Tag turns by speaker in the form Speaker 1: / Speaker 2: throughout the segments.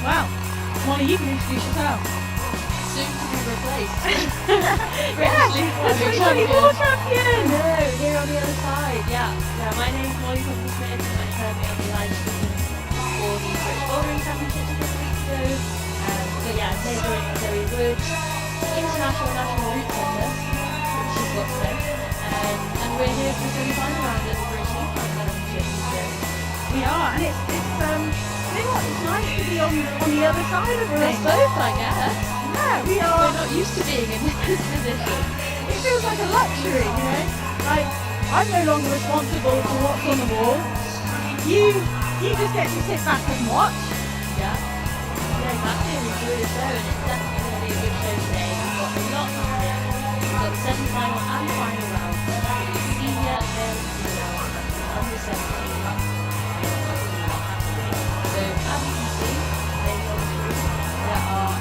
Speaker 1: Wow. Molly, you can introduce yourself.
Speaker 2: Soon to be replaced.
Speaker 1: Yes, the 2024 champion.
Speaker 2: No, here on the other side. Yeah, my name's Molly Smith, and I currently on the live stream for the British Bouldering Championships a couple weeks ago. But yeah, today joining Zoe Wood, International National Route Tender, which is what's there. And we're here for the semi-final round at the British Youth Championships.
Speaker 1: We are, and it's you know what, it's nice to be on the other side of
Speaker 2: We're
Speaker 1: things.
Speaker 2: both, I guess.
Speaker 1: Yeah, we are.
Speaker 2: We're not used to being in this position.
Speaker 1: It feels like a luxury, you know? Like, I'm no longer responsible for what's on the wall. You just get to sit back and watch.
Speaker 2: Yeah, exactly. We enjoy the show, and it's definitely going to be a good show today. We've got a lot happening. We've got the semi-final and final round for the senior male and female under 17. So as you can see, ladies on the screen, there are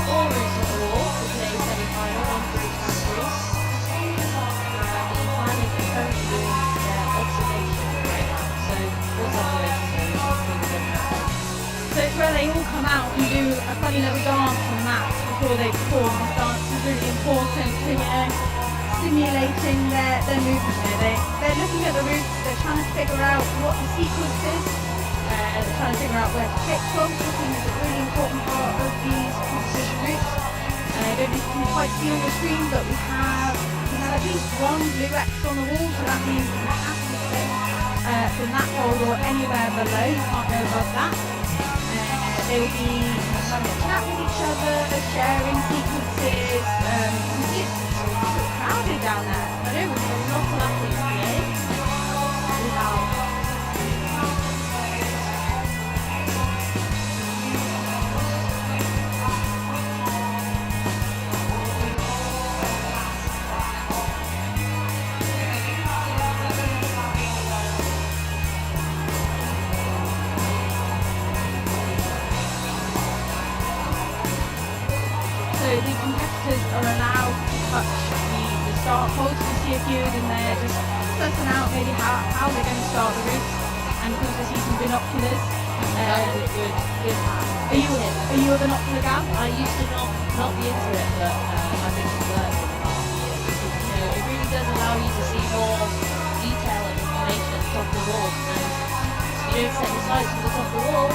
Speaker 2: all routes on the wall for today's semi-final on three categories. The pilots are currently doing their observation right now. So what's observation?
Speaker 1: So it's where they all come out and do a funny little dance on mats before they perform. This dance is really important to, you know, stimulating their movement there. They're looking at the routes, they're trying to figure out what the sequence is, they're trying to figure out where to pick from. Picking is a really important part of these competition routes. I don't know if you can quite see on the screen, but we have at least one blue X on the wall, so that means you have to stay from that hold or anywhere below, you can't go above that. They will be having a chat with each other, sharing sequences. It's pretty crowded down there. I know there's not a lot of today. So the competitors are allowed to touch the start poles. You see a few of them there just sussing out maybe how they're going to start the route. And of course I see some binoculars.
Speaker 2: Good hand.
Speaker 1: Are you a binocular gal?
Speaker 2: I used to not be into it, but I think it's worked in the past year. Because, you know, it really does allow you to see more detail and information at the top of the wall. And you don't set your sights to the top of the wall.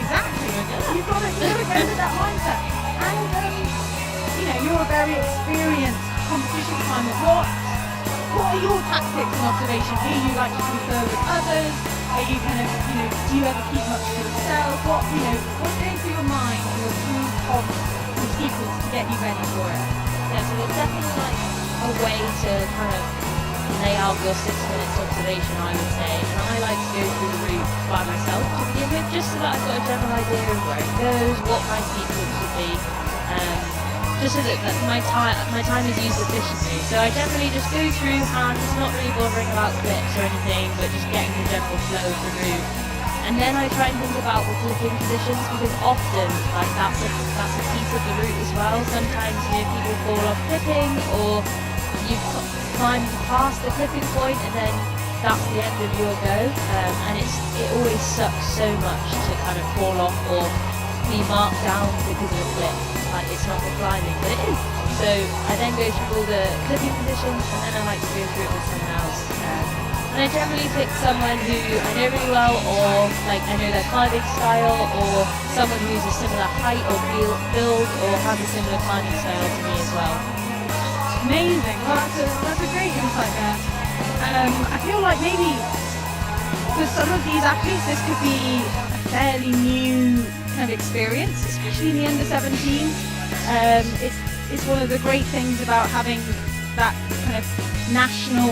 Speaker 1: Exactly. You've got to go with that mindset. And you know, you're a very experienced competition climber. What are your tactics and observations? Do you like to confer with others? Are you kind of, you know, do you ever keep much to yourself? What's going through your mind when you're through the sequence to get you ready for it?
Speaker 2: Yeah, so it's definitely like a way to kind of lay out your 6 minutes observation, I would say. And I like to go through the route by myself to begin with, just so that I've got a general idea of where it goes, what my sequence would be. Just so that my time is used efficiently. So I generally just go through hands, not really bothering about clips or anything, but just getting the general flow of the route. And then I try and think about the clipping positions, because often like that's a piece of the route as well. Sometimes, you know, people fall off clipping, or you climb past the clipping point and then that's the end of your go. And it always sucks so much to kind of fall off or be marked down because of a clip. Like, it's not the climbing, but it is. So I then go through all the clipping positions, and then I like to go through it with someone else. And I generally pick someone who I know really well, or like I know their climbing style, or someone who's a similar height or build, or has a similar climbing style to me as well.
Speaker 1: Amazing. Well, that's a great insight there. I feel like maybe for some of these athletes this could be a fairly new kind of experience, especially in the under 17s. It's one of the great things about having that kind of national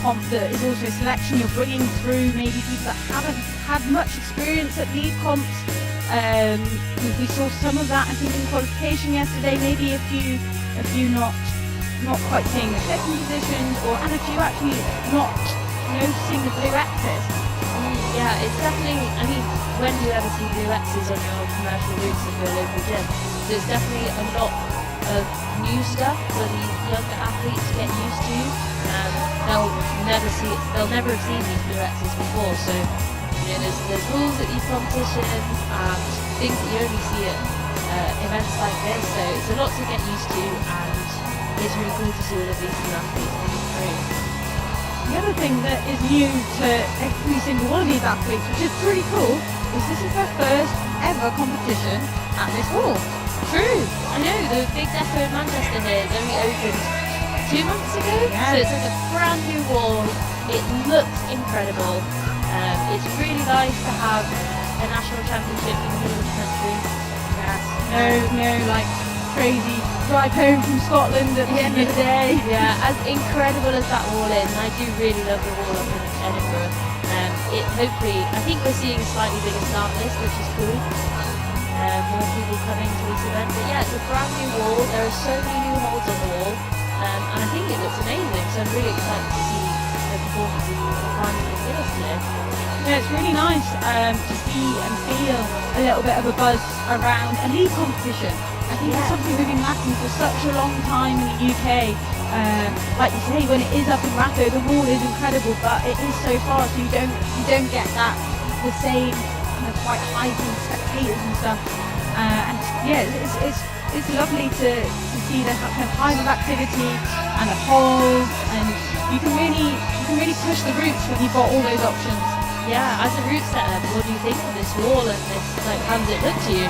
Speaker 1: comp that is also a selection. You're bringing through maybe people that haven't had much experience at lead comps. We saw some of that, I think, in qualification yesterday. Maybe a few not quite seeing the second positions, and a few actually not noticing the blue X's.
Speaker 2: Yeah, it's definitely, I mean, when do you ever see blue X's on your commercial routes at your local gym? So it's definitely a lot of new stuff for the younger athletes to get used to. They'll never have seen these blue X's before, so you there's rules at these competitions and things that you only see at events like this, so it's a lot to get used to, and it's really cool to see all of these new athletes coming through.
Speaker 1: The other thing that is new to every single one of these athletes, which is pretty cool, is this is their first ever competition at this hall.
Speaker 2: True. I know, the big depot in Manchester here has only opened 2 months ago,
Speaker 1: Yeah.
Speaker 2: so it's like a brand new wall. It looks incredible. It's really nice to have a national championship in the middle of the country.
Speaker 1: No, like crazy drive home from Scotland at the end of the day.
Speaker 2: Yeah, as incredible as that wall is, and I do really love the wall up in Edinburgh. Hopefully, I think we're seeing a slightly bigger start list, which is cool. More people coming to this event. But yeah, it's a brand new wall. There are so many new holds on the wall, and I think it looks amazing. So I'm really excited to see the performances of the final winners today.
Speaker 1: Yeah, it's really nice to see and feel a little bit of a buzz around a league competition. I think it's something we've been lacking for such a long time in the UK. Like you say, when it is up in Ratho, the wall is incredible, but it is so far, so you don't get that the same kind of quite heightened spectators and stuff. And yeah, it's lovely to see the kind of hive of activity and the holes, and you can really push the routes when you've got all those options.
Speaker 2: Yeah, as a route setter, what do you think of this wall and this, like, how does it look to you?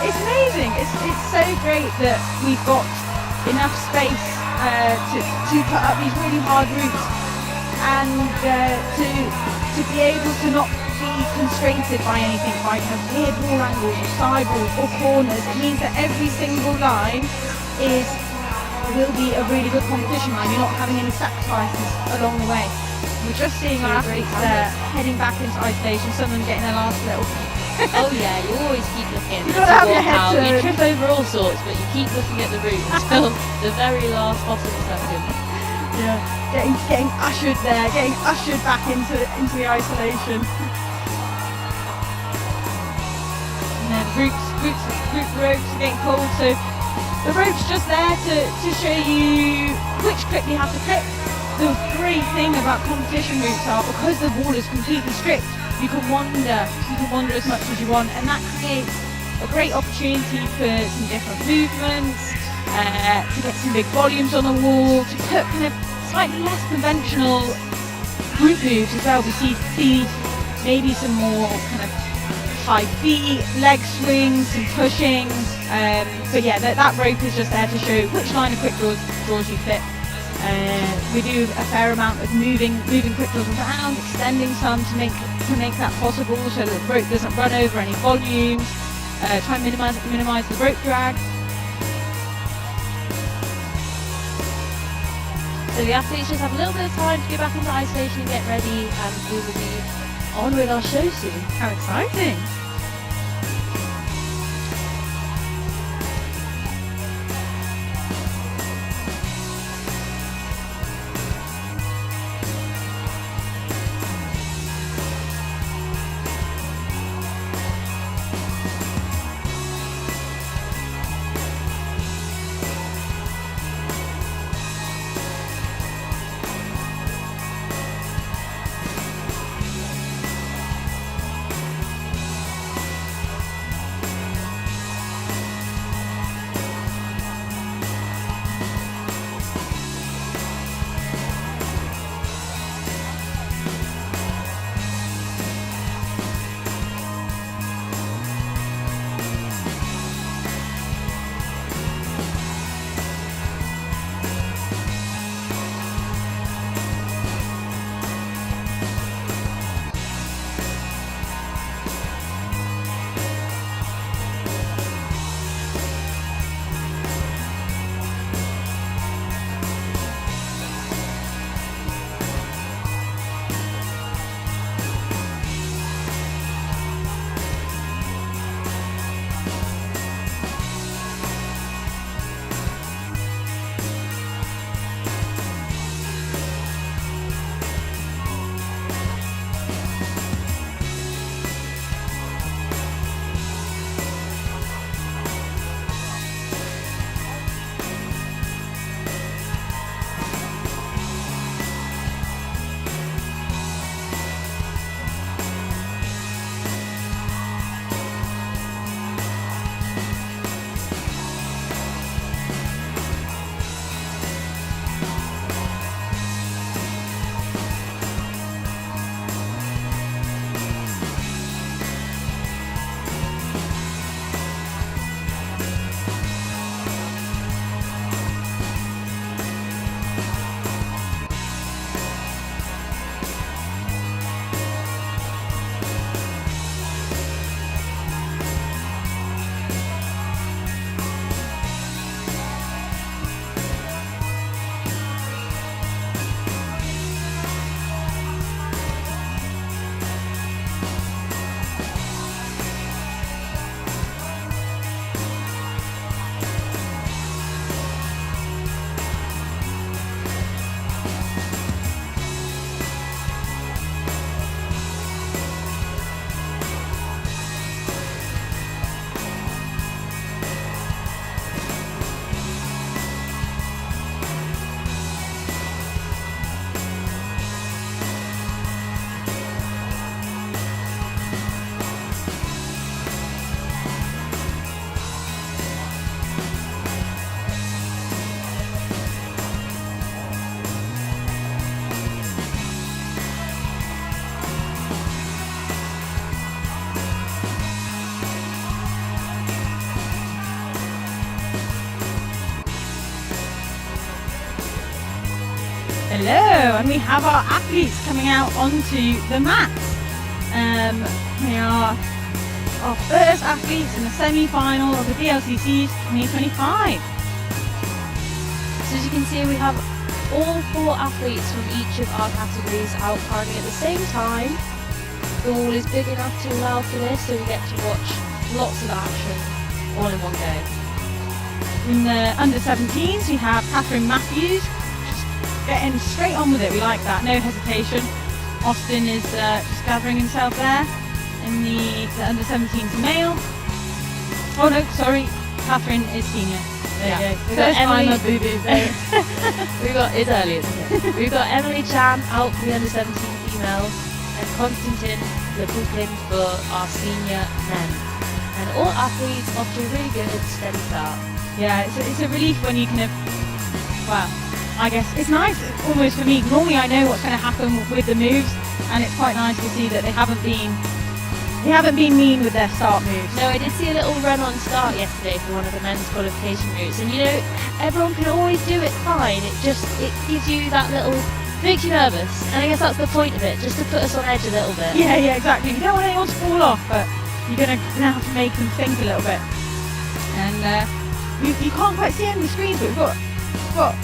Speaker 1: It's amazing. It's so great that we've got enough space to put up these really hard routes, and to be able to not be constrained by anything, by kind of weird wall angles or side walls or corners. It means that every single line will be a really good competition line. You're not having any sacrifices along the way. We're just seeing our athletes heading back into ice station, some of them getting their last little.
Speaker 2: Oh yeah, you always keep looking.
Speaker 1: You gotta have your head
Speaker 2: out. You
Speaker 1: turned.
Speaker 2: trip over all sorts, but you keep looking at the route until the very last possible second.
Speaker 1: Yeah, getting ushered there, getting ushered back into the isolation. And then route ropes are getting pulled, so the rope's just there to show you which clip you have to clip. The great thing about competition routes are, because the wall is completely stripped, you can wander as much as you want, and that creates a great opportunity for some different movements, to get some big volumes on the wall, to put kind of slightly less conventional route moves as well. We see maybe some more kind of high feet, leg swings, some pushing, but yeah, that rope is just there to show which line of quick draws you fit. We do a fair amount of moving quick draws around, extending some to make that possible, so that the rope doesn't run over any volumes. Try and minimise the rope drag.
Speaker 2: So the athletes just have a little bit of time to get back into ice station and get ready, and we will be on with our show soon.
Speaker 1: How exciting! Hello, and we have our athletes coming out onto the mats. They are our first athletes in the semi-final of the BLCC's 2025.
Speaker 2: So as you can see, we have all 4 athletes from each of our categories out climbing at the same time. The wall is big enough to allow for this, so we get to watch lots of action all in one go.
Speaker 1: In the under-17s, we have Catherine Matthews, just getting straight on with it. We like that, no hesitation. Austin is just gathering himself there. In the under-17s male. Oh no, sorry, Catherine is senior. There you go.
Speaker 2: We've got Emily. It's early, isn't it? We've got Emily Chan out for the under-17 female, and Konstantin Lepukin for our senior men. And all athletes off to a really good, steady start.
Speaker 1: Yeah, it's a relief when you kind of, well, I guess it's nice almost for me. Normally I know what's going to happen with the moves, and it's quite nice to see that they haven't been mean with their start moves.
Speaker 2: No, I did see a little run on start yesterday for one of the men's qualification routes, and you know, everyone can always do it fine. It gives you that little, makes you nervous, and I guess that's the point of it, just to put us on edge a little bit.
Speaker 1: Yeah, exactly. You don't want anyone to fall off, but you're gonna have to make them think a little bit. And you can't quite see it on the screens, but we've got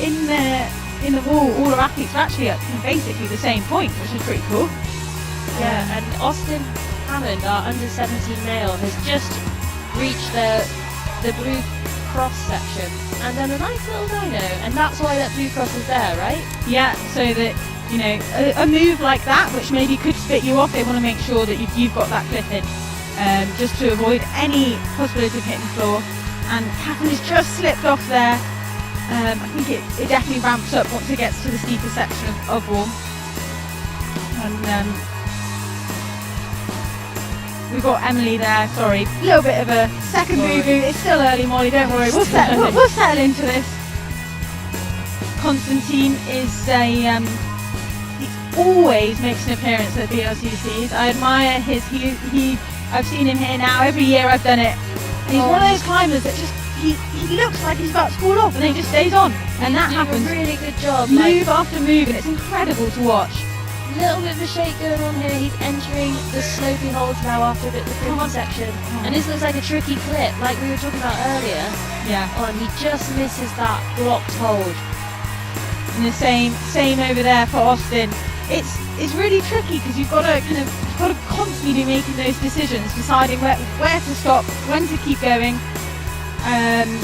Speaker 1: in the wall, all our athletes are actually at basically the same point, which is pretty cool.
Speaker 2: Yeah, and Austin Hammond, our under-17 male, has just reached the blue cross section and done a nice little dyno, and that's why that blue cross is there, right?
Speaker 1: Yeah, so that, you know, a move like that, which maybe could spit you off, they want to make sure that you've got that clip in, just to avoid any possibility of hitting the floor. And Catherine has just slipped off there. I think it definitely ramps up once it gets to the steeper section of wall. And we've got Emily there, sorry, a little bit of a second move. It's still early, Molly, don't worry, we'll settle into this. Constantine is he always makes an appearance at BLCCs. I admire I've seen him here now, every year I've done it. And he's one of those climbers that just, he looks like he's about to fall off and then he just stays on. And that happens.
Speaker 2: A really good job.
Speaker 1: Move after move, and it's incredible to watch.
Speaker 2: Little bit of a shake going on here. He's entering the slopey holds now after a bit of the tricky section. And this looks like a tricky clip, like we were talking about earlier.
Speaker 1: Yeah.
Speaker 2: Oh, and he just misses that blocked hold.
Speaker 1: And the same over there for Austin. It's really tricky because you've got to constantly be making those decisions, deciding where to stop, when to keep going, and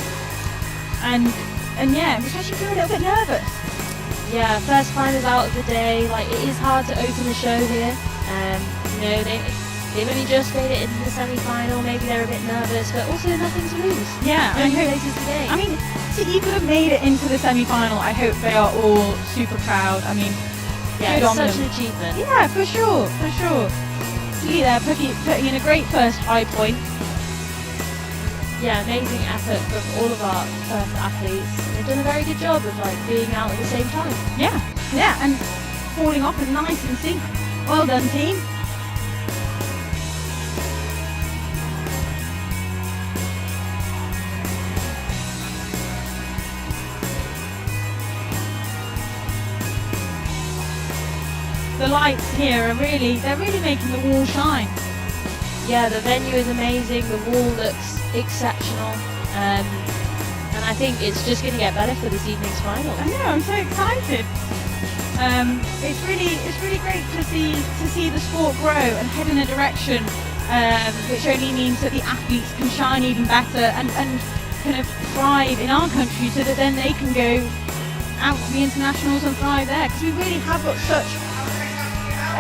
Speaker 1: yeah, especially if you're a little bit nervous.
Speaker 2: Yeah, first climbers out of the day. Like, it is hard to open the show here. You know, they've only just made it into the semi-final. Maybe they're a bit nervous, but also nothing to lose.
Speaker 1: Yeah,
Speaker 2: no places to gain.
Speaker 1: I mean, to even have made it into the semi-final, I hope they are all super proud. I mean,
Speaker 2: yeah,
Speaker 1: good
Speaker 2: it's
Speaker 1: on
Speaker 2: such
Speaker 1: them.
Speaker 2: an achievement.
Speaker 1: Yeah, for sure. See there, putting in a great first high point.
Speaker 2: Yeah, amazing effort from all of our first athletes. They've done a very good job of being out at the same time.
Speaker 1: Yeah, and falling off is nice and sync. Well done, team. The lights here are they're really making the wall shine.
Speaker 2: Yeah, the venue is amazing, the wall looks exceptional, and I think it's just going to get better for this evening's final.
Speaker 1: I know, I'm so excited. It's really great to see the sport grow and head in a direction which only means that the athletes can shine even better and kind of thrive in our country, so that then they can go out to the internationals and thrive there, because we really have got such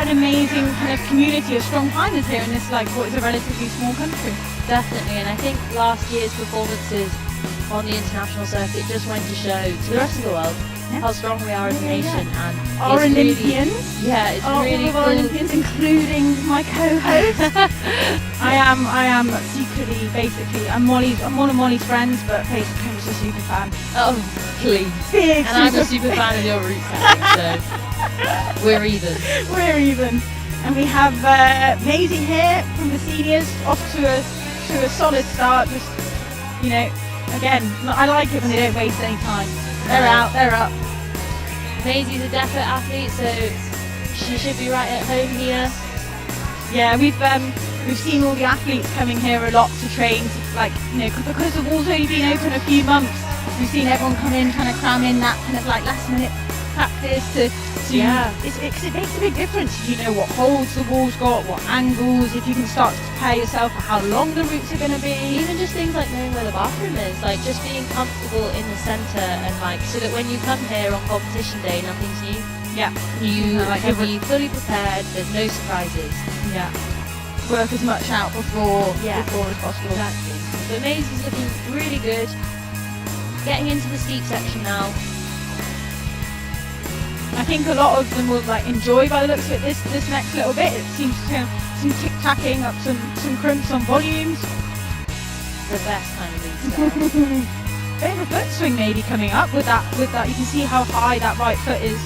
Speaker 1: an amazing kind of community of strong climbers here in this, what is a relatively small country.
Speaker 2: Definitely, and I think last year's performances on the international circuit just went to show to the rest of the world how strong we are as a nation. And
Speaker 1: our
Speaker 2: it's
Speaker 1: Olympians,
Speaker 2: it's really
Speaker 1: all of
Speaker 2: cool.
Speaker 1: our Olympians, including my co-host. I am secretly, basically, I'm one of Molly's friends, but basically I'm just a super fan.
Speaker 2: Oh, please.
Speaker 1: Big
Speaker 2: and I'm a super fan of your route setting, so we're even.
Speaker 1: And we have Maisie here from the seniors, off to a solid start. Just, you know, again, I like it when they don't waste any time. They're out, they're up.
Speaker 2: Maisie's a DEFA athlete, so she should be right at home here.
Speaker 1: Yeah, we've seen all the athletes coming here a lot to train, like, you know, because the wall's only been open a few months. We've seen everyone come in trying to cram in that kind of like last minute practice to
Speaker 2: Yeah.
Speaker 1: it makes a big difference if you know what holds the wall's got, what angles, if you can start to prepare yourself for how long the routes are going to be.
Speaker 2: Even just things like knowing where the bathroom is, like just being comfortable in the centre, and like so that when you come here on competition day, nothing's new.
Speaker 1: Yeah,
Speaker 2: You
Speaker 1: like
Speaker 2: can be fully prepared. There's no surprises.
Speaker 1: yeah, work as much out before as possible.
Speaker 2: Exactly. But Maisie's looking really good. Getting into the steep section now.
Speaker 1: I think a lot of them will like enjoy by the looks of it this next little bit. It seems to some tick-tacking up some crimps on volumes.
Speaker 2: The best kind of lead style.
Speaker 1: Bit of a foot swing maybe coming up with that. You can see how high that right foot is.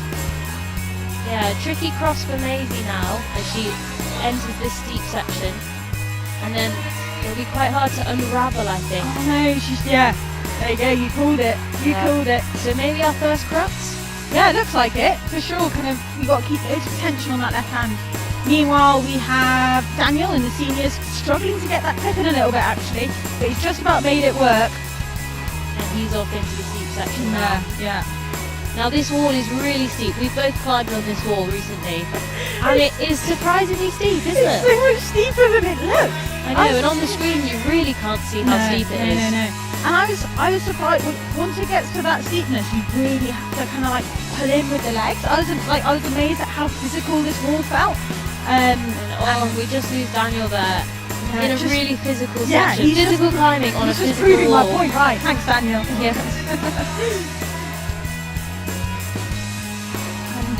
Speaker 2: Yeah, tricky cross for Maisie now as she enters this steep section, and then it'll be quite hard to unravel, I think.
Speaker 1: Oh no, there you go, you called it. You called it.
Speaker 2: So maybe our first crux?
Speaker 1: Yeah, it looks like it, for sure. Kind of, you got to keep loads of tension on that left hand. Meanwhile, we have Daniel in the seniors struggling to get that clip in a little bit actually, but he's just about made it work.
Speaker 2: And he's off into the steep section now.
Speaker 1: Yeah.
Speaker 2: Now this wall is really steep. We've both climbed on this wall recently, and it is surprisingly steep, isn't
Speaker 1: It's
Speaker 2: it?
Speaker 1: so much steeper than it looks.
Speaker 2: I know, and on the screen you really can't see how steep it is.
Speaker 1: No. And I was surprised once it gets to that steepness, you really have to kind of like pull in with the legs. I was amazed at how physical this wall felt.
Speaker 2: And we just lose Daniel there in a really physical
Speaker 1: Yeah,
Speaker 2: section. Physical climbing on a
Speaker 1: he's just
Speaker 2: physical
Speaker 1: proving
Speaker 2: wall.
Speaker 1: my point. Right, thanks Daniel.
Speaker 2: Yes.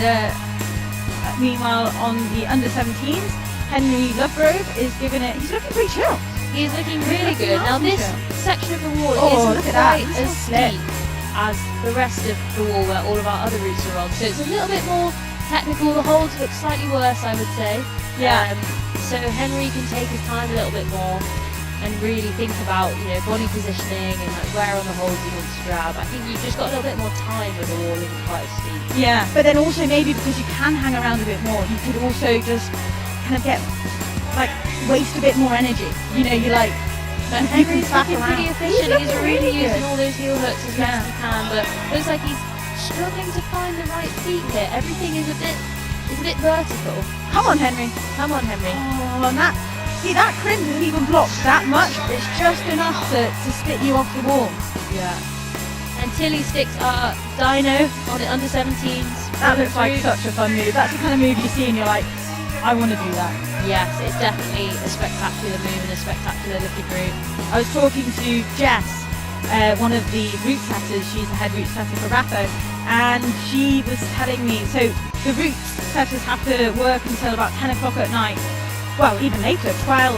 Speaker 1: And meanwhile, on the under 17s, Henry Lovegrove is giving it. He's looking pretty chill.
Speaker 2: He's looking really good. Now this section of the wall
Speaker 1: look
Speaker 2: isn't
Speaker 1: at that.
Speaker 2: quite
Speaker 1: Look
Speaker 2: as
Speaker 1: how slick.
Speaker 2: steep as the rest of the wall where all of our other routes are on. So it's a little bit more technical. The holds look slightly worse, I would say.
Speaker 1: Yeah.
Speaker 2: So Henry can take his time a little bit more and really think about, you know, body positioning and like where on the holds he wants to grab. I think you've just got a little bit more time with the wall isn't quite as steep.
Speaker 1: Yeah, but then also maybe because you can hang around a bit more, you could also just kind of get like waste a bit more energy. You know, you like.
Speaker 2: But
Speaker 1: you can
Speaker 2: Henry's
Speaker 1: back
Speaker 2: looking
Speaker 1: around.
Speaker 2: pretty efficient. He's really
Speaker 1: good.
Speaker 2: using all those heel hooks as best he can, but looks like he's struggling to find the right feet here. Everything is a bit vertical.
Speaker 1: Come on, Henry.
Speaker 2: Come on, Henry.
Speaker 1: Oh, and that crimp isn't even blocked that much. It's just enough to spit you off the wall.
Speaker 2: Yeah. And Tilly sticks our dyno on the under 17s.
Speaker 1: That looks like such a fun move. That's the kind of move you see and you're like, I want to do that.
Speaker 2: Yes, it's definitely a spectacular move and a spectacular looking route.
Speaker 1: I was talking to Jess, one of the route setters. She's the head route setter for Rappo, and she was telling me, so the route setters have to work until about 10 o'clock at night. Well, even later, 12,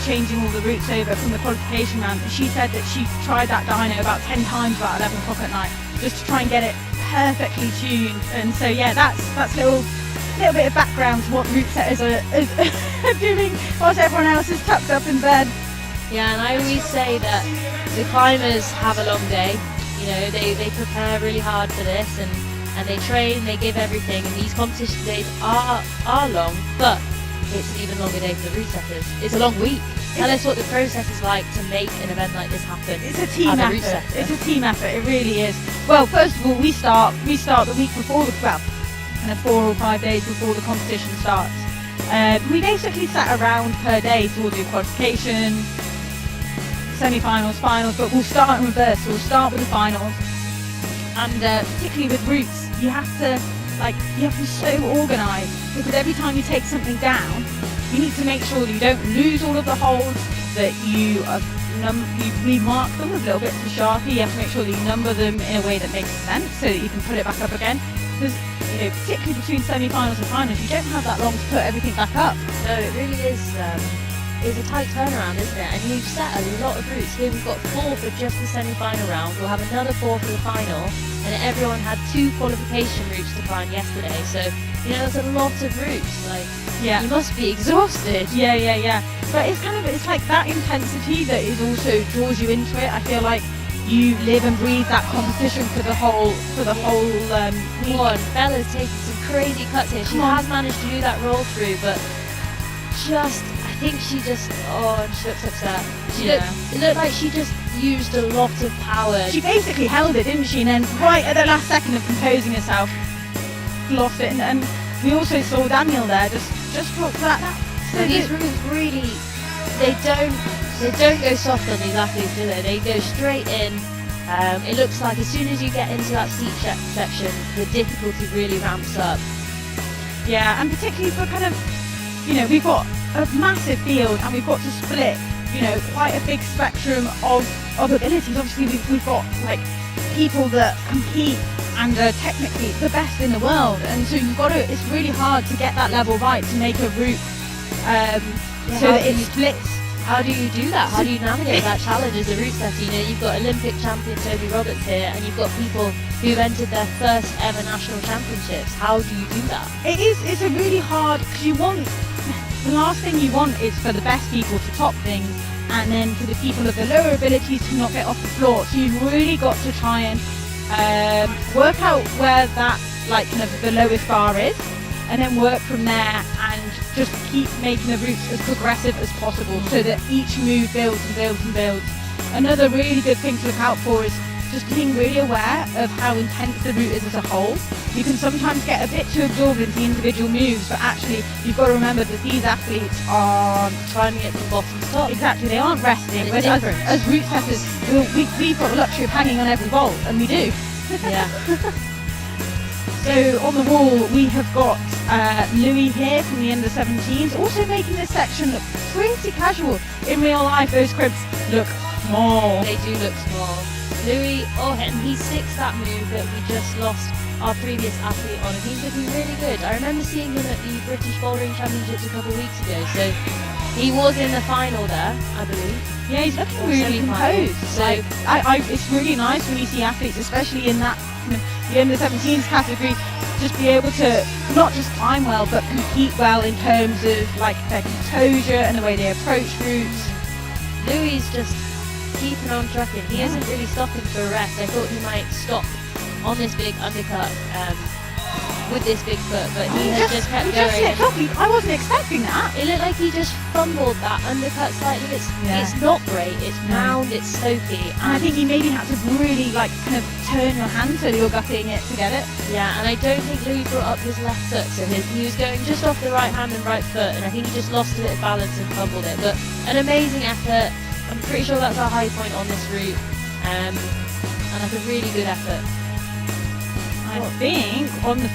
Speaker 1: changing all the routes over from the qualification round. And she said that she tried that dyno about 10 times about 11 o'clock at night, just to try and get it perfectly tuned. And so yeah, that's a little bit of background to what route setters are doing whilst everyone else is tucked up in bed.
Speaker 2: Yeah, and I always say that the climbers have a long day. You know, they prepare really hard for this and they train, they give everything, and these competition days are long, but it's an even longer day for the route setters. It's a long week. Tell us what the process is like to make an event like this happen.
Speaker 1: It's a team
Speaker 2: as a
Speaker 1: effort.
Speaker 2: route setter.
Speaker 1: It's a team effort. It really is. Well, first of all, we start the week before kind of 4 or 5 days before the competition starts. We basically set around per day, so we'll do qualification, semi-finals, finals, but we'll start in reverse. So we'll start with the finals, and particularly with routes, you have to be so organised, because every time you take something down, you need to make sure that you don't lose all of the holds, that you remark them with a little bit of Sharpie. You have to make sure that you number them in a way that makes sense so that you can put it back up again. Because, you know, particularly between semi-finals and finals, you don't have that long to put everything back up.
Speaker 2: No, it really is a tight turnaround, isn't it? And you've set a lot of routes. Here we've got 4 for just the semi-final round. We'll have another 4 for the final. And everyone had 2 qualification routes to climb yesterday. So, you know, that's a lot of routes. Like,
Speaker 1: Yeah.
Speaker 2: you must be exhausted.
Speaker 1: Yeah. But it's like that intensity that is also draws you into it. I feel like you live and breathe that competition for the whole week.
Speaker 2: Come on, Bella's taking some crazy cuts here. She has managed to do that roll through, but I think she just, and she looks upset. It looked like she just used a lot of power.
Speaker 1: She basically held it, didn't she? And then right at the last second of composing herself, lost it. And we also saw Daniel there just drop that.
Speaker 2: So these routes really, they don't go soft on these athletes, do they? They go straight in. It looks like as soon as you get into that steep section, the difficulty really ramps up.
Speaker 1: Yeah, and particularly for kind of, we've got a massive field and we've got to split, quite a big spectrum of abilities. Obviously, we've got like people that compete and are technically the best in the world, and so it's really hard to get that level right to make a route so that it splits.
Speaker 2: How do you do that? How do you navigate that challenge as a route setter? You've got Olympic champion Toby Roberts here, and you've got people who've entered their first ever national championships. How do you do that?
Speaker 1: It's a really hard, because the last thing you want is for the best people to top things, and then for the people of the lower abilities to not get off the floor. So you've really got to try and work out where that kind of the lowest bar is, and then work from there and just keep making the routes as progressive as possible so that each move builds and builds and builds. Another really good thing to look out for is just being really aware of how intense the route is as a whole. You can sometimes get a bit too absorbed into the individual moves, but actually you've got to remember that these athletes are
Speaker 2: climbing it from bottom to top.
Speaker 1: Exactly, they aren't resting. As route setters, we've got the luxury of hanging on every vault, and we do.
Speaker 2: Yeah.
Speaker 1: So on the wall we have got Louis here from the under-17s, also making this section look pretty casual. In real life those cribs look small.
Speaker 2: They do look small. Louis, and he sticks that move that we just lost our previous athlete on, and he's looking really good. I remember seeing him at the British Bouldering Championships a couple of weeks ago, so he was in the final there, I believe.
Speaker 1: Yeah, he's looking really composed. So it's really nice when you see athletes, especially in that the under-17s category, just be able to not just climb well but compete well in terms of their composure and the way they approach routes.
Speaker 2: Louis just keeping on trucking. He isn't really stopping for a rest. I thought he might stop on this big undercut with this big foot, but he just kept going.
Speaker 1: Slipped off. I wasn't expecting that.
Speaker 2: It looked like he just fumbled that undercut slightly. It's not great. It's round. It's slopey.
Speaker 1: And I think he maybe had to really kind of turn your hand so you're gutting it to get it.
Speaker 2: Yeah, and I don't think Louis brought up his left foot, so he was going just off the right hand and right foot, and I think he just lost a bit of balance and fumbled it. But an amazing effort. I'm pretty sure that's our high point on this route, and that's a really good effort.
Speaker 1: I think on the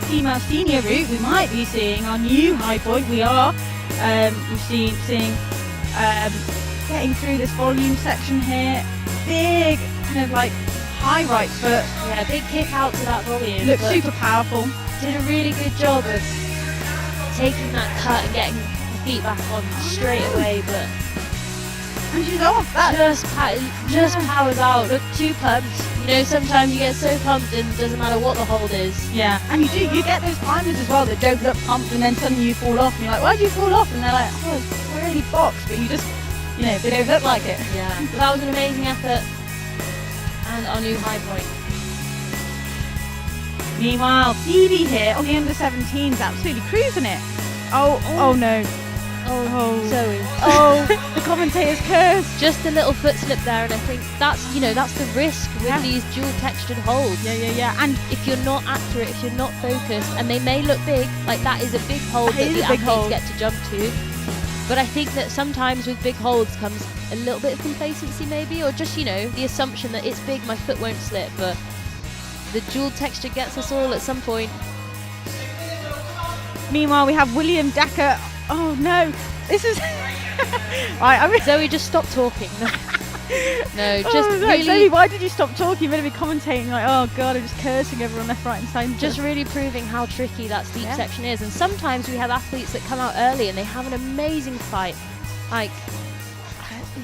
Speaker 1: female senior route we might be seeing our new high point. We are seeing getting through this volume section here. Big kind of high right foot.
Speaker 2: Yeah, big kick out to that volume.
Speaker 1: Looks super powerful.
Speaker 2: Did a really good job of taking that cut and getting the feet back on straight away, but
Speaker 1: and she's off. That
Speaker 2: just powers out. Look, too pumped. Sometimes you get so pumped and it doesn't matter what the hold is.
Speaker 1: Yeah, and you get those climbers as well that don't look pumped, and then suddenly you fall off and you're like, why did you fall off? And they're like, oh, it's really boxed, but you just, they don't look like it.
Speaker 2: Yeah, but that was an amazing effort and our new high point.
Speaker 1: Meanwhile, Phoebe here on the under-17s absolutely cruising it. Oh no.
Speaker 2: Oh, Zoe.
Speaker 1: Oh, the commentator's curse.
Speaker 2: Just a little foot slip there, and I think that's the risk with these dual textured holds.
Speaker 1: Yeah. And
Speaker 2: if you're not accurate, if you're not focused, and they may look big, that is a big hold that the athletes get to jump to. But I think that sometimes with big holds comes a little bit of complacency maybe, or just, the assumption that it's big, my foot won't slip, but the dual texture gets us all at some point.
Speaker 1: Meanwhile, we have William Decker. Oh no, this is
Speaker 2: Zoe, just stop talking. No, just really.
Speaker 1: Zoe, why did you stop talking? You're going to be commentating oh god, I'm just cursing everyone left, right and centre.
Speaker 2: Just really proving how tricky that steep section is. And sometimes we have athletes that come out early and they have an amazing fight.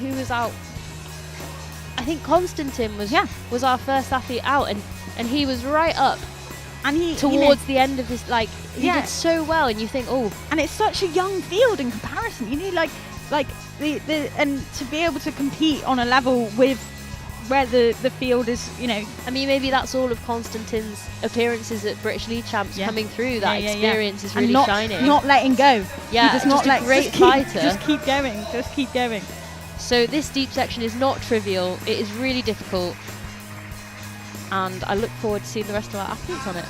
Speaker 2: Who was out? I think Konstantin was our first athlete out, and he was right up. And he towards the end of this, he did so well, and you think,
Speaker 1: and it's such a young field in comparison. You need and to be able to compete on a level with where the field is, you know.
Speaker 2: I mean, maybe that's all of Constantine's appearances at British League Champs coming through. That experience is really shining.
Speaker 1: Not letting go.
Speaker 2: Yeah,
Speaker 1: just not
Speaker 2: a great fighter.
Speaker 1: Just keep going. Just keep going.
Speaker 2: So this deep section is not trivial. It is really difficult. And I look forward to seeing the rest of our athletes on it.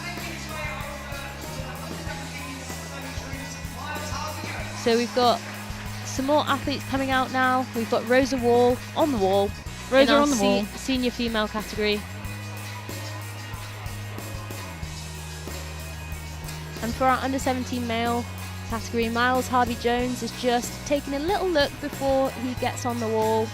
Speaker 2: So we've got some more athletes coming out now. We've got Rosa Wall on the wall.
Speaker 1: Rosa on the wall.
Speaker 2: Senior female category. And for our under 17 male category, Miles Harvey Jones is just taking a little look before he gets on the wall.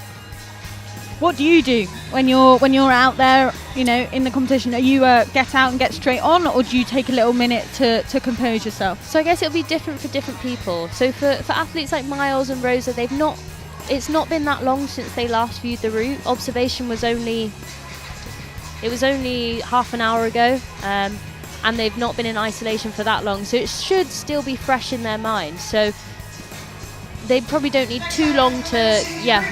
Speaker 1: What do you do when you're out there, you know, in the competition? Are you get out and get straight on, or do you take a little minute to compose yourself?
Speaker 2: So I guess it'll be different for different people. So for athletes like Miles and Rosa, it's not been that long since they last viewed the route. Observation was only half an hour ago, and they've not been in isolation for that long. So it should still be fresh in their mind. So they probably don't need too long to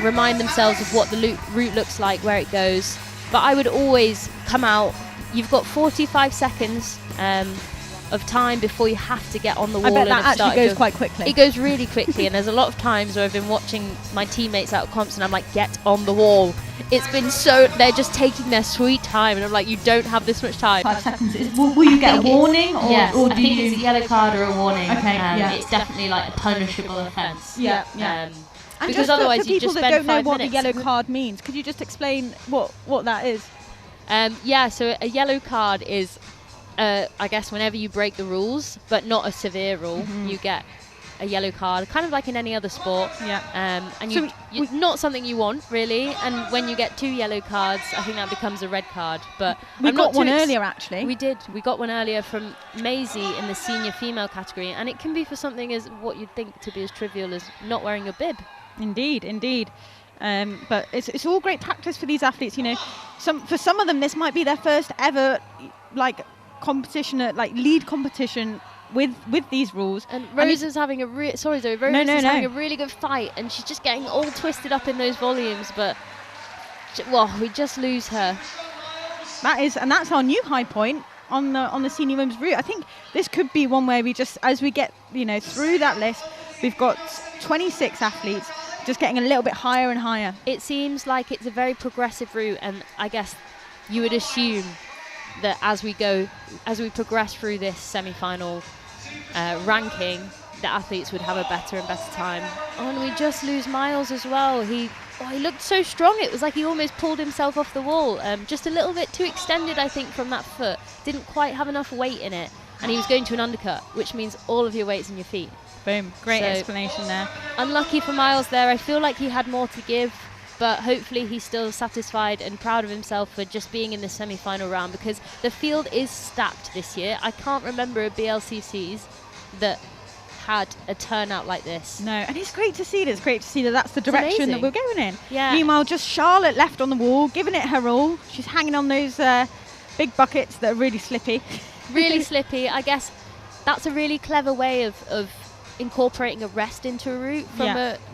Speaker 2: remind themselves of what the route looks like, where it goes. But I would always come out. You've got 45 seconds of time before you have to get on the wall.
Speaker 1: I bet that actually goes quite quickly.
Speaker 2: It goes really quickly, and there's a lot of times where I've been watching my teammates out of comps and I'm like, get on the wall. It's been they're just taking their sweet time, and I'm like, you don't have this much time.
Speaker 1: 5 seconds. Will you get a warning, or,
Speaker 2: yes,
Speaker 1: or do
Speaker 2: I think
Speaker 1: you?
Speaker 2: it's a yellow card or a warning.
Speaker 1: Okay,
Speaker 2: It's definitely like a punishable offence.
Speaker 1: Yeah.
Speaker 2: And
Speaker 1: because
Speaker 2: just
Speaker 1: otherwise
Speaker 2: you
Speaker 1: people
Speaker 2: just
Speaker 1: that
Speaker 2: spend
Speaker 1: don't know
Speaker 2: 5
Speaker 1: what
Speaker 2: minutes.
Speaker 1: the yellow card means, could you just explain what that is?
Speaker 2: So a yellow card is, I guess, whenever you break the rules, but not a severe rule, you get a yellow card, kind of like in any other sport. And
Speaker 1: So
Speaker 2: not something you want, really. And when you get 2 yellow cards, I think that becomes a red card. But
Speaker 1: we got one earlier, actually.
Speaker 2: We did. We got one earlier from Maisie in the senior female category, and it can be for something as what you'd think to be as trivial as not wearing your bib.
Speaker 1: Indeed. But it's all great practice for these athletes. You know, for some of them, this might be their first ever competition, lead competition with these rules.
Speaker 2: And Rosa's having a having a really good fight, and she's just getting all twisted up in those volumes. But we just lose her.
Speaker 1: That's our new high point on the senior women's route. I think this could be one where we just, as we get through that list, we've got 26 athletes. Just getting a little bit higher and higher.
Speaker 2: It seems like it's a very progressive route, and I guess you would assume that as we progress through this semi-final ranking, the athletes would have a better and better time. Oh, and we just lose Miles as well. He looked so strong. It was like he almost pulled himself off the wall. Just a little bit too extended, I think, from that foot. Didn't quite have enough weight in it, and he was going to an undercut, which means all of your weight's in your feet.
Speaker 1: Boom. Great explanation there.
Speaker 2: Unlucky for Miles there. I feel like he had more to give, but hopefully he's still satisfied and proud of himself for just being in the semi-final round, because the field is stacked this year. I can't remember a BLCCs that had a turnout like this.
Speaker 1: No, and it's great to see that's the direction that we're going in.
Speaker 2: Yeah.
Speaker 1: Meanwhile, just Charlotte left on the wall, giving it her all. She's hanging on those big buckets that are really slippy.
Speaker 2: Really slippy. I guess that's a really clever way of incorporating a rest into a route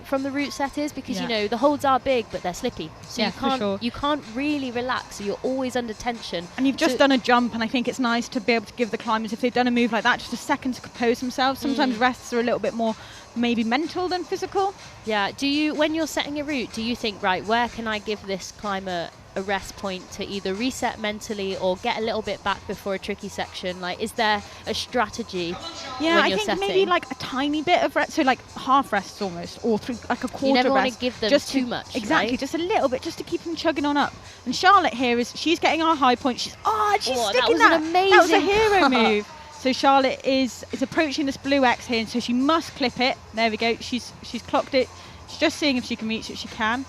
Speaker 2: from the route setters, because the holds are big but they're slippy, so you can't really relax, so you're always under tension.
Speaker 1: And you've just done a jump, and I think it's nice to be able to give the climbers, if they've done a move like that, just a second to compose themselves. Sometimes rests are a little bit more maybe mental than physical.
Speaker 2: When you're setting a route, do you think, right, where can I give this climber a rest point to either reset mentally or get a little bit back before a tricky section? Like, is there a strategy when
Speaker 1: I
Speaker 2: you're
Speaker 1: think
Speaker 2: setting?
Speaker 1: maybe like a tiny bit of rest, so like half rests almost, or through like a quarter rest.
Speaker 2: You never want to give them
Speaker 1: just
Speaker 2: too much.
Speaker 1: Exactly,
Speaker 2: right?
Speaker 1: Just a little bit, just to keep them chugging on up. And Charlotte here she's getting our high point. She's sticking
Speaker 2: that was an amazing
Speaker 1: that was a hero move. So Charlotte is approaching this blue X here, and so she must clip it. There we go. She's clocked it. She's just seeing if she can reach it. She can.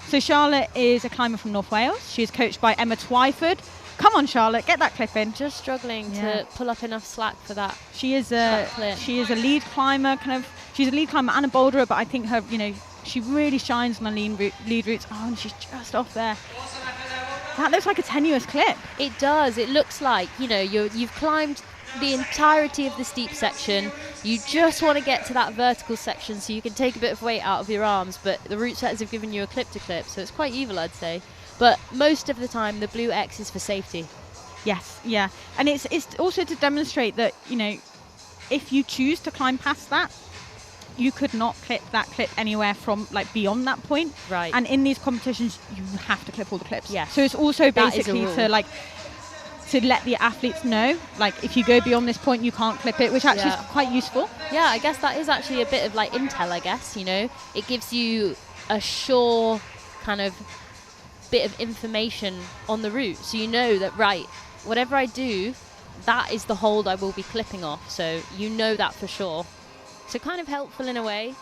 Speaker 1: So Charlotte is a climber from North Wales. She is coached by Emma Twyford. Come on, Charlotte, get that clip in.
Speaker 2: Just struggling to pull up enough slack for that.
Speaker 1: She is a lead climber, she's a lead climber and a boulderer, but I think her, she really shines on the lead routes. Oh, and she's just off there. That looks like a tenuous clip.
Speaker 2: It does. It looks like, you've climbed the entirety of the steep section. You just want to get to that vertical section so you can take a bit of weight out of your arms, but the route setters have given you a clip to clip, so it's quite evil, I'd say. But most of the time, the blue X is for safety.
Speaker 1: Yes, yeah. And it's also to demonstrate that, you know, if you choose to climb past that, you could not clip that clip anywhere from like beyond that point.
Speaker 2: Right.
Speaker 1: And in these competitions, you have to clip all the clips.
Speaker 2: Yes.
Speaker 1: So it's also
Speaker 2: That is a
Speaker 1: basically
Speaker 2: rule.
Speaker 1: to let the athletes know, like, if you go beyond this point, you can't clip it, which actually is quite useful.
Speaker 2: Yeah, I guess that is actually a bit of like intel, I guess, you know. It gives you a sure kind of bit of information on the route. So you know that, right, whatever I do, that is the hold I will be clipping off. So you know that for sure. So kind of helpful in a way.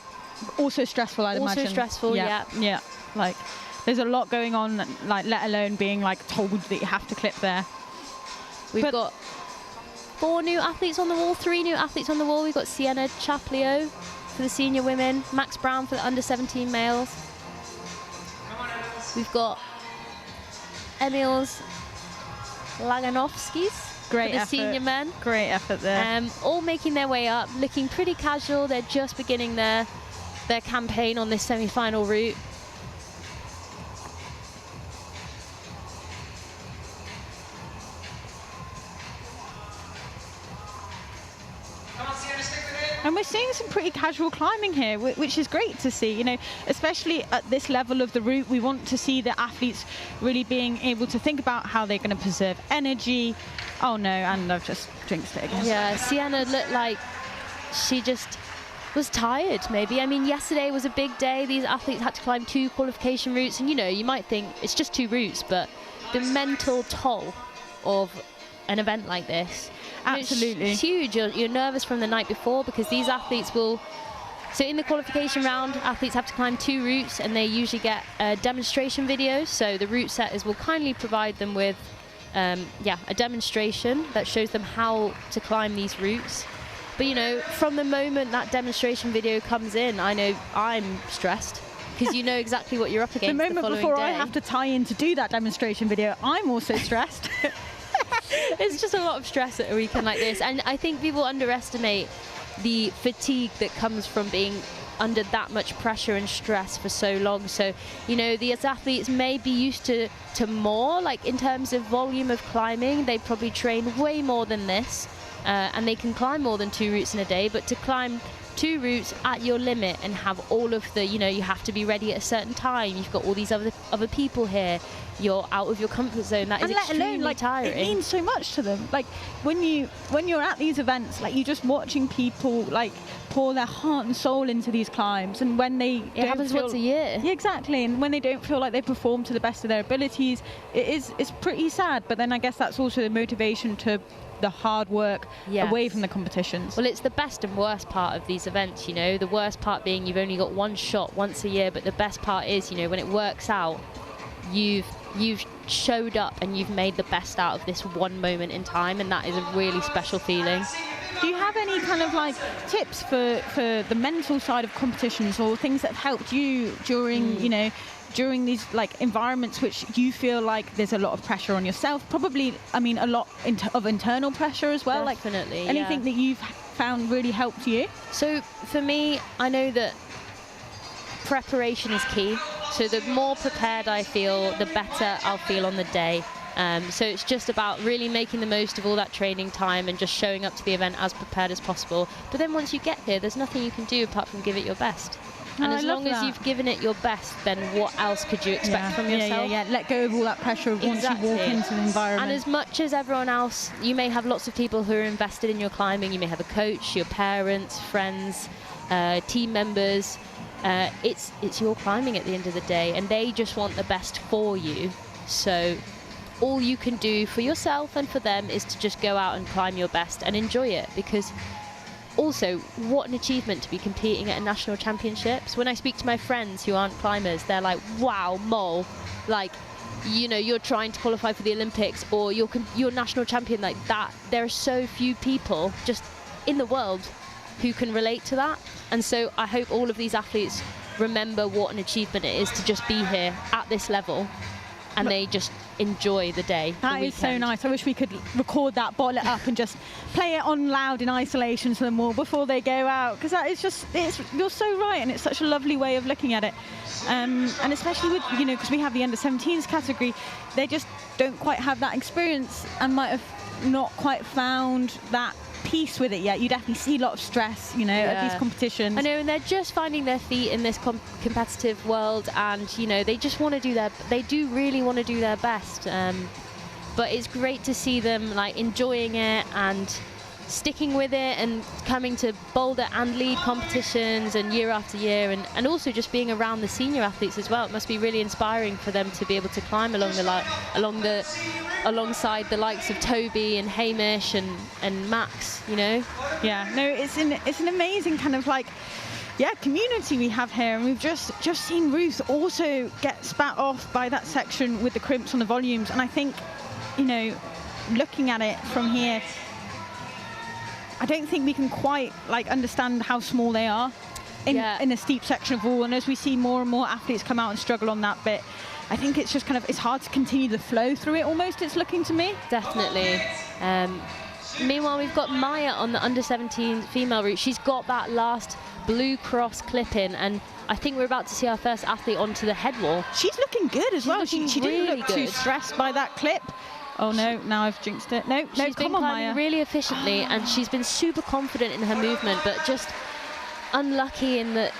Speaker 1: Also stressful, I'd imagine.
Speaker 2: Also stressful, yeah.
Speaker 1: Yeah, like, there's a lot going on, like, let alone being, like, told that you have to clip there.
Speaker 2: We've got 4 new athletes on the wall, 3 new athletes on the wall. We've got Sienna Chaplio for the senior women, Max Brown for the under 17 males. We've got Emils Laganovskis for the
Speaker 1: effort.
Speaker 2: senior men.
Speaker 1: Great effort there.
Speaker 2: All making their way up, looking pretty casual. They're just beginning their campaign on this semi-final route.
Speaker 1: And we're seeing some pretty casual climbing here, which is great to see, you know, especially at this level of the route. We want to see the athletes really being able to think about how they're going to preserve energy. Oh no, and I've just jinxed it again.
Speaker 2: Yeah, Sienna looked like she just was tired, maybe. I mean, yesterday was a big day. These athletes had to climb 2 qualification routes, and you know, you might think it's just 2 routes, but the mental toll of an event like this,
Speaker 1: absolutely,
Speaker 2: it's huge. You're nervous from the night before, because these athletes will, so in the qualification round, athletes have to climb 2 routes, and they usually get demonstration videos. So the route setters will kindly provide them with a demonstration that shows them how to climb these routes. But you know, from the moment that demonstration video comes in, I know I'm stressed, because you know exactly what you're up against.
Speaker 1: The moment
Speaker 2: following
Speaker 1: before
Speaker 2: day.
Speaker 1: I have to tie in to do that demonstration video, I'm also stressed.
Speaker 2: It's just a lot of stress at a weekend like this, and I think people underestimate the fatigue that comes from being under that much pressure and stress for so long. So, you know, these athletes may be used to more, like in terms of volume of climbing. They probably train way more than this, and they can climb more than 2 routes in a day, but to climb 2 routes at your limit and have all of the, you know, you have to be ready at a certain time, you've got all these other people here, you're out of your comfort zone, that is extremely tiring.
Speaker 1: It means so much to them. Like, when you're at these events, like, you're just watching people like pour their heart and soul into these climbs, and when
Speaker 2: it happens once a year.
Speaker 1: Yeah, exactly. And when they don't feel like they perform to the best of their abilities, it's pretty sad. But then I guess that's also the motivation to the hard work away from the competitions.
Speaker 2: Well, it's the best and worst part of these events, you know. The worst part being you've only got 1 shot once a year, but the best part is, you know, when it works out, you've showed up and you've made the best out of this one moment in time, and that is a really special feeling.
Speaker 1: Do you have any kind of like tips for the mental side of competitions, or things that have helped you during you know, during these like environments which you feel like there's a lot of pressure on yourself? Probably, I mean, a lot of internal pressure as well.
Speaker 2: Definitely,
Speaker 1: like anything that you've found really helped you?
Speaker 2: So for me, I know that preparation is key. So the more prepared I feel, the better I'll feel on the day. So it's just about really making the most of all that training time and just showing up to the event as prepared as possible. But then once you get here, there's nothing you can do apart from give it your best. And as long as you've given it your best, then what else could you expect from yourself?
Speaker 1: Yeah. Let go of all that pressure once you walk into the environment.
Speaker 2: And as much as everyone else, you may have lots of people who are invested in your climbing. You may have a coach, your parents, friends, team members. It's your climbing at the end of the day, and they just want the best for you. So all you can do for yourself and for them is to just go out and climb your best and enjoy it, because also, what an achievement to be competing at a national championships. When I speak to my friends who aren't climbers, they're like, wow, Mol, like, you know, you're trying to qualify for the Olympics, or you're national champion like that. There are so few people just in the world who can relate to that. And so I hope all of these athletes remember what an achievement it is to just be here at this level. and they just enjoy the day.
Speaker 1: That is so nice. I wish we could record that, bottle it up, and just play it on loud in isolation to them all before they go out, because that is just, you're so right, and it's such a lovely way of looking at it. And especially with, you know, because we have the under-17s category, they just don't quite have that experience and might have not quite found that peace with it yet. You definitely see a lot of stress, you know, at these competitions.
Speaker 2: I know, and they're just finding their feet in this competitive world, and you know, they just want to they do really want to do their best. But it's great to see them like enjoying it and sticking with it and coming to Boulder and lead competitions and year after year, and also just being around the senior athletes as well. It must be really inspiring for them to be able to climb alongside the likes of Toby and Hamish and Max, you know.
Speaker 1: Yeah, no, it's an amazing kind of like, community we have here, and we've just seen Ruth also get spat off by that section with the crimps on the volumes. And I think, you know, looking at it from here, I don't think we can quite like understand how small they are in a steep section of wall. And as we see more and more athletes come out and struggle on that bit, I think it's just kind of, it's hard to continue the flow through it almost, it's looking to me.
Speaker 2: Definitely. Meanwhile, we've got Maya on the under-17 female route. She's got that last blue cross clip in, and I think we're about to see our first athlete onto the head wall.
Speaker 1: She's looking good as well. She didn't look too stressed by that clip. Oh no, now I've jinxed it. No,
Speaker 2: she's been climbing really efficiently, and she's been super confident in her movement, but just unlucky in that,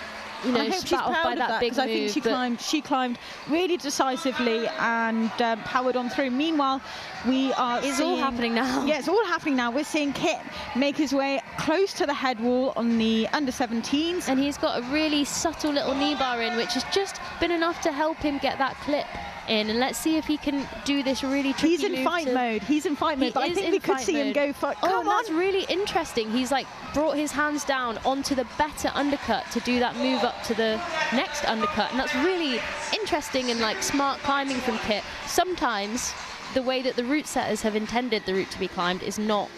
Speaker 2: you know, spat off by that big move.
Speaker 1: I think she climbed really decisively and powered on through. Meanwhile, it's
Speaker 2: all happening now.
Speaker 1: Yeah, it's all happening now. We're seeing Kit make his way close to the head wall on the under-17s.
Speaker 2: And he's got a really subtle little knee bar in, which has just been enough to help him get that clip in. And let's see if he can do this really tricky
Speaker 1: He's in fight mode. But I think we could see him go for...
Speaker 2: Come on. That's really interesting. He's like brought his hands down onto the better undercut to do that move up to the next undercut. And that's really interesting and like smart climbing from Kit. Sometimes the way that the route setters have intended the route to be climbed is not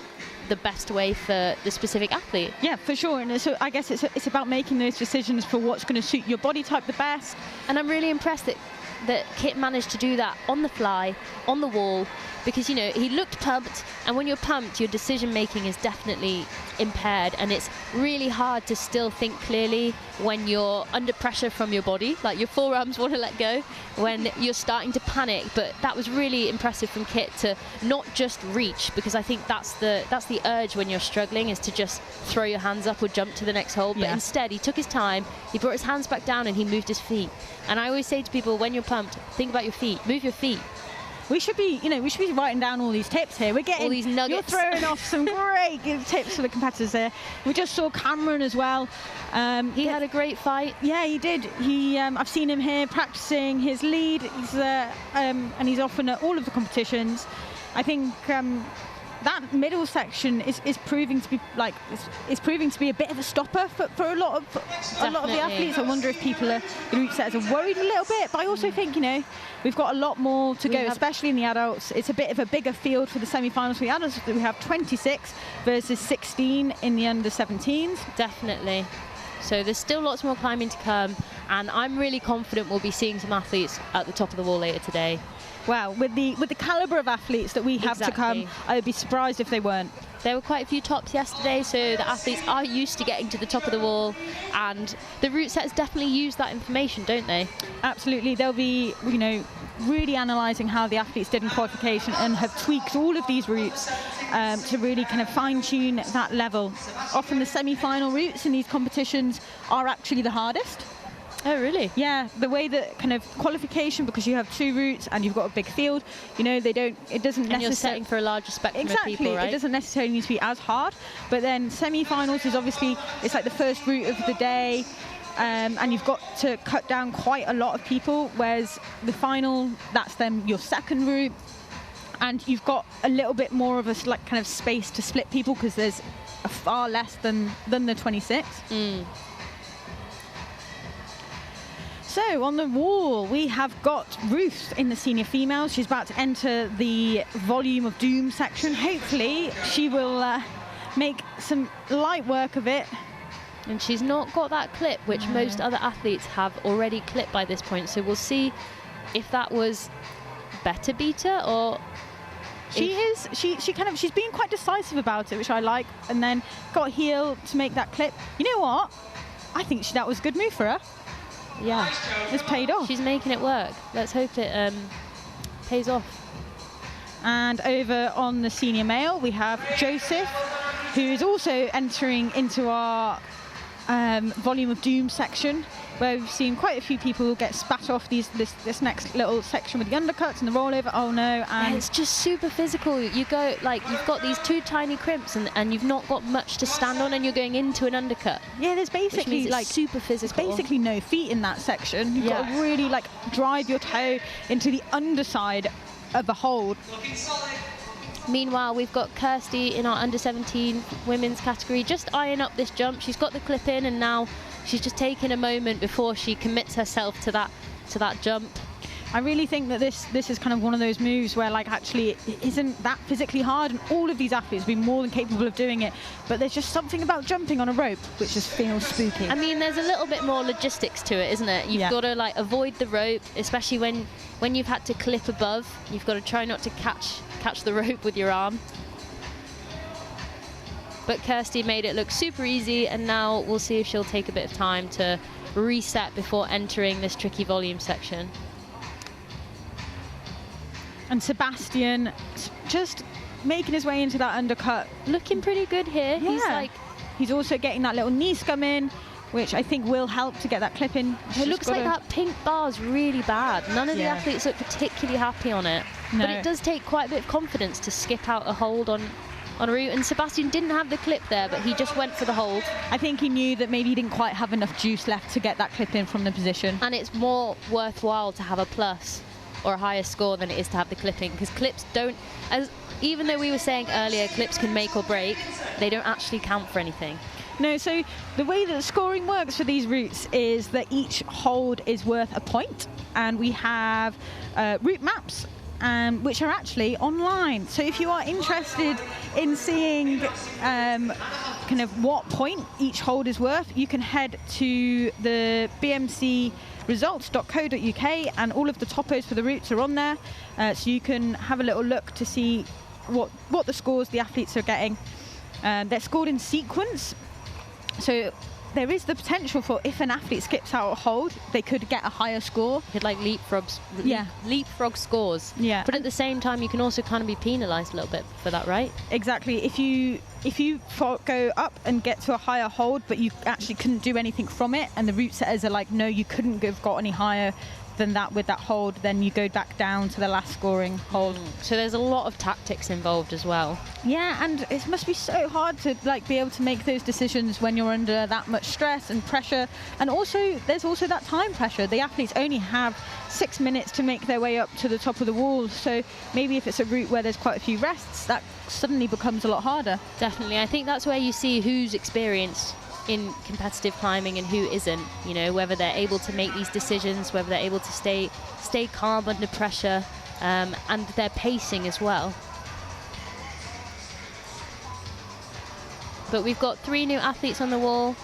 Speaker 2: the best way for the specific athlete.
Speaker 1: Yeah, for sure. And so I guess it's about making those decisions for what's going to suit your body type the best.
Speaker 2: And I'm really impressed that Kit managed to do that on the fly, on the wall, because, you know, he looked pumped, and when you're pumped, your decision making is definitely impaired, and it's really hard to still think clearly when you're under pressure from your body, like your forearms want to let go when you're starting to panic. But that was really impressive from Kit to not just reach, because I think that's the urge when you're struggling, is to just throw your hands up or jump to the next hole. But instead he took his time, he brought his hands back down, and he moved his feet. And I always say to people, when you're pumped, think about your feet, move your feet.
Speaker 1: We should be writing down all these tips here. We're getting
Speaker 2: all these nuggets.
Speaker 1: You're throwing off some great tips for the competitors there. We just saw Cameron as well.
Speaker 2: He had a great fight.
Speaker 1: Yeah, he did. I've seen him here practicing his lead. He's and he's often at all of the competitions. I think that middle section is proving to be a bit of a stopper for a lot of the athletes. I wonder if the route setters are worried a little bit, but I also think, you know, we've got a lot more to go, especially in the adults. It's a bit of a bigger field for the semi-finals. For the adults, we have 26 versus 16 in the under-17s.
Speaker 2: Definitely. So there's still lots more climbing to come, and I'm really confident we'll be seeing some athletes at the top of the wall later today.
Speaker 1: Well, with the calibre of athletes that we have to come, I would be surprised if they weren't.
Speaker 2: There were quite a few tops yesterday, so the athletes are used to getting to the top of the wall, and the route setters definitely use that information, don't they? Absolutely.
Speaker 1: They'll be, you know, really analysing how the athletes did in qualification and have tweaked all of these routes to really kind of fine-tune that level. Often the semi-final routes in these competitions are actually the hardest.
Speaker 2: Oh, really?
Speaker 1: Yeah, the way that kind of qualification, because you have two routes and you've got a big field, you know, it doesn't necessarily...
Speaker 2: And you're setting for a larger spectrum of people, right?
Speaker 1: It doesn't necessarily need to be as hard, but then semi-finals is obviously, it's like the first route of the day, and you've got to cut down quite a lot of people, whereas the final, that's then your second route, and you've got a little bit more of a kind of space to split people, because there's a far less than the 26. So on the wall, we have got Ruth in the senior females. She's about to enter the volume of doom section. Hopefully she will make some light work of it.
Speaker 2: And she's not got that clip, which most other athletes have already clipped by this point. So we'll see if that was better beater, or
Speaker 3: she's being quite decisive about it, which I like, and then got heel to make that clip. You know what? I think that was a good move for her.
Speaker 2: Yeah,
Speaker 3: it's paid off.
Speaker 2: She's making it work. Let's hope it pays off.
Speaker 3: And over on the senior male, we have Joseph, who is also entering into our Volume of Doom section, where we've seen quite a few people get spat off this next little section with the undercuts and the rollover. Oh no! And
Speaker 2: yeah, it's just super physical. You go like you've got these two tiny crimps, and you've not got much to stand on, and you're going into an undercut.
Speaker 3: Yeah, there's basically like
Speaker 2: super physical.
Speaker 3: There's basically no feet in that section. You've got to really like drive your toe into the underside of the hold.
Speaker 2: Meanwhile, we've got Kirsty in our under-17 women's category just eyeing up this jump. She's got the clip in, and now she's just taking a moment before she commits herself to that jump.
Speaker 3: I really think that this is kind of one of those moves where like actually it isn't that physically hard, and all of these athletes have been more than capable of doing it, but there's just something about jumping on a rope which just feels spooky.
Speaker 2: I mean, there's a little bit more logistics to it, isn't it? You've got to like avoid the rope, especially when you've had to clip above. You've got to try not to catch the rope with your arm. But Kirsty made it look super easy, and now we'll see if she'll take a bit of time to reset before entering this tricky volume section.
Speaker 3: And Sebastian just making his way into that undercut.
Speaker 2: Looking pretty good here.
Speaker 3: Yeah. He's also getting that little knee scum in, which I think will help to get that clip in.
Speaker 2: It looks like that pink bar is really bad. None of the athletes look particularly happy on it.
Speaker 3: No.
Speaker 2: But it does take quite a bit of confidence to skip out a hold on a route. And Sebastian didn't have the clip there, but he just went for the hold.
Speaker 3: I think he knew that maybe he didn't quite have enough juice left to get that clip in from the position.
Speaker 2: And it's more worthwhile to have a plus or a higher score than it is to have the clipping, because clips don't, even though we were saying earlier clips can make or break, they don't actually count for anything.
Speaker 3: No, so the way that scoring works for these routes is that each hold is worth a point, and we have route maps which are actually online. So if you are interested in seeing kind of what point each hold is worth, you can head to the BMC results.co.uk, and all of the topos for the routes are on there, so you can have a little look to see what the scores the athletes are getting. They're scored in sequence, so there is the potential for, if an athlete skips out a hold, they could get a higher score.
Speaker 2: You could like leapfrog scores.
Speaker 3: Yeah.
Speaker 2: But at the same time, you can also kind of be penalised a little bit for that, right?
Speaker 3: Exactly. If you go up and get to a higher hold, but you actually couldn't do anything from it, and the route setters are like, no, you couldn't have got any higher than that with that hold, then you go back down to the last scoring hold.
Speaker 2: So there's a lot of tactics involved as well.
Speaker 3: Yeah, and it must be so hard to like be able to make those decisions when you're under that much stress and pressure. And also there's also that time pressure. The athletes only have 6 minutes to make their way up to the top of the wall, so maybe if it's a route where there's quite a few rests, that suddenly becomes a lot harder.
Speaker 2: Definitely. I think that's where you see who's experienced in competitive climbing and who isn't, you know, whether they're able to make these decisions, whether they're able to stay calm under pressure, and their pacing as well. But we've got 3 new athletes on the wall.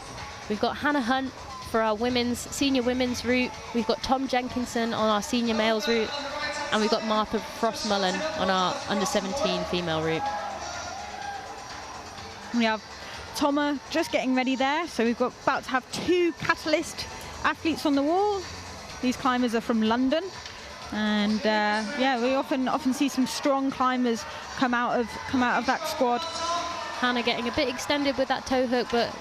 Speaker 2: We've got Hannah Hunt for our senior women's route. We've got Tom Jenkinson on our senior males route, and we've got Martha Frost-Mullen on our under-17 female route.
Speaker 3: We have Toma just getting ready there, so we've got about to have 2 Catalyst athletes on the wall. These climbers are from London, and yeah, we often see some strong climbers come out of that squad.
Speaker 2: Hannah getting a bit extended with that toe hook, but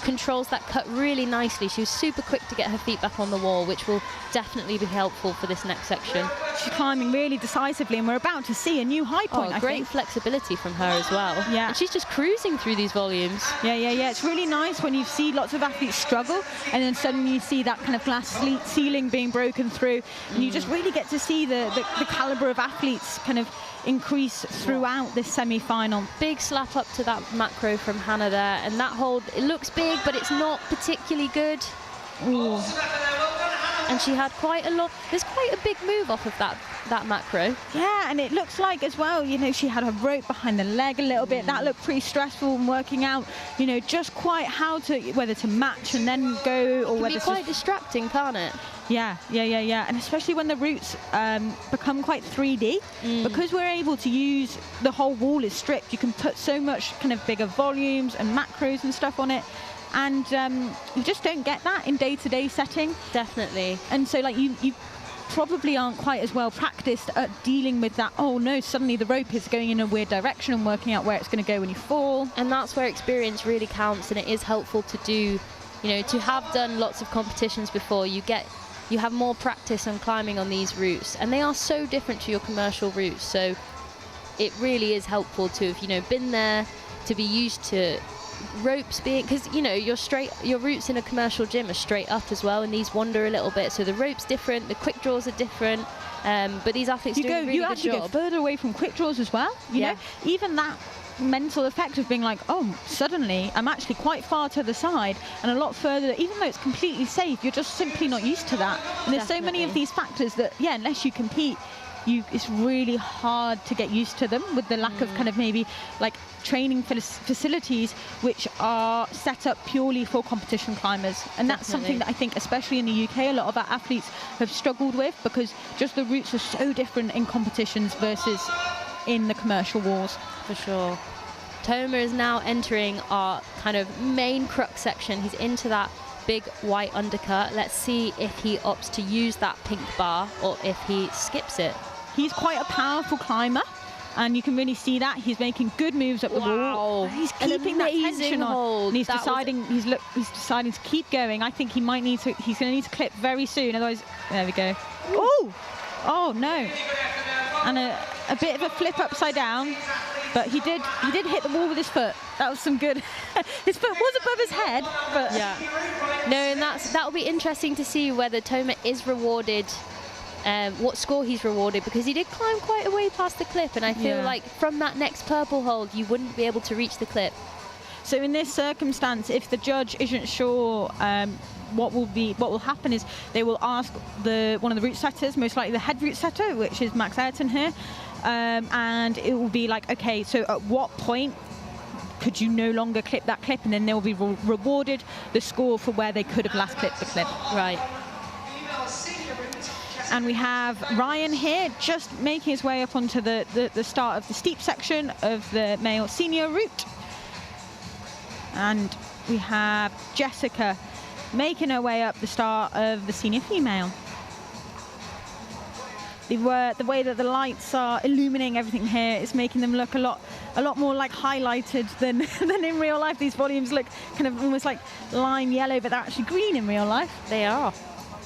Speaker 2: controls that cut really nicely. She was super quick to get her feet back on the wall, which will definitely be helpful for this next section.
Speaker 3: She's climbing really decisively, and we're about to see a new high point. I
Speaker 2: great
Speaker 3: think.
Speaker 2: Flexibility from her as well.
Speaker 3: Yeah.
Speaker 2: And she's just cruising through these volumes.
Speaker 3: Yeah. It's really nice when you see lots of athletes struggle, and then suddenly you see that kind of glass ceiling being broken through, and you just really get to see the caliber of athletes kind of increase throughout this semi-final.
Speaker 2: Big slap up to that macro from Hannah there, and that hold, it looks big, but it's not particularly good.
Speaker 3: Ooh.
Speaker 2: And she had quite a lot, there's quite a big move off of that macro.
Speaker 3: Yeah, and it looks like as well, you know, she had her rope behind the leg a little bit. That looked pretty stressful and working out, you know, just quite how to, whether to match and then go, or whether
Speaker 2: It can be quite distracting, can't it?
Speaker 3: Yeah. And especially when the routes become quite 3D, because we're able to use, the whole wall is stripped, you can put so much kind of bigger volumes and macros and stuff on it. And you just don't get that in day-to-day setting.
Speaker 2: Definitely.
Speaker 3: And so like you probably aren't quite as well practiced at dealing with that. Oh no, suddenly the rope is going in a weird direction and working out where it's going to go when you fall.
Speaker 2: And that's where experience really counts, and it is helpful to do, you know, to have done lots of competitions before. You have more practice on climbing on these routes, and they are so different to your commercial routes. So it really is helpful to have, you know, been there, to be used to ropes being, because you know your routes in a commercial gym are straight up as well, and these wander a little bit, so the rope's different, the quick draws are different, but these athletes do a really good job.
Speaker 3: You actually go further away from quick draws as well, you know, even that mental effect of being like, oh, suddenly I'm actually quite far to the side and a lot further, even though it's completely safe, you're just simply not used to that. And there's so many of these factors that, yeah, unless you compete, it's really hard to get used to them, with the lack of kind of maybe like training facilities which are set up purely for competition climbers. And that's something that I think, especially in the UK, a lot of our athletes have struggled with, because just the routes are so different in competitions versus in the commercial walls.
Speaker 2: For sure. Toma is now entering our kind of main crux section. He's into that big white undercut. Let's see if he opts to use that pink bar or if he skips it.
Speaker 3: He's quite a powerful climber, and you can really see that he's making good moves up the wall. He's keeping that tension on. And he's deciding deciding to keep going. I think he might need to. He's going to need to clip very soon. Otherwise, there we go. Oh no! And a bit of a flip upside down, but he did hit the wall with his foot. That was some good. His foot was above his head, but
Speaker 2: yeah. No, and that'll be interesting to see whether Toma is rewarded. What score he's rewarded, because he did climb quite a way past the clip, and I feel like from that next purple hold you wouldn't be able to reach the clip.
Speaker 3: So in this circumstance, if the judge isn't sure, what will happen is they will ask one of the route setters, most likely the head route setter, which is Max Ayrton here, and it will be like, okay, so at what point could you no longer clip that clip, and then they'll be rewarded the score for where they could have last clipped the clip.
Speaker 2: Right.
Speaker 3: And we have Ryan here just making his way up onto the start of the steep section of the male senior route. And we have Jessica making her way up the start of the senior female. The way that the lights are illuminating everything here is making them look a lot more like highlighted than in real life. These volumes look kind of almost like lime yellow, but they're actually green in real life.
Speaker 2: They are.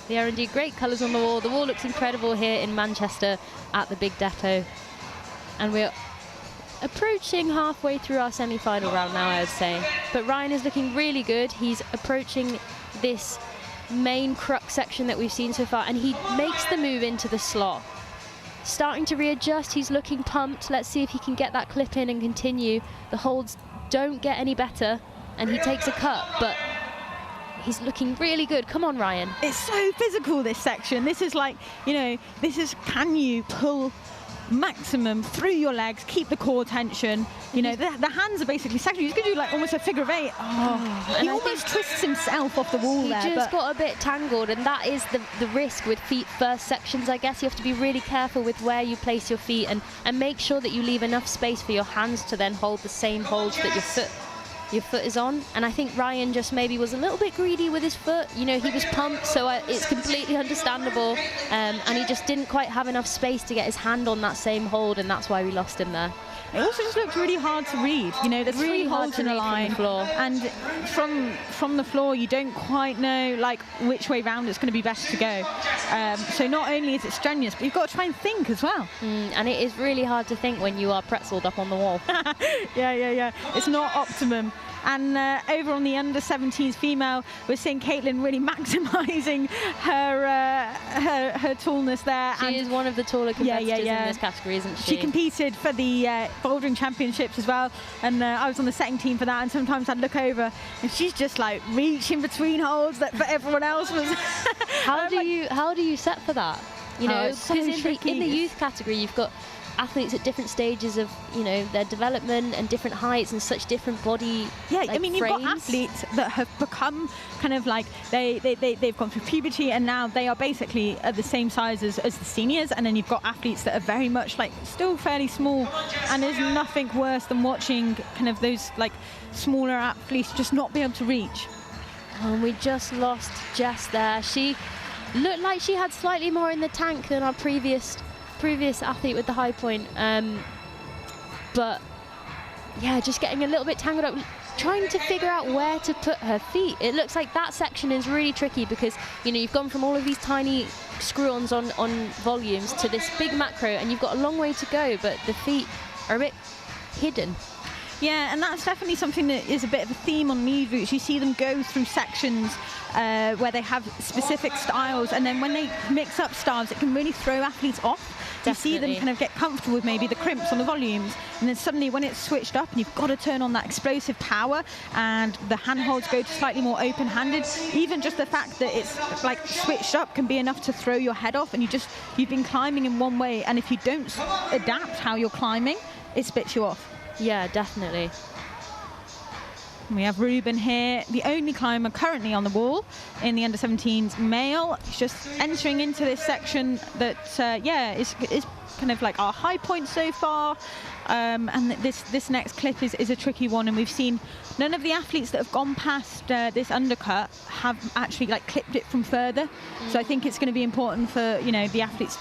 Speaker 2: They are indeed great colours on the wall. The wall looks incredible here in Manchester at the Big Depot. And we're approaching halfway through our semi-final round now, I would say. But Ryan is looking really good. He's approaching this main crux section that we've seen so far, and he makes the move into the slot. Starting to readjust, he's looking pumped. Let's see if he can get that clip in and continue. The holds don't get any better, and he takes a cut, but he's looking really good. Come on, Ryan.
Speaker 3: It's so physical, this section. This is like, you know, can you pull maximum through your legs, keep the core tension. You know, the hands are basically secondary. He's going to do like almost a figure of 8. He almost twists himself off the wall there.
Speaker 2: He just got a bit tangled, and that is the risk with feet first sections, I guess. You have to be really careful with where you place your feet and make sure that you leave enough space for your hands to then hold the same holds that your foot is on. And I think Ryan just maybe was a little bit greedy with his foot. You know, he was pumped, so it's completely understandable. And he just didn't quite have enough space to get his hand on that same hold, and that's why we lost him there.
Speaker 3: It also just looked really hard to read. You know, there's
Speaker 2: really
Speaker 3: 3 holds in a line, and from the floor you don't quite know like which way round it's going to be best to go. So not only is it strenuous, but you've got to try and think as well.
Speaker 2: And it is really hard to think when you are pretzeled up on the wall.
Speaker 3: Yeah. It's not optimum. And over on the under-17s female, we're seeing Caitlin really maximising her tallness there.
Speaker 2: She is one of the taller competitors in this category, isn't she?
Speaker 3: She competed for the bouldering championships as well, and I was on the setting team for that, and sometimes I'd look over and she's just like reaching between holds that for everyone else was.
Speaker 2: How do you set for that? You know,
Speaker 3: it's so
Speaker 2: because
Speaker 3: tricky.
Speaker 2: in the youth category, you've got athletes at different stages of, you know, their development and different heights and such different body.
Speaker 3: Yeah,
Speaker 2: like,
Speaker 3: I mean, you've got
Speaker 2: frames.
Speaker 3: athletes that have become kind of like they've gone through puberty and now they are basically at the same size as the seniors, and then you've got athletes that are very much like still fairly small, and there's nothing worse than watching kind of those like smaller athletes just not be able to reach.
Speaker 2: And we just lost Jess there. She looked like she had slightly more in the tank than our previous athlete with the high point. But yeah, just getting a little bit tangled up, trying to figure out where to put her feet. It looks like that section is really tricky because, you know, you've gone from all of these tiny screw-ons on volumes to this big macro, and you've got a long way to go, but the feet are a bit hidden.
Speaker 3: Yeah, and that's definitely something that is a bit of a theme on lead routes. You see them go through sections where they have specific styles, and then when they mix up styles, it can really throw athletes off. You see them kind of get comfortable with maybe the crimps on the volumes, and then suddenly when it's switched up and you've got to turn on that explosive power and the handholds go to slightly more open-handed, even just the fact that it's like switched up can be enough to throw your head off, and you've been climbing in one way, and if you don't adapt how you're climbing, it spits you off.
Speaker 2: Yeah, definitely.
Speaker 3: We have Ruben here, the only climber currently on the wall in the under-17s male. He's just entering into this section that, is kind of like our high point so far. And this next clip is a tricky one, and we've seen none of the athletes that have gone past this undercut have actually like clipped it from further. So I think it's going to be important for, you know, the athletes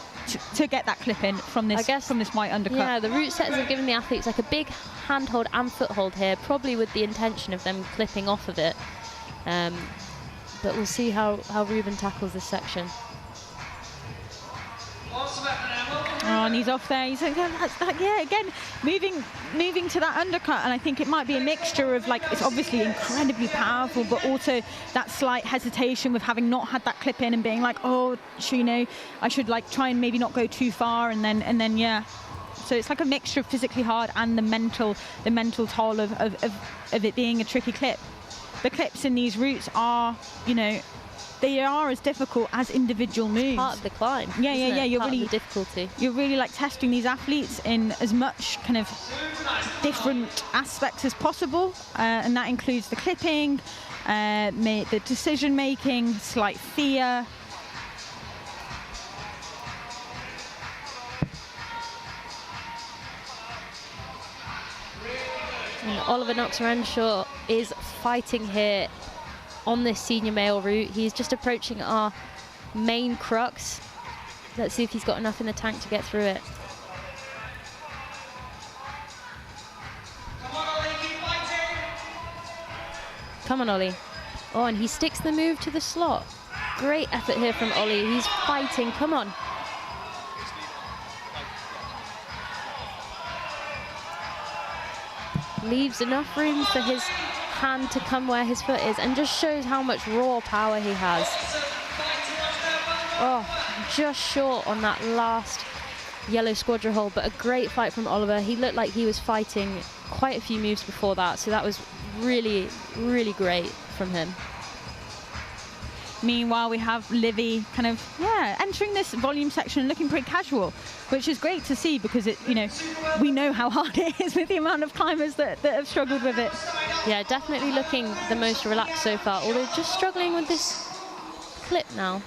Speaker 3: to get that clip in from this white undercut.
Speaker 2: Yeah, the route setters have given the athletes like a big handhold and foothold here, probably with the intention of them clipping off of it. But we'll see how Ruben tackles this section.
Speaker 3: Oh, and he's off there. He's like, yeah, again, moving to that undercut, and I think it might be a mixture of like, it's obviously incredibly powerful, but also that slight hesitation with having not had that clip in and being like, oh, you know, I should like try and maybe not go too far, and then yeah. So it's like a mixture of physically hard and the mental toll of it being a tricky clip. The clips in these routes are, you know, they are as difficult as individual moves.
Speaker 2: Part of the climb.
Speaker 3: Yeah. You're
Speaker 2: part
Speaker 3: really
Speaker 2: of the difficulty.
Speaker 3: You're really like testing these athletes in as much kind of different aspects as possible, and that includes the clipping, the decision making, slight fear.
Speaker 2: And Oliver Knox-Renshaw is fighting here on this senior male route. He's just approaching our main crux. Let's see if he's got enough in the tank to get through it. Come on, Ollie. Oh, and he sticks the move to the slot. Great effort here from Ollie. He's fighting. Come on. Leaves enough room for his hand to come where his foot is, and just shows how much raw power he has. Oh, just short on that last yellow squadron hold, but a great fight from Oliver. He looked like he was fighting quite a few moves before that, so that was really, really great from him.
Speaker 3: Meanwhile, we have Livy kind of, entering this volume section looking pretty casual, which is great to see because it, you know, we know how hard it is with the amount of climbers that have struggled with it.
Speaker 2: Yeah, definitely looking the most relaxed so far, although just struggling with this clip now.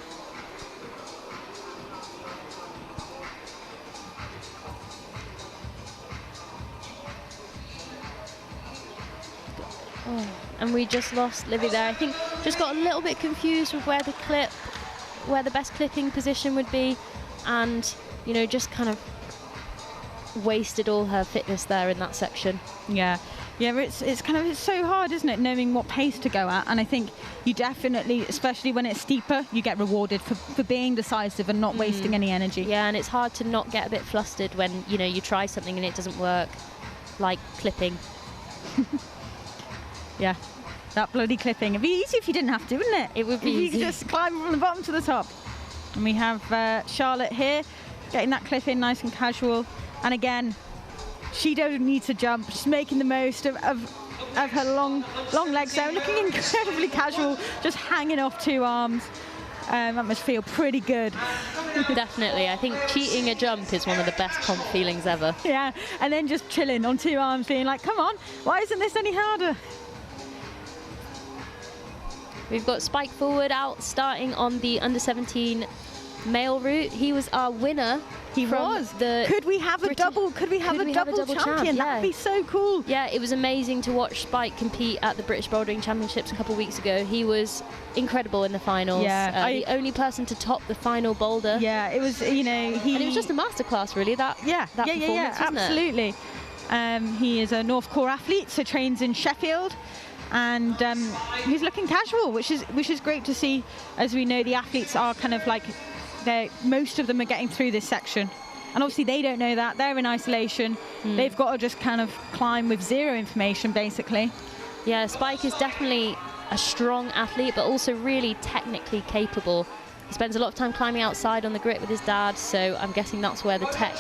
Speaker 2: Oh, and we just lost Livy there. I think just got a little bit confused with where the best clipping position would be, and, you know, just kind of wasted all her fitness there in that section.
Speaker 3: Yeah, it's so hard, isn't it, knowing what pace to go at, and I think you definitely, especially when it's steeper, you get rewarded for being decisive and not wasting any energy.
Speaker 2: Yeah, and it's hard to not get a bit flustered when, you know, you try something and it doesn't work, like clipping.
Speaker 3: Yeah, that bloody clipping. It'd be easy if you didn't have to, wouldn't it?
Speaker 2: It would be
Speaker 3: easy.
Speaker 2: easy.
Speaker 3: You could just climb from the bottom to the top. And we have Charlotte here, getting that clip in nice and casual. And again, she doesn't need to jump. She's making the most of her long legs there, looking incredibly casual, just hanging off two arms. That must feel pretty good.
Speaker 2: Definitely. I think cheating a jump is one of the best comp feelings ever.
Speaker 3: Yeah, and then just chilling on 2 arms being like, come on, why isn't this any harder?
Speaker 2: We've got Spike Forward out starting on the under-17 male route. He was our winner.
Speaker 3: He was. Could we have a double? Could we have a double champion?
Speaker 2: Yeah.
Speaker 3: That'd be so cool.
Speaker 2: Yeah, it was amazing to watch Spike compete at the British Bouldering Championships a couple of weeks ago. He was incredible in the finals.
Speaker 3: Yeah,
Speaker 2: the only person to top the final boulder.
Speaker 3: Yeah, it was. You know,
Speaker 2: and it was just a masterclass, really. That performance,
Speaker 3: absolutely. He is a North Core athlete, so trains in Sheffield. And he's looking casual, which is great to see. As we know, the athletes are kind of like, most of them are getting through this section, and obviously they don't know that. They're in isolation. They've got to just kind of climb with zero information, basically.
Speaker 2: Yeah, Spike is definitely a strong athlete, but also really technically capable. He spends a lot of time climbing outside on the grit with his dad, so I'm guessing that's where the tech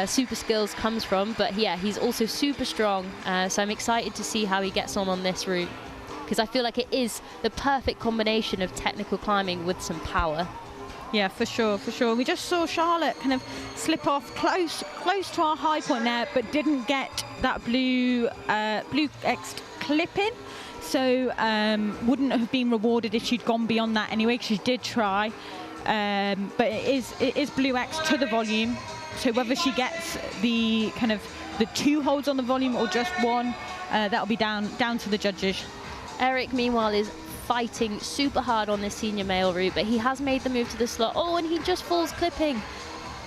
Speaker 2: super skills comes from. But yeah, he's also super strong, so I'm excited to see how he gets on this route, because I feel like it is the perfect combination of technical climbing with some power.
Speaker 3: Yeah, for sure, for sure. We just saw Charlotte kind of slip off close to our high point there, but didn't get that blue X clip in. So wouldn't have been rewarded if she'd gone beyond that anyway, because she did try. But it is blue X to the volume. So whether she gets the kind of the 2 holds on the volume or just 1, that'll be down to the judges.
Speaker 2: Eric, meanwhile, is fighting super hard on this senior male route, but he has made the move to the slot. Oh, and he just falls clipping.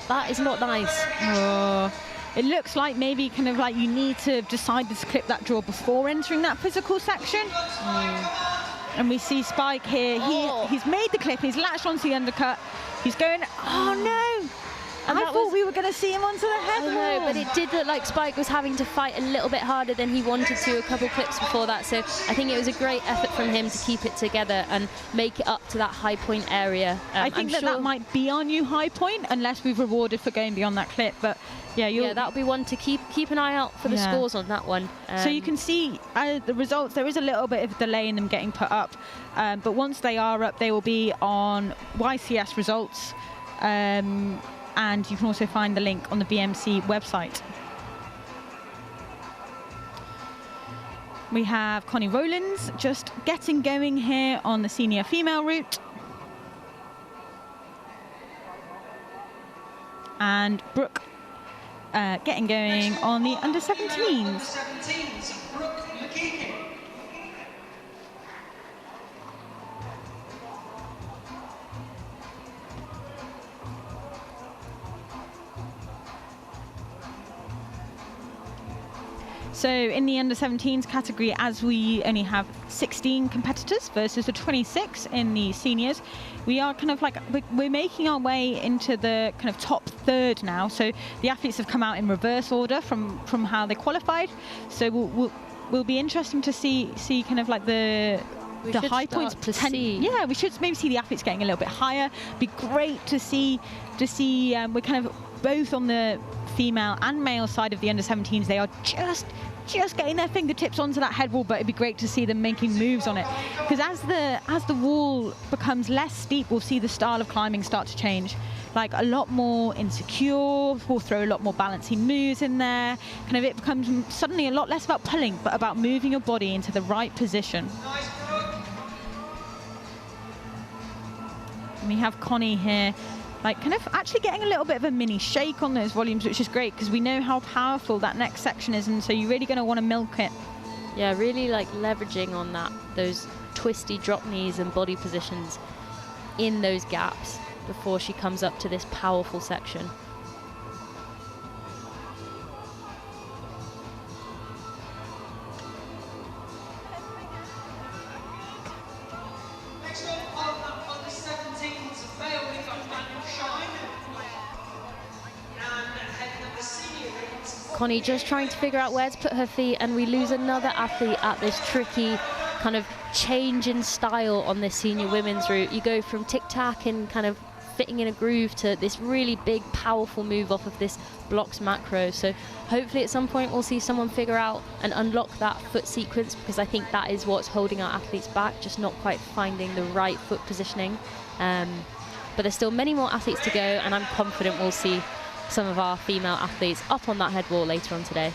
Speaker 2: That is not nice.
Speaker 3: Oh, it looks like maybe kind of like you need to decide to clip that draw before entering that physical section. And we see Spike here. He's made the clip. He's latched onto the undercut. He's going, oh no. And I thought we were going to see him onto the head wall.
Speaker 2: I know, but it did look like Spike was having to fight a little bit harder than he wanted to a couple clips before that. So I think it was a great effort from him to keep it together and make it up to that high point area.
Speaker 3: I think that might be our new high point, unless we've rewarded for going beyond that clip. But yeah,
Speaker 2: that'll be one to keep an eye out for the scores on that one.
Speaker 3: So you can see the results. There is a little bit of delay in them getting put up, but once they are up, they will be on YCS results. And you can also find the link on the BMC website. We have Connie Rowlands just getting going here on the senior female route. And Brooke getting going on the under-17s. So in the under-17s category, as we only have 16 competitors versus the 26 in the seniors, we are kind of like, we're making our way into the kind of top third now. So the athletes have come out in reverse order from how they qualified. So we'll be interesting to see kind of like the high points. Yeah, we should maybe see the athletes getting a little bit higher. Be great to see. We're kind of both on the female and male side of the under-17s. They are just getting their fingertips onto that head wall, but it'd be great to see them making moves on it, because as the wall becomes less steep, we'll see the style of climbing start to change, like a lot more insecure. We'll throw a lot more balancing moves in there. Kind of it becomes suddenly a lot less about pulling, but about moving your body into the right position. And we have Connie here, like kind of actually getting a little bit of a mini shake on those volumes, which is great, because we know how powerful that next section is, and so you're really going to want to milk it.
Speaker 2: Yeah, really like leveraging on those twisty drop knees and body positions in those gaps before she comes up to this powerful section. Connie just trying to figure out where to put her feet, and we lose another athlete at this tricky kind of change in style on this senior women's route. You go from tic-tac and kind of fitting in a groove to this really big, powerful move off of this blocks macro. So hopefully at some point we'll see someone figure out and unlock that foot sequence, because I think that is what's holding our athletes back, just not quite finding the right foot positioning. but there's still many more athletes to go, and I'm confident we'll see some of our female athletes up on that head wall later on today.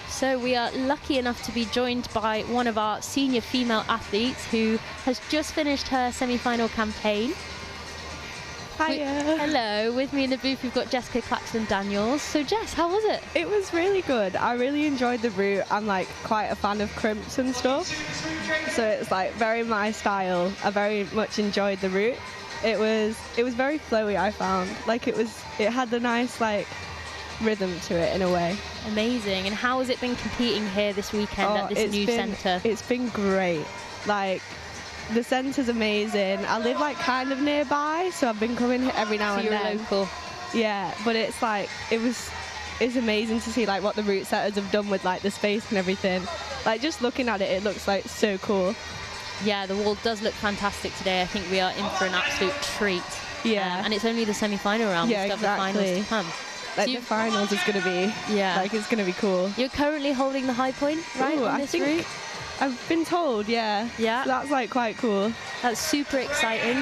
Speaker 2: So we are lucky enough to be joined by one of our senior female athletes who has just finished her semi-final campaign.
Speaker 4: Hiya.
Speaker 2: Hello, with me in the booth we've got Jessica Claxton-Daniels. So Jess, how was it?
Speaker 4: It was really good. I really enjoyed the route. I'm like quite a fan of crimps and stuff, so it's like very my style. I very much enjoyed the route. It was very flowy, I found. Like it had a nice like rhythm to it in a way.
Speaker 2: Amazing. And how has it been competing here this weekend at this new centre?
Speaker 4: It's been great. Like the centre's amazing. I live like kind of nearby, so I've been coming here every now and
Speaker 2: you're
Speaker 4: then.
Speaker 2: local.
Speaker 4: Yeah, but it's like it's amazing to see like what the route setters have done with like the space and everything. Like just looking at it, it looks like so cool.
Speaker 2: Yeah, the wall does look fantastic today. I think we are in for an absolute treat.
Speaker 4: Yeah.
Speaker 2: And it's only the semi-final round.
Speaker 4: Yeah,
Speaker 2: We've still got the finals to come.
Speaker 4: Like
Speaker 2: So
Speaker 4: the finals is going to be, like it's going to be cool.
Speaker 2: You're currently holding the high point, right,
Speaker 4: Ooh,
Speaker 2: on this route?
Speaker 4: I've been told, yeah.
Speaker 2: Yeah.
Speaker 4: So that's like quite cool.
Speaker 2: That's super exciting.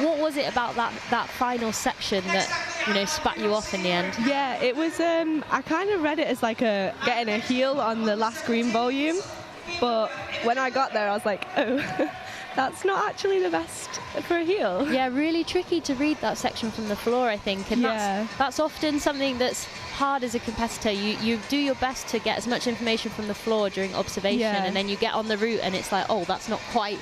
Speaker 2: What was it about that final section that, spat you off in the end?
Speaker 4: Yeah, it was, I kind of read it as like getting a heel on the last green volume. But when I got there, I was like, oh, that's not actually the best for a heel.
Speaker 2: Yeah, really tricky to read that section from the floor, I think. And that's often something that's hard as a competitor. You do your best to get as much information from the floor during observation, and then you get on the route and it's like, oh, that's not quite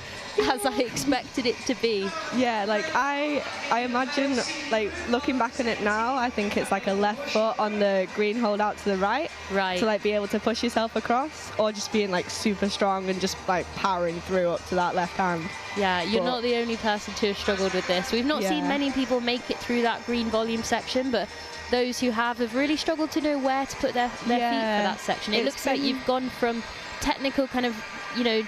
Speaker 2: as I expected it to be.
Speaker 4: Yeah, like I imagine, like looking back on it now, I think it's like a left foot on the green hold out to the right.
Speaker 2: Right.
Speaker 4: To like be able to push yourself across, or just being like super strong and just like powering through up to that left hand.
Speaker 2: Yeah, you're not the only person to have struggled with this. We've not seen many people make it through that green volume section, but those who have really struggled to know where to put their feet for that section. It looks like you've gone from technical kind of,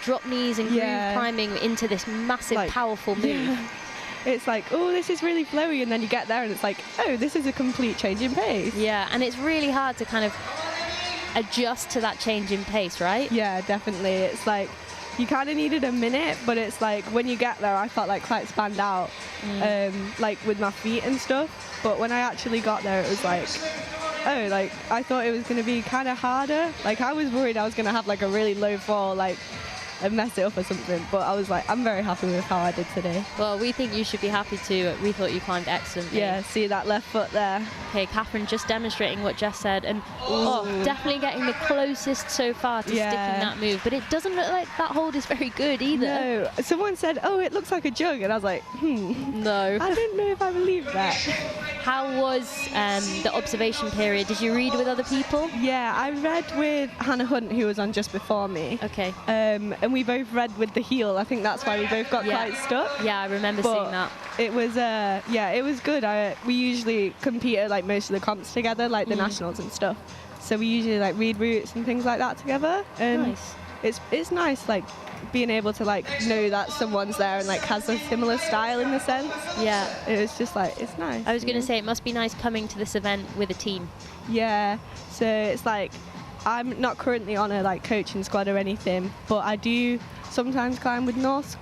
Speaker 2: drop knees and groove climbing into this massive, powerful move.
Speaker 4: Yeah. It's like, oh, this is really flowy, and then you get there and it's like, oh, this is a complete change in pace.
Speaker 2: Yeah, and it's really hard to kind of adjust to that change in pace, right?
Speaker 4: Yeah, definitely. It's like, you kind of needed a minute, but it's like when you get there, I felt like quite spanned out, like with my feet and stuff. But when I actually got there, it was like, oh, like I thought it was going to be kind of harder. Like I was worried I was going to have like a really low fall, like and mess it up or something. But I was like, I'm very happy with how I did today.
Speaker 2: Well, we think you should be happy too. We thought you climbed excellently.
Speaker 4: Yeah, see that left foot there.
Speaker 2: Okay, Catherine just demonstrating what Jess said, and definitely getting the closest so far to sticking that move. But it doesn't look like that hold is very good either.
Speaker 4: No, someone said, oh, it looks like a jug, and I was like,
Speaker 2: no.
Speaker 4: I don't know if I believe that.
Speaker 2: How was the observation period? Did you read with other people?
Speaker 4: Yeah, I read with Hannah Hunt, who was on just before me.
Speaker 2: Okay.
Speaker 4: And we both read with the heel. I think that's why we both got quite stuck.
Speaker 2: Yeah, I remember seeing that.
Speaker 4: It was, it was good. We usually compete at like most of the comps together, like the nationals and stuff. So we usually like read routes and things like that together. And
Speaker 2: nice.
Speaker 4: It's nice, like being able to like know that someone's there and like has a similar style in the sense.
Speaker 2: Yeah.
Speaker 4: It was just like, it's nice.
Speaker 2: I was going to say it must be nice coming to this event with a team.
Speaker 4: Yeah. So it's like, I'm not currently on a like coaching squad or anything, but I do sometimes climb with North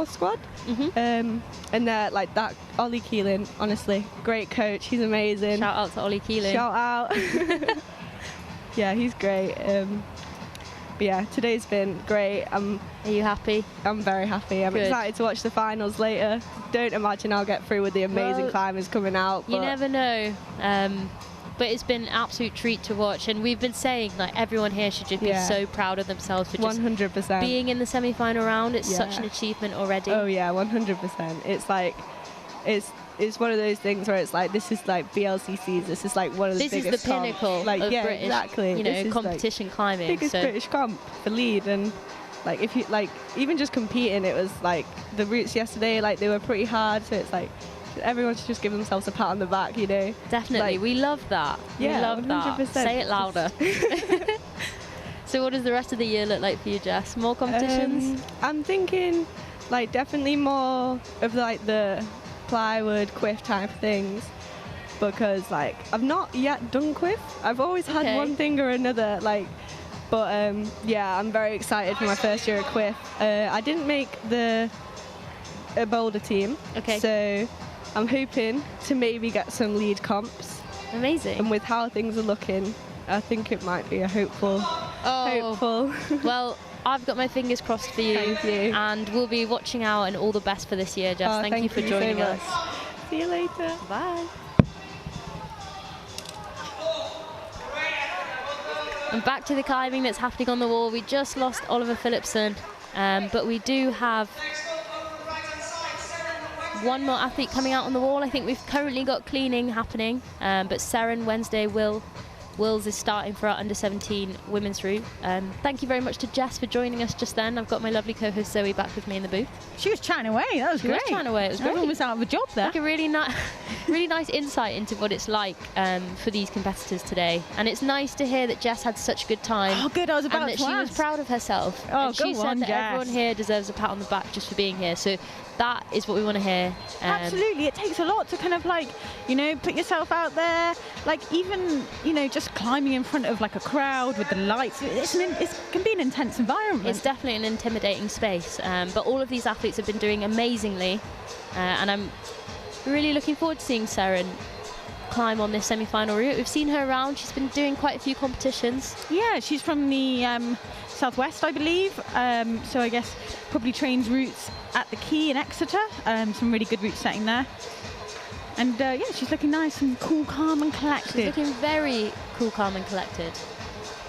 Speaker 4: Squad. And they're like that. Ollie Keelan, honestly, great coach. He's amazing.
Speaker 2: Shout out to Ollie Keelan.
Speaker 4: Shout out. Yeah, he's great. But yeah, today's been great.
Speaker 2: Are you happy?
Speaker 4: I'm very happy. I'm excited to watch the finals later. Don't imagine I'll get through with the amazing climbers coming out.
Speaker 2: You never know. But it's been an absolute treat to watch, and we've been saying like everyone here should just be so proud of themselves for just
Speaker 4: 100%
Speaker 2: being in the semi-final round. It's such an achievement already.
Speaker 4: Oh yeah, 100%. It's like it's one of those things where it's like, this is like BLCCs. This is like one of the biggest
Speaker 2: This is the pinnacle
Speaker 4: comps. Like,
Speaker 2: of
Speaker 4: yeah,
Speaker 2: British,
Speaker 4: exactly.
Speaker 2: competition climbing.
Speaker 4: Biggest British comp for lead, and like if you like even just competing, it was like the routes yesterday, like they were pretty hard. So it's like, everyone should just give themselves a pat on the back,
Speaker 2: Definitely,
Speaker 4: like,
Speaker 2: we love that.
Speaker 4: Yeah,
Speaker 2: we love
Speaker 4: 100%.
Speaker 2: that. Say it louder. So what does the rest of the year look like for you, Jess? More competitions?
Speaker 4: I'm thinking like definitely more of like the plywood quiff type things, because like I've not yet done quiff. I've always had
Speaker 2: Okay.
Speaker 4: one thing or another, like, but yeah, I'm very excited for my first year at quiff. I didn't make the boulder team,
Speaker 2: Okay.
Speaker 4: so I'm hoping to maybe get some lead comps,
Speaker 2: Amazing.
Speaker 4: and with how things are looking, I think it might be a hopeful.
Speaker 2: Well, I've got my fingers crossed for you.
Speaker 4: Thank you.
Speaker 2: And we'll be watching out, and all the best for this year, Jess.
Speaker 4: Oh,
Speaker 2: thank you for
Speaker 4: so
Speaker 2: joining
Speaker 4: much.
Speaker 2: us.
Speaker 4: See you later.
Speaker 2: Bye. And back to the climbing that's happening on the wall. We just lost Oliver Phillipson, but we do have one more athlete coming out on the wall. I think we've currently got cleaning happening, but Seren Wednesday Wills is starting for our under-17 women's route. Thank you very much to Jess for joining us just then. I've got my lovely co-host Zoe back with me in the booth.
Speaker 3: She was chatting away. That was
Speaker 2: She
Speaker 3: great.
Speaker 2: was chatting away. It was
Speaker 3: I was
Speaker 2: great.
Speaker 3: almost out of a job there.
Speaker 2: Like a really nice insight into what it's like for these competitors today. And it's nice to hear that Jess had such a good time.
Speaker 3: Oh, good. I was about
Speaker 2: And that
Speaker 3: to
Speaker 2: she was
Speaker 3: ask.
Speaker 2: proud of herself.
Speaker 3: Oh,
Speaker 2: and she
Speaker 3: go
Speaker 2: said
Speaker 3: on,
Speaker 2: that
Speaker 3: Jess.
Speaker 2: everyone here deserves a pat on the back just for being here. So that is what we want to hear.
Speaker 3: Absolutely, it takes a lot to kind of like, you know, put yourself out there. Like even, you know, just climbing in front of like a crowd with the lights. It can be an intense environment.
Speaker 2: It's definitely an intimidating space, but all of these athletes have been doing amazingly, and I'm really looking forward to seeing Seren climb on this semi-final route. We've seen her around. She's been doing quite a few competitions.
Speaker 3: Yeah, she's from the southwest, I believe. So I guess probably trains routes at the Key in Exeter. Some really good route setting there. And yeah, she's looking nice and cool, calm and collected.
Speaker 2: She's looking very cool, calm and collected.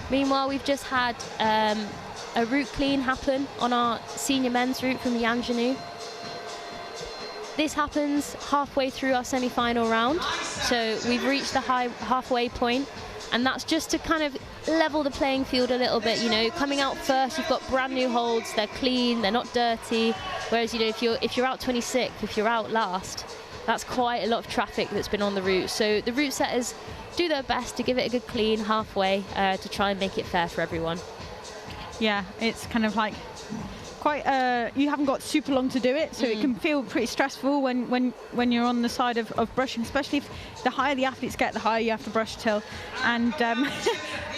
Speaker 2: Meanwhile, we've just had a route clean happen on our senior men's route from the Anjanu. This happens halfway through our semi-final round, so we've reached the halfway point, and that's just to kind of level the playing field a little bit. You know, coming out first, you've got brand new holds, they're clean, they're not dirty. Whereas, you know, if you're out 26th, if you're out last, that's quite a lot of traffic that's been on the route. So the route setters do their best to give it a good clean halfway to try and make it fair for everyone.
Speaker 3: Yeah, it's kind of like quite you haven't got super long to do it, so it can feel pretty stressful when you're on the side of brushing, especially if the higher the athletes get, the higher you have to brush till. And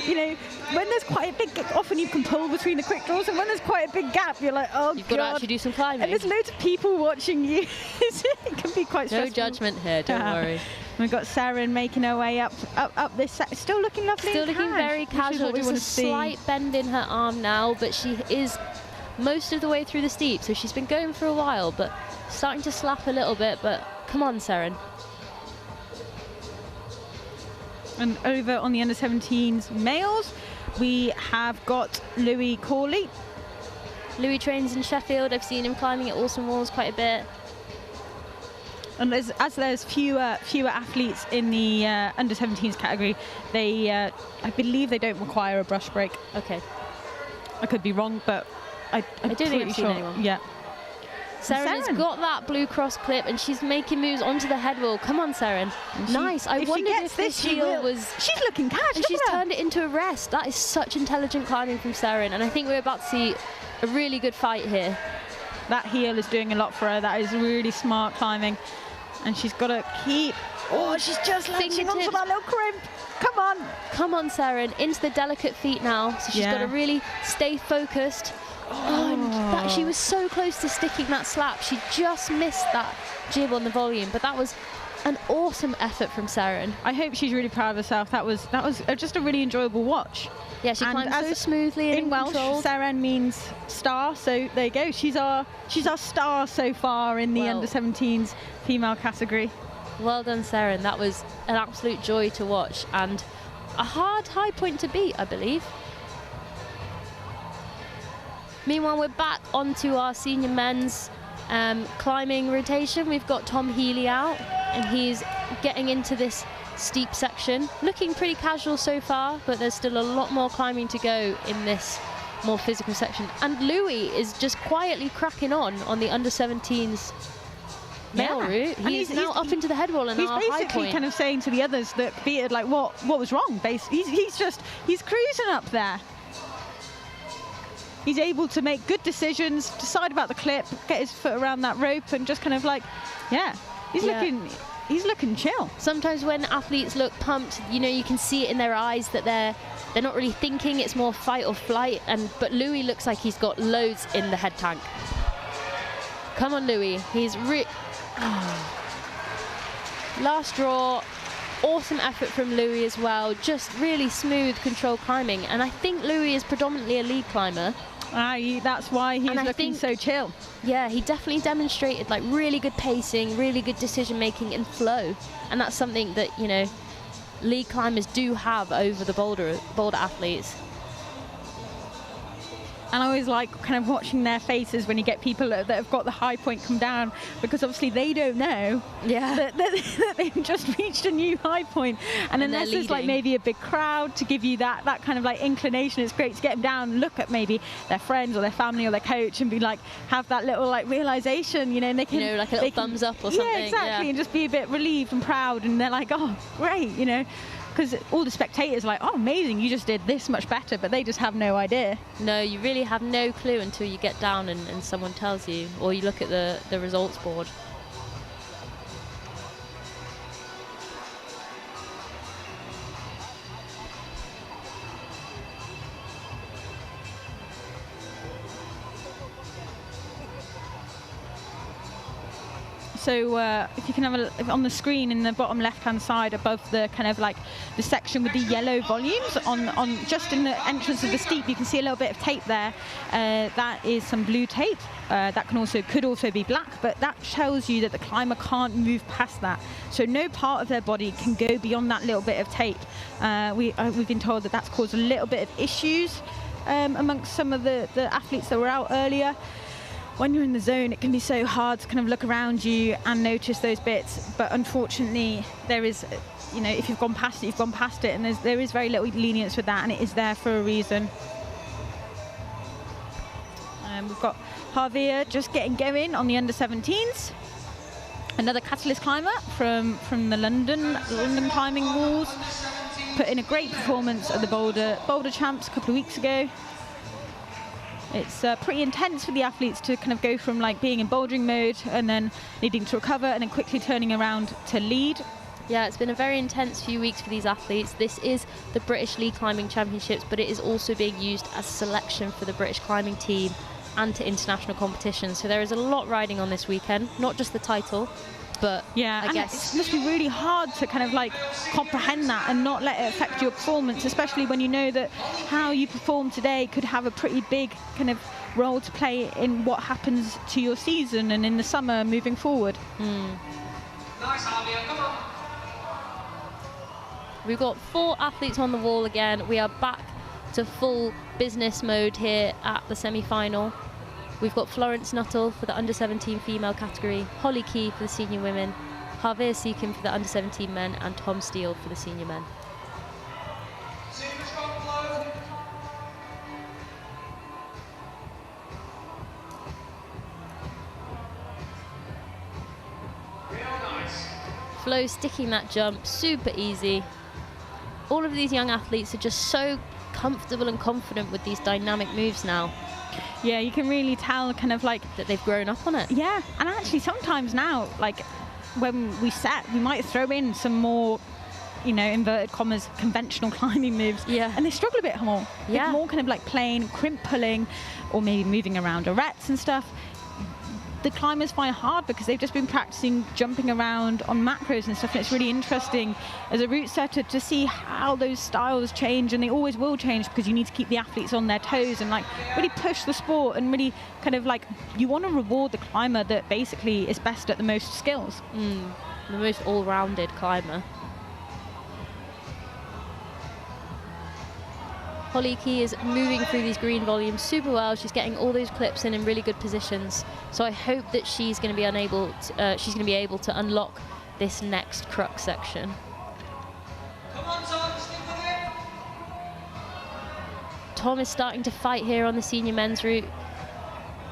Speaker 3: you know, when there's quite a big gap, often you can pull between the quick draws, and when there's quite a big gap, you're like, oh,
Speaker 2: You've got to actually do some climbing.
Speaker 3: And there's loads of people watching you. It can be quite stressful.
Speaker 2: No judgment here, don't worry.
Speaker 3: We've got Seren making her way up this set. Still looking lovely.
Speaker 2: Still
Speaker 3: and
Speaker 2: looking
Speaker 3: cash,
Speaker 2: very
Speaker 3: which is
Speaker 2: casual,
Speaker 3: what we
Speaker 2: just
Speaker 3: want
Speaker 2: a
Speaker 3: to see.
Speaker 2: slight bend in her arm now, but she is most of the way through the steep, so she's been going for a while, but starting to slap a little bit, but come on, Seren.
Speaker 3: And over on the under-17s males, we have got Louis Corley.
Speaker 2: Louis trains in Sheffield. I've seen him climbing at Awesome Walls quite a bit.
Speaker 3: And as there's fewer athletes in the under-17s category, they I believe they don't require a brush break.
Speaker 2: Okay.
Speaker 3: I could be wrong, but I'm
Speaker 2: don't think
Speaker 3: pretty
Speaker 2: I've seen
Speaker 3: sure.
Speaker 2: anyone.
Speaker 3: Yeah.
Speaker 2: Seren has
Speaker 3: Seren.
Speaker 2: got that blue cross clip, and she's making moves onto the head wall. Come on, Seren. Nice. I
Speaker 3: If she
Speaker 2: wondered
Speaker 3: gets
Speaker 2: if this
Speaker 3: she
Speaker 2: heel
Speaker 3: will.
Speaker 2: was...
Speaker 3: She's looking cash.
Speaker 2: And
Speaker 3: look
Speaker 2: she's
Speaker 3: at her.
Speaker 2: turned it into a rest. That is such intelligent climbing from Seren, and I think we're about to see a really good fight here.
Speaker 3: That heel is doing a lot for her. That is really smart climbing. And she's got to keep... Oh, she's just latching onto
Speaker 2: Fingertips.
Speaker 3: that little crimp. Come on.
Speaker 2: Come on, Seren, into the delicate feet now. So she's got to really stay focused. Oh, and that, she was so close to sticking that slap. She just missed that jib on the volume, but that was an awesome effort from Seren.
Speaker 3: I hope she's really proud of herself. That was just a really enjoyable watch.
Speaker 2: Yeah, she
Speaker 3: And
Speaker 2: climbed so
Speaker 3: as
Speaker 2: smoothly and
Speaker 3: In Welsh,
Speaker 2: controlled.
Speaker 3: Seren means star, so there you go. She's our star so far in the
Speaker 2: Well.
Speaker 3: under-17s female category.
Speaker 2: Well done, Seren. That was an absolute joy to watch and a hard high point to beat, I believe. Meanwhile, we're back onto our senior men's climbing rotation. We've got Tom Healy out, and he's getting into this steep section. Looking pretty casual so far, but there's still a lot more climbing to go in this more physical section. And Louis is just quietly cracking on the under-17s male
Speaker 3: Yeah.
Speaker 2: route.
Speaker 3: And
Speaker 2: He's now up into the head wall and
Speaker 3: He's
Speaker 2: our high
Speaker 3: basically
Speaker 2: point.
Speaker 3: kind of saying to the others that beat it, like, what was wrong? He's cruising up there. he's able to make good decisions, decide about the clip, get his foot around that rope, and just kind of like, yeah, he's looking chill.
Speaker 2: Sometimes when athletes look pumped, you know, you can see it in their eyes that they're not really thinking. It's more fight or flight. But Louis looks like he's got loads in the head tank. Come on, Louis. He's last draw. Awesome effort from Louis as well. Just really smooth, controlled climbing. And I think Louis is predominantly a lead climber.
Speaker 3: That's why he's looking so chill.
Speaker 2: Yeah, he definitely demonstrated like really good pacing, really good decision making and flow. And that's something that, you know, lead climbers do have over the boulder athletes.
Speaker 3: And I always like kind of watching their faces when you get people that have got the high point come down, because obviously they don't know that they've just reached a new high point. And unless there's like maybe a big crowd to give you that kind of like inclination, it's great to get them down, look at maybe their friends or their family or their coach and be like, have that little like realization, you know, and they can,
Speaker 2: you know, like a little thumbs up or something.
Speaker 3: Yeah, exactly, and just be a bit relieved and proud, and they're like, oh, great, you know. Because all the spectators are like, oh, amazing, you just did this much better, but they just have no idea.
Speaker 2: No, you really have no clue until you get down and someone tells you, or you look at the results board.
Speaker 3: So if you can have a look on the screen in the bottom left-hand side above the kind of like the section with the yellow volumes on just in the entrance of the steep, you can see a little bit of tape there. That is some blue tape. That could also be black, but that tells you that the climber can't move past that. So no part of their body can go beyond that little bit of tape. We've been told that that's caused a little bit of issues amongst some of the athletes that were out earlier. When you're in the zone, it can be so hard to kind of look around you and notice those bits. But unfortunately, there is, you know, if you've gone past it, you've gone past it, and there is very little lenience with that, and it is there for a reason. We've got Javier just getting going on the under-17s. Another catalyst climber from the London climbing walls. Put in a great performance at the Boulder Champs a couple of weeks ago. It's pretty intense for the athletes to kind of go from like being in bouldering mode and then needing to recover and then quickly turning around to lead.
Speaker 2: Yeah, it's been a very intense few weeks for these athletes. This is the British Lead Climbing Championships, but it is also being used as selection for the British climbing team and to international competitions. So there is a lot riding on this weekend, not just the title, but
Speaker 3: yeah,
Speaker 2: I guess
Speaker 3: it must be really hard to kind of like comprehend that and not let it affect your performance, especially when you know that how you perform today could have a pretty big kind of role to play in what happens to your season and in the summer moving forward.
Speaker 5: Nice, Javier, come on.
Speaker 2: We've got 4 athletes on the wall again. We are back to full business mode here at the semi-final. We've got Florence Nuttall for the under-17 female category, Holly Key for the senior women, Javier Seakin for the under-17 men, and Tom Steele for the senior men. Flo sticking that jump, super easy. All of these young athletes are just so comfortable and confident with these dynamic moves now.
Speaker 3: Yeah, you can really tell kind of like
Speaker 2: that they've grown up on it.
Speaker 3: Yeah, and actually sometimes now, like when we set, we might throw in some more, you know, inverted commas, conventional climbing moves.
Speaker 2: Yeah.
Speaker 3: And they struggle a bit more.
Speaker 2: Yeah.
Speaker 3: It's more kind of like plain crimp pulling or maybe moving around arêtes and stuff. The climbers find hard because they've just been practicing jumping around on macros and stuff, and it's really interesting as a route setter to see how those styles change, and they always will change because you need to keep the athletes on their toes and like really push the sport and really kind of like you want to reward the climber that basically is best at the most skills.
Speaker 2: The most all-rounded climber. Holly Key is moving through these green volumes super well. She's getting all those clips in really good positions. So I hope that she's going to be able to unlock this next crux section.
Speaker 5: Come on, Tom, stick with it.
Speaker 2: Tom is starting to fight here on the senior men's route.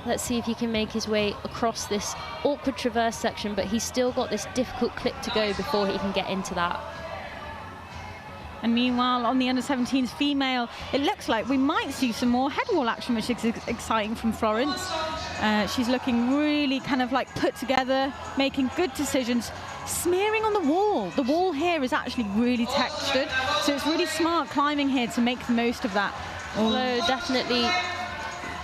Speaker 2: Let's see if he can make his way across this awkward traverse section, but he's still got this difficult clip to go before he can get into that.
Speaker 3: And meanwhile, on the under-17s female, it looks like we might see some more head wall action, which is exciting from Florence. She's looking really kind of like put together, making good decisions, smearing on the wall. The wall here is actually really textured, so it's really smart climbing here to make the most of that.
Speaker 2: Although definitely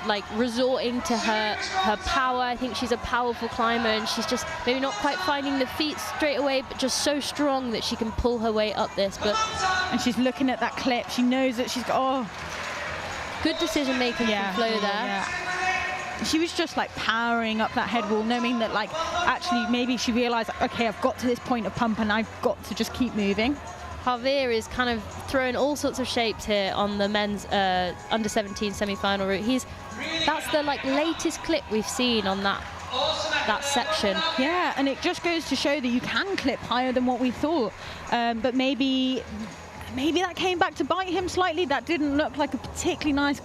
Speaker 2: like resorting to her power. I think she's a powerful climber, and she's just maybe not quite finding the feet straight away, but just so strong that she can pull her way up this.
Speaker 3: And she's looking at that clip. She knows that she's got,
Speaker 2: good decision making from Flo there.
Speaker 3: Yeah. She was just like powering up that head wall, knowing that like actually maybe she realized, okay, I've got to this point of pump and I've got to just keep moving.
Speaker 2: Javier is kind of throwing all sorts of shapes here on the men's under-17 semi-final route. That's the like latest clip we've seen on that section.
Speaker 3: Yeah, and it just goes to show that you can clip higher than what we thought. But maybe that came back to bite him slightly. That didn't look like a particularly nice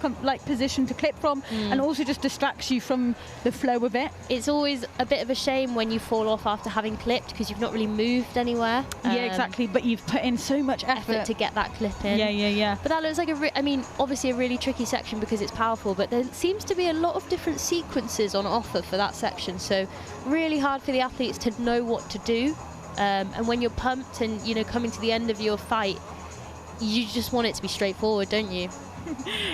Speaker 3: position to clip from, and also just distracts you from the flow of it.
Speaker 2: It's always a bit of a shame when you fall off after having clipped, because you've not really moved anywhere.
Speaker 3: Yeah, exactly. But you've put in so much effort
Speaker 2: to get that clip in.
Speaker 3: Yeah.
Speaker 2: But that looks like obviously a really tricky section because it's powerful, but there seems to be a lot of different sequences on offer for that section. So really hard for the athletes to know what to do. And when you're pumped and coming to the end of your fight, you just want it to be straightforward, don't you?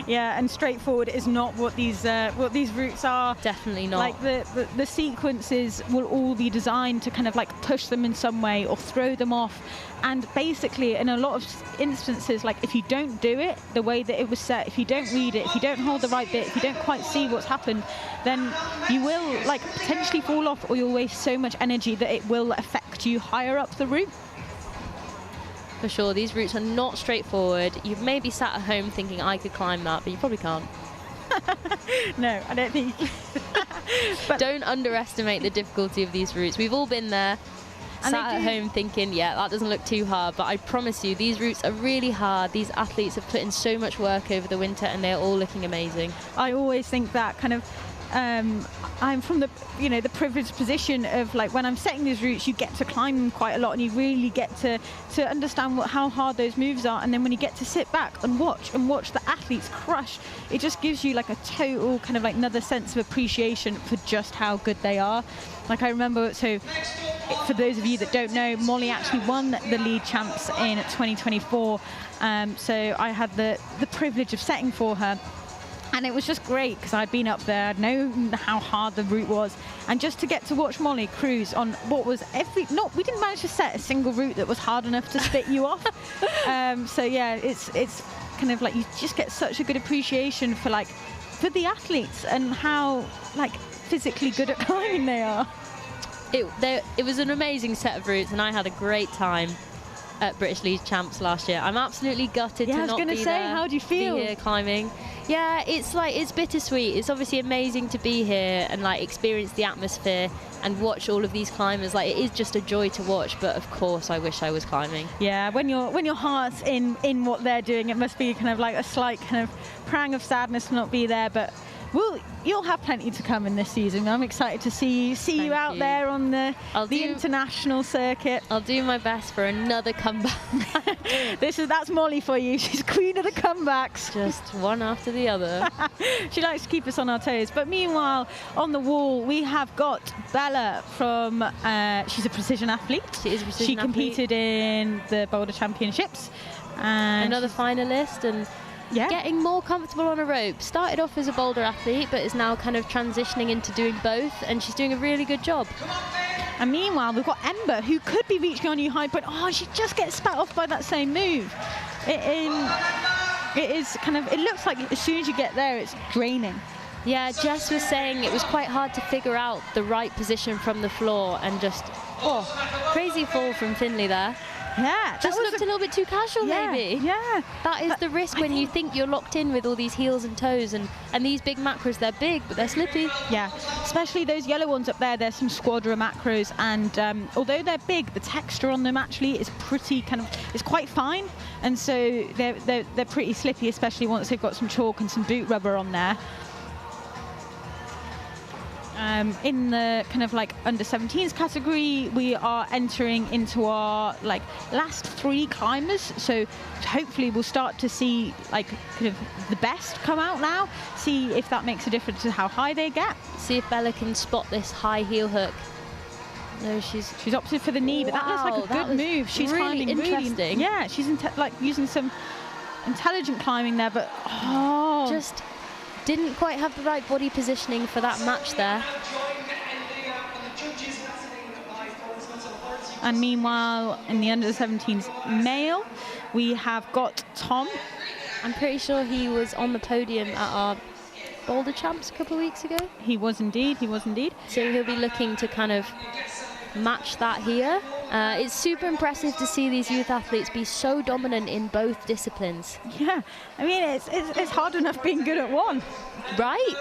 Speaker 3: Yeah, and straightforward is not what these routes are.
Speaker 2: Definitely not.
Speaker 3: Like the sequences will all be designed to kind of like push them in some way or throw them off. And basically, in a lot of instances, like if you don't do it the way that it was set, if you don't read it, if you don't hold the right bit, if you don't quite see what's happened, then you will like potentially fall off, or you'll waste so much energy that it will affect you higher up the route.
Speaker 2: For sure, these routes are not straightforward. You've maybe sat at home thinking I could climb that, but you probably can't.
Speaker 3: No, I don't think. But
Speaker 2: don't underestimate the difficulty of these routes. We've all been there, sat at home thinking, yeah, that doesn't look too hard, but I promise you, these routes are really hard. These athletes have put in so much work over the winter, and they're all looking amazing.
Speaker 3: I always think that kind of I'm from the privileged position of like when I'm setting these routes, you get to climb them quite a lot, and you really get to understand how hard those moves are. And then when you get to sit back and watch the athletes crush, it just gives you like a total kind of like another sense of appreciation for just how good they are. Like I remember, so for those of you that don't know, Molly actually won the lead champs in 2024. So I had the privilege of setting for her. And it was just great because I'd been up there, I'd known how hard the route was, and just to get to watch Molly cruise on what was we didn't manage to set a single route that was hard enough to spit you off. So yeah, it's kind of like you just get such a good appreciation for the athletes and how like physically good at climbing they are.
Speaker 2: It was an amazing set of routes, and I had a great time at British League Champs last year. I'm absolutely gutted to not be there.
Speaker 3: How do you feel?
Speaker 2: Be here climbing. Yeah, it's bittersweet. It's obviously amazing to be here and like experience the atmosphere and watch all of these climbers. Like, it is just a joy to watch, but of course I wish I was climbing.
Speaker 3: Yeah, when your heart's in what they're doing, it must be kind of like a slight kind of prang of sadness to not be there, but you'll have plenty to come in this season. I'm excited to see you out there on the international circuit.
Speaker 2: I'll do my best for another comeback.
Speaker 3: That's Molly for you. She's queen of the comebacks.
Speaker 2: Just one after the other.
Speaker 3: She likes to keep us on our toes. But meanwhile, on the wall, we have got Bella from. She's a precision athlete.
Speaker 2: She is a precision
Speaker 3: She competed in the Boulder Championships. And
Speaker 2: another finalist and. Yeah. Getting more comfortable on a rope. Started off as a boulder athlete, but is now kind of transitioning into doing both, and she's doing a really good job.
Speaker 3: And meanwhile, we've got Ember, who could be reaching a new high point. Oh, she just gets spat off by that same move. It is kind of, it looks like as soon as you get there, it's draining.
Speaker 2: Yeah, Jess was saying it was quite hard to figure out the right position from the floor, and just, crazy fall from Finley there.
Speaker 3: Yeah,
Speaker 2: just looked a little bit too casual, maybe.
Speaker 3: Yeah,
Speaker 2: that is the risk when you think you're locked in with all these heels and toes, and these big macros. They're big, but they're slippy.
Speaker 3: Yeah, especially those yellow ones up there. There's some Squadra macros, and although they're big, the texture on them actually is pretty it's quite fine, and so they're pretty slippy, especially once they've got some chalk and some boot rubber on there. In the kind of like under 17s category, we are entering into our like last 3 climbers. So hopefully we'll start to see like kind of the best come out now. See if that makes a difference to how high they get.
Speaker 2: See if Bella can spot this high heel hook. No, she's
Speaker 3: opted for the knee, but that looks
Speaker 2: Wow,
Speaker 3: like a
Speaker 2: that
Speaker 3: good
Speaker 2: was
Speaker 3: move. She's
Speaker 2: really
Speaker 3: climbing
Speaker 2: interesting.
Speaker 3: Yeah, she's like using some intelligent climbing there, but
Speaker 2: just didn't quite have the right body positioning for that match there.
Speaker 3: And meanwhile, in the under 17s male, we have got Tom.
Speaker 2: I'm pretty sure he was on the podium at our Boulder Champs a couple of weeks ago.
Speaker 3: He was indeed.
Speaker 2: So he'll be looking to kind of match that here. It's super impressive to see these youth athletes be so dominant in both disciplines.
Speaker 3: Yeah, I mean, it's hard enough being good at one.
Speaker 2: Right?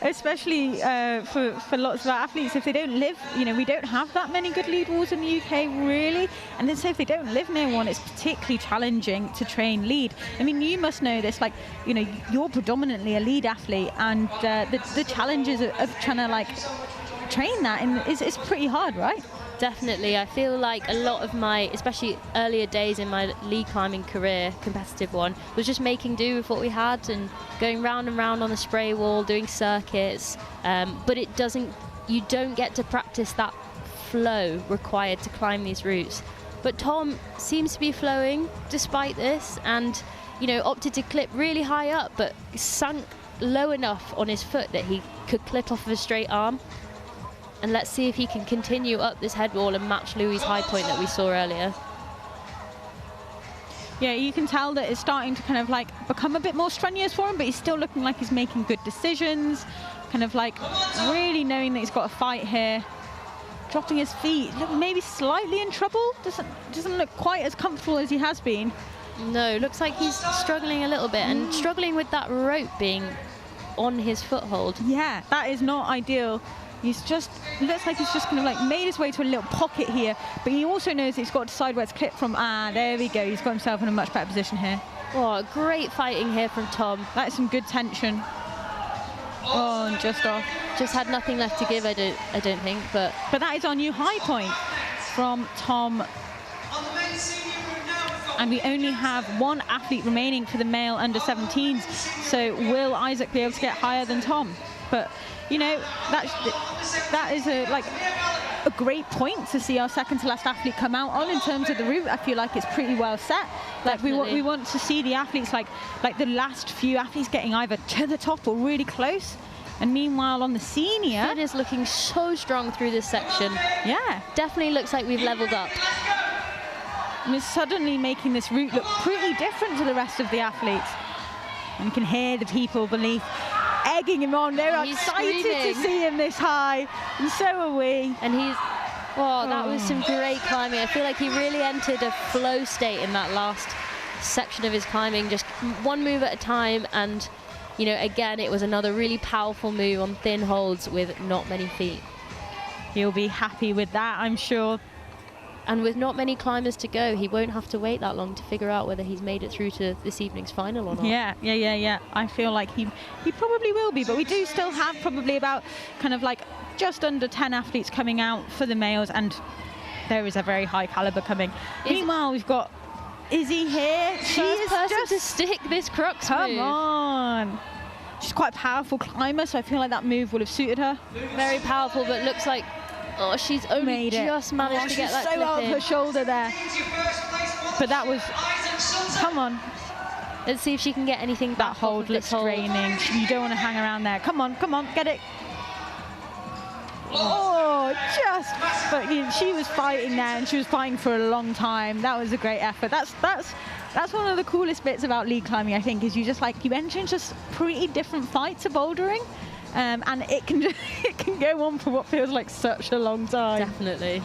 Speaker 3: Especially for lots of our athletes, if they don't live, we don't have that many good lead walls in the UK, really. And then so if they don't live near one, it's particularly challenging to train lead. I mean, you must know this, like, you're predominantly a lead athlete, and the challenges of trying to, like, train that is pretty hard, right?
Speaker 2: Definitely. I feel like a lot of my, especially earlier days in my lead climbing career, competitive one, was just making do with what we had and going round and round on the spray wall, doing circuits. But you don't get to practice that flow required to climb these routes. But Tom seems to be flowing despite this, and opted to clip really high up, but sunk low enough on his foot that he could clip off of a straight arm. And let's see if he can continue up this head wall and match Louis' high point that we saw earlier.
Speaker 3: Yeah, you can tell that it's starting to kind of like become a bit more strenuous for him, but he's still looking like he's making good decisions, kind of like really knowing that he's got a fight here. Dropping his feet, maybe slightly in trouble. Doesn't look quite as comfortable as he has been.
Speaker 2: No, looks like he's struggling a little bit and struggling with that rope being on his foothold.
Speaker 3: Yeah, that is not ideal. Looks like he's just kind of like made his way to a little pocket here, but he also knows he's got to decide where it's clipped from. There we go. He's got himself in a much better position here.
Speaker 2: Oh, great fighting here from Tom.
Speaker 3: That is some good tension. Oh, and just off.
Speaker 2: Just had nothing left to give, I don't think, but
Speaker 3: that is our new high point from Tom. And we only have 1 athlete remaining for the male under 17s. So will Isaac be able to get higher than Tom? But that is a great point to see our second to last athlete come out on in terms of the route. I feel like it's pretty well set. Like we want to see the athletes like the last few athletes getting either to the top or really close. And meanwhile on the senior,
Speaker 2: Finn is looking so strong through this section.
Speaker 3: Yeah,
Speaker 2: definitely looks like we've leveled up.
Speaker 3: And it's suddenly making this route look pretty different to the rest of the athletes. And you can hear the people beneath egging him on. They're excited to see him this high, and so are we.
Speaker 2: And that was some great climbing. I feel like he really entered a flow state in that last section of his climbing, just one move at a time. And again, it was another really powerful move on thin holds with not many feet.
Speaker 3: He'll be happy with that, I'm sure.
Speaker 2: And with not many climbers to go, he won't have to wait that long to figure out whether he's made it through to this evening's final or not.
Speaker 3: Yeah. I feel like he probably will be, but we do still have probably about kind of like just under 10 athletes coming out for the males, and there is a very high caliber coming. Meanwhile, we've got Izzy here.
Speaker 2: First person to stick this crux move.
Speaker 3: Come on. She's quite a powerful climber, so I feel like that move would have suited her.
Speaker 2: Very powerful, but looks like she's only just managed to get that
Speaker 3: so
Speaker 2: clip
Speaker 3: out of
Speaker 2: in.
Speaker 3: her shoulder there. But that was, come on.
Speaker 2: Let's see if she can get anything back.
Speaker 3: That hold looks draining. You don't want to hang around there. Come on, get it. But she was fighting there, and she was fighting for a long time. That was a great effort. That's one of the coolest bits about lead climbing, I think, is you enter into pretty different fights of bouldering. And it can go on for what feels like such a long time.
Speaker 2: Definitely.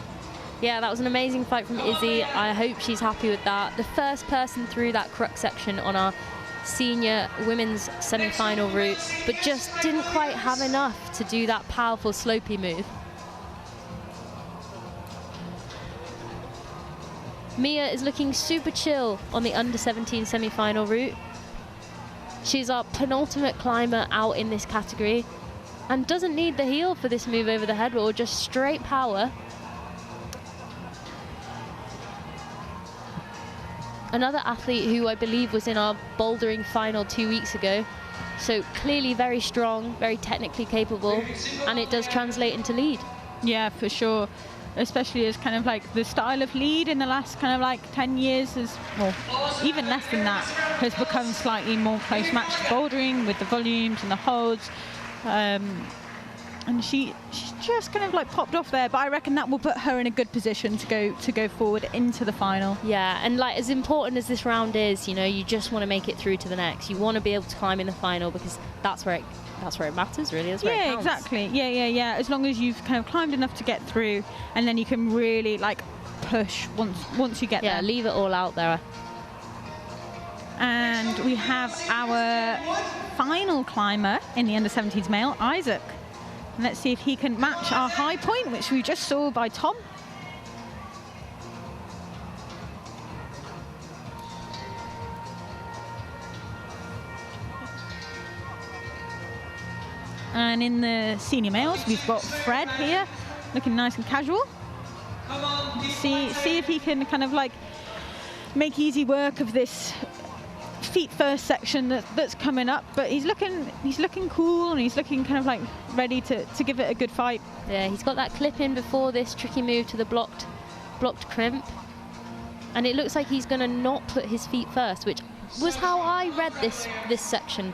Speaker 2: Yeah, that was an amazing fight from Izzy. I hope she's happy with that. The first person through that crux section on our senior women's semi-final route, but just didn't quite have enough to do that powerful slopey move. Mia is looking super chill on the under 17 semi-final route. She's our penultimate climber out in this category. and doesn't need the heel for this move over the head roll, just straight power. Another athlete who I believe was in our bouldering final 2 weeks ago. So clearly very strong, very technically capable, and it does translate into lead.
Speaker 3: Yeah, for sure. Especially as kind of like the style of lead in the last kind of like 10 years is, well, even less than that, has become slightly more close match to bouldering with the volumes and the holds. And she's just kind of like popped off there, but I reckon that will put her in a good position to go forward into the final.
Speaker 2: Yeah, and like as important as this round is, you know, you just want to make it through to the next. You want to be able to climb in the final because that's where it matters, really. That's where it counts.
Speaker 3: Exactly. Yeah. As long as you've kind of climbed enough to get through, and then you can really like push once you get there.
Speaker 2: Yeah, leave it all out there.
Speaker 3: And we have our final climber in the under-17s male, Isaac. And let's see if he can match our high point, which we just saw by Tom. And in the senior males, we've got Fred here, looking nice and casual. See if he can kind of like make easy work of this feet first section that's coming up, but he's looking cool, and he's looking kind of like ready to give it a good fight.
Speaker 2: Yeah, he's got that clip in before this tricky move to the blocked crimp, and it looks like he's going to not put his feet first, which was how I read this section of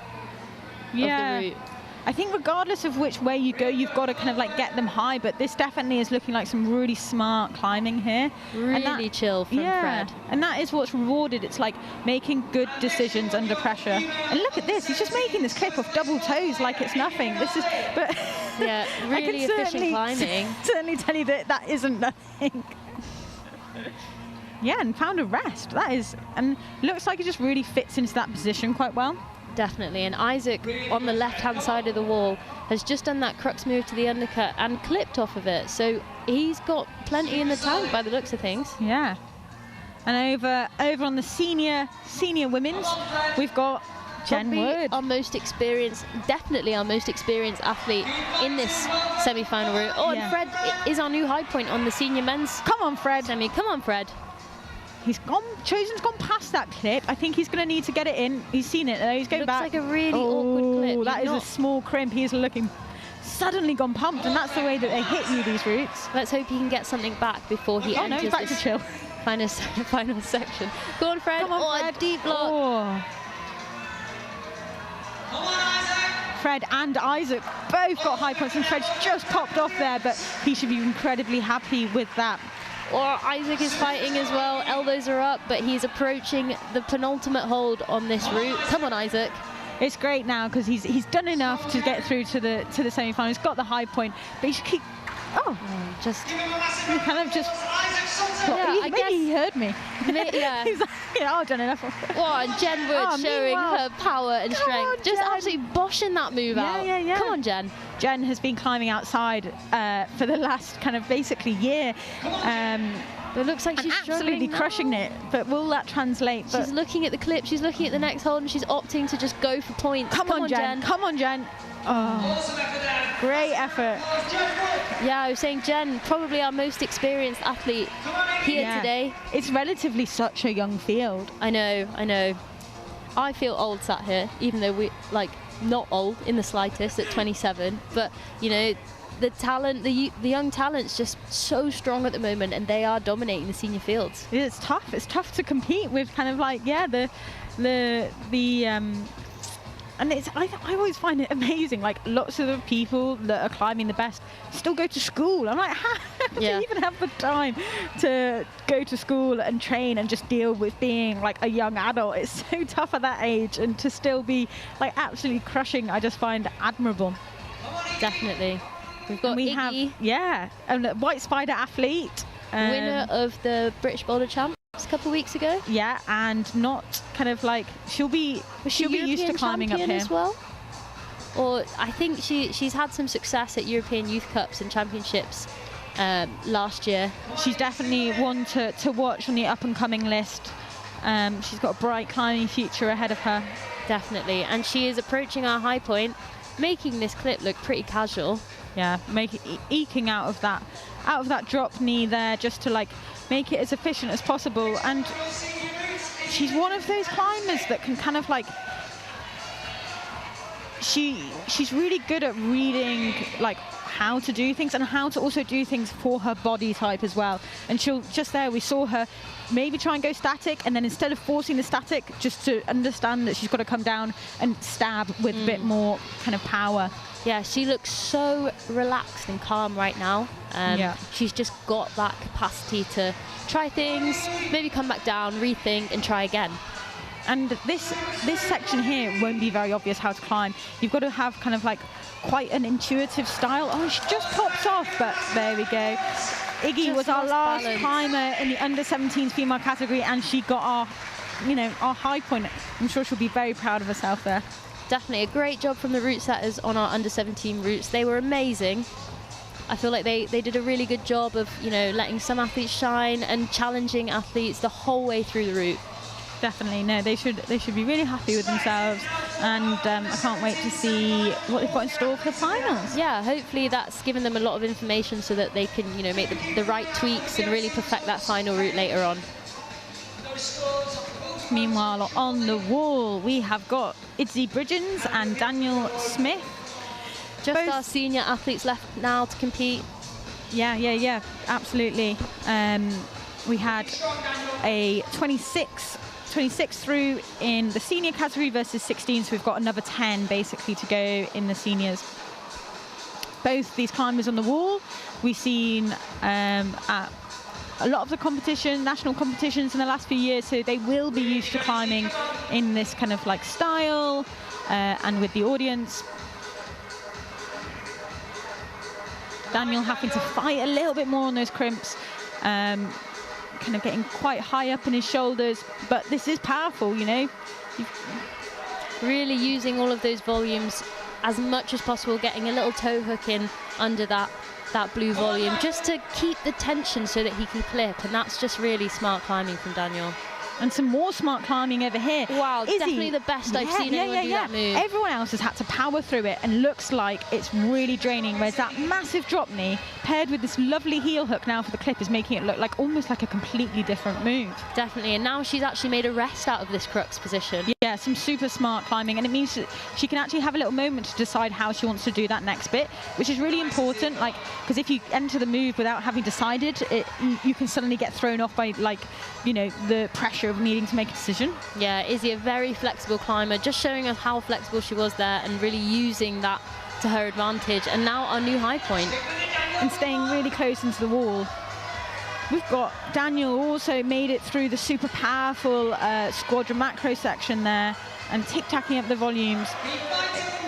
Speaker 2: the route.
Speaker 3: I think regardless of which way you go, you've got to kind of like get them high, but this definitely is looking like some really smart climbing here.
Speaker 2: Really chill from Fred.
Speaker 3: And that is what's rewarded. It's like making good decisions under pressure. And look at this, he's just making this clip off double toes like it's nothing. This is, but
Speaker 2: yeah, really efficient climbing.
Speaker 3: Certainly tell you that isn't nothing. Yeah, and found a rest. That is, and looks like it just really fits into that position quite well.
Speaker 2: Definitely, and Isaac on the left-hand side of the wall has just done that crux move to the undercut and clipped off of it. So he's got plenty in the tank by the looks of things.
Speaker 3: Yeah. And over on the senior women's, we've got Jen Wood.
Speaker 2: Our most experienced, definitely our most experienced athlete in this semi-final route. Oh,
Speaker 3: yeah.
Speaker 2: And Fred is our new high point on the senior men's.
Speaker 3: Come on, Fred.
Speaker 2: Semi. Come on, Fred.
Speaker 3: Chosen's gone past that clip. I think he's going to need to get it in. He's seen it though. He's going back.
Speaker 2: Looks like a really awkward clip.
Speaker 3: That is a small crimp. He is looking suddenly gone pumped, and that's the way that they hit you, these routes.
Speaker 2: Let's hope he can get something back before he enters
Speaker 3: he's back to chill.
Speaker 2: Final section. Go on, Fred.
Speaker 3: Come on, Fred.
Speaker 2: A deep block.
Speaker 3: Oh.
Speaker 5: Come on, Isaac.
Speaker 3: Fred and Isaac both got high points, and Fred's just popped off there, but he should be incredibly happy with that.
Speaker 2: Or Isaac is fighting as well. Elbows are up, but he's approaching the penultimate hold on this route. Come on, Isaac.
Speaker 3: It's great now because he's done enough to get through to the semi-final. He's got the high point, but he should keep.
Speaker 2: Just
Speaker 3: he kind of just.
Speaker 2: Yeah,
Speaker 3: maybe he heard me.
Speaker 2: Yeah.
Speaker 3: He's like, I've done enough.
Speaker 2: Oh, and Jen Wood showing her power and strength. Just absolutely boshing that move out.
Speaker 3: Yeah.
Speaker 2: Come on, Jen.
Speaker 3: Jen has been climbing outside for the last kind of basically year.
Speaker 2: It looks like she's
Speaker 3: absolutely crushing it, but will that translate?
Speaker 2: She's looking at the clip, she's looking at the next hold, and she's opting to just go for points.
Speaker 3: Come on, Jen. Come on, Jen. Oh, great effort.
Speaker 2: Yeah, I was saying Jen, probably our most experienced athlete here today.
Speaker 3: It's relatively such a young field.
Speaker 2: I know. I feel old sat here, even though we not old in the slightest at 27. But you know, the talent, the young talent's just so strong at the moment, and they are dominating the senior fields.
Speaker 3: It's tough. It's tough to compete with kind of like and it's I always find it amazing. Like lots of the people that are climbing the best still go to school. I'm like, how do you even have the time to go to school and train and just deal with being like a young adult? It's so tough at that age, and to still be like absolutely crushing, I just find admirable.
Speaker 2: Definitely. We've got Iggy,
Speaker 3: and a White Spider athlete,
Speaker 2: winner of the British Boulder Champs a couple of weeks ago.
Speaker 3: Yeah, and not kind of like she'll be used to climbing up here
Speaker 2: as well. Or I think she's had some success at European Youth Cups and Championships last year.
Speaker 3: She's definitely one to watch on the up and coming list. She's got a bright climbing future ahead of her.
Speaker 2: Definitely, and she is approaching our high point. making this clip look pretty casual.
Speaker 3: Yeah, eking out of that drop knee there, just to like make it as efficient as possible. And she's one of those climbers that can kind of like, she's really good at reading like how to do things and how to also do things for her body type as well. And she'll just there, we saw her maybe try and go static, and then instead of forcing the static, just to understand that she's got to come down and stab with a bit more kind of power.
Speaker 2: Yeah, she looks so relaxed and calm right now. She's just got that capacity to try things, maybe come back down, rethink, and try again.
Speaker 3: And this section here won't be very obvious how to climb. You've got to have kind of like quite an intuitive style. Oh, she just pops off, but there we go. Iggy
Speaker 2: Just
Speaker 3: was our last
Speaker 2: balance.
Speaker 3: climber in the under 17s female category, and she got our high point. I'm sure she'll be very proud of herself there.
Speaker 2: Definitely a great job from the route setters on our under 17 routes. They were amazing. I feel like they did a really good job of, letting some athletes shine and challenging athletes the whole way through the route.
Speaker 3: Definitely, no, they should be really happy with themselves, and I can't wait to see what they've got in store for the finals.
Speaker 2: Yeah, hopefully that's given them a lot of information so that they can, make the right tweaks and really perfect that final route later on.
Speaker 3: Meanwhile, on the wall, we have got Izzy Bridgens and Daniel Smith.
Speaker 2: Just our senior athletes left now to compete.
Speaker 3: Yeah, absolutely. We had a 26 through in the senior category versus 16, so we've got another 10 basically to go in the seniors. Both these climbers on the wall, we've seen at a lot of the competition, national competitions in the last few years, so they will be used to climbing in this kind of like style and with the audience. Daniel having to fight a little bit more on those crimps, kind of getting quite high up in his shoulders, but this is powerful,
Speaker 2: Really using all of those volumes as much as possible, getting a little toe hook in under that blue volume, just to keep the tension so that he can clip, and that's just really smart climbing from Daniel.
Speaker 3: And some more smart climbing over here.
Speaker 2: Wow,
Speaker 3: Izzy,
Speaker 2: definitely the best I've seen anyone do that move.
Speaker 3: Everyone else has had to power through it and looks like it's really draining, whereas that massive drop knee paired with this lovely heel hook now for the clip is making it look like almost like a completely different move.
Speaker 2: Definitely, and now she's actually made a rest out of this crux position.
Speaker 3: Yeah, some super smart climbing, and it means that she can actually have a little moment to decide how she wants to do that next bit, which is really important, because if you enter the move without having decided, you can suddenly get thrown off by the pressure of needing to make a decision.
Speaker 2: Yeah, Izzy, a very flexible climber, just showing us how flexible she was there and really using that to her advantage. And now our new high point.
Speaker 3: And staying really close into the wall. We've got Daniel also made it through the super powerful squadron macro section there and tic-tacking up the volumes.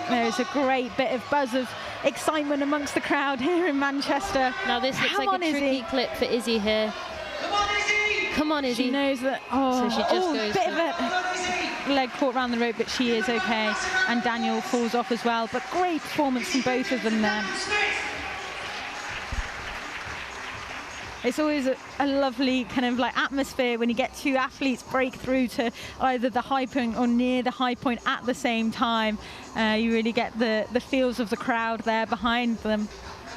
Speaker 3: There's a great bit of buzz of excitement amongst the crowd here in Manchester.
Speaker 2: Now this looks like a tricky clip for Izzy here. Come on, Izzy.
Speaker 3: She knows that.
Speaker 2: So she just goes
Speaker 3: bit of a leg caught around the rope, but she is okay. And Daniel falls off as well. But great performance from both of them there. It's always a lovely kind of like atmosphere when you get two athletes break through to either the high point or near the high point at the same time. You really get the feels of the crowd there behind them.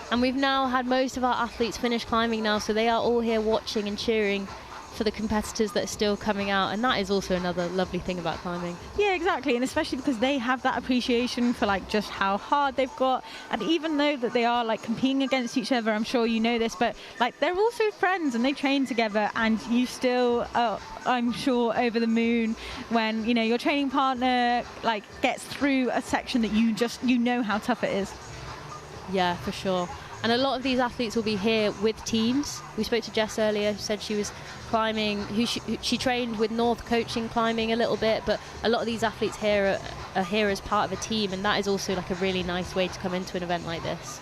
Speaker 2: And we've now had most of our athletes finish climbing now, so they are all here watching and cheering for the competitors that are still coming out, and that is also another lovely thing about climbing.
Speaker 3: Yeah, exactly, and especially because they have that appreciation for like just how hard they've got, and even though that they are like competing against each other, I'm sure you know this, but like they're also friends and they train together, and you still I'm sure over the moon when your training partner like gets through a section that you know how tough it is.
Speaker 2: Yeah, for sure. And a lot of these athletes will be here with teams. We spoke to Jess earlier, who said she was climbing, she trained with North coaching climbing a little bit, but a lot of these athletes here are here as part of a team, and that is also like a really nice way to come into an event like this.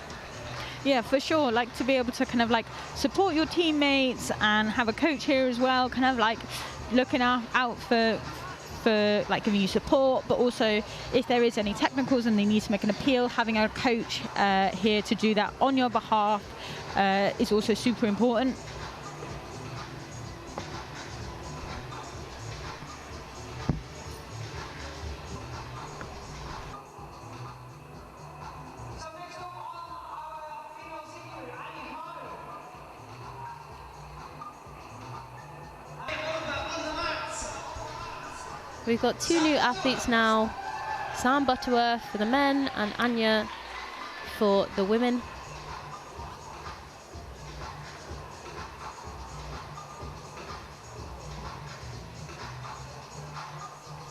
Speaker 3: Yeah, for sure. Like to be able to kind of like support your teammates and have a coach here as well, kind of like looking out for like giving you support, but also if there is any technicals and they need to make an appeal, having a coach here to do that on your behalf is also super important.
Speaker 2: We've got 2 new athletes now. Sam Butterworth for the men and Anya for the women.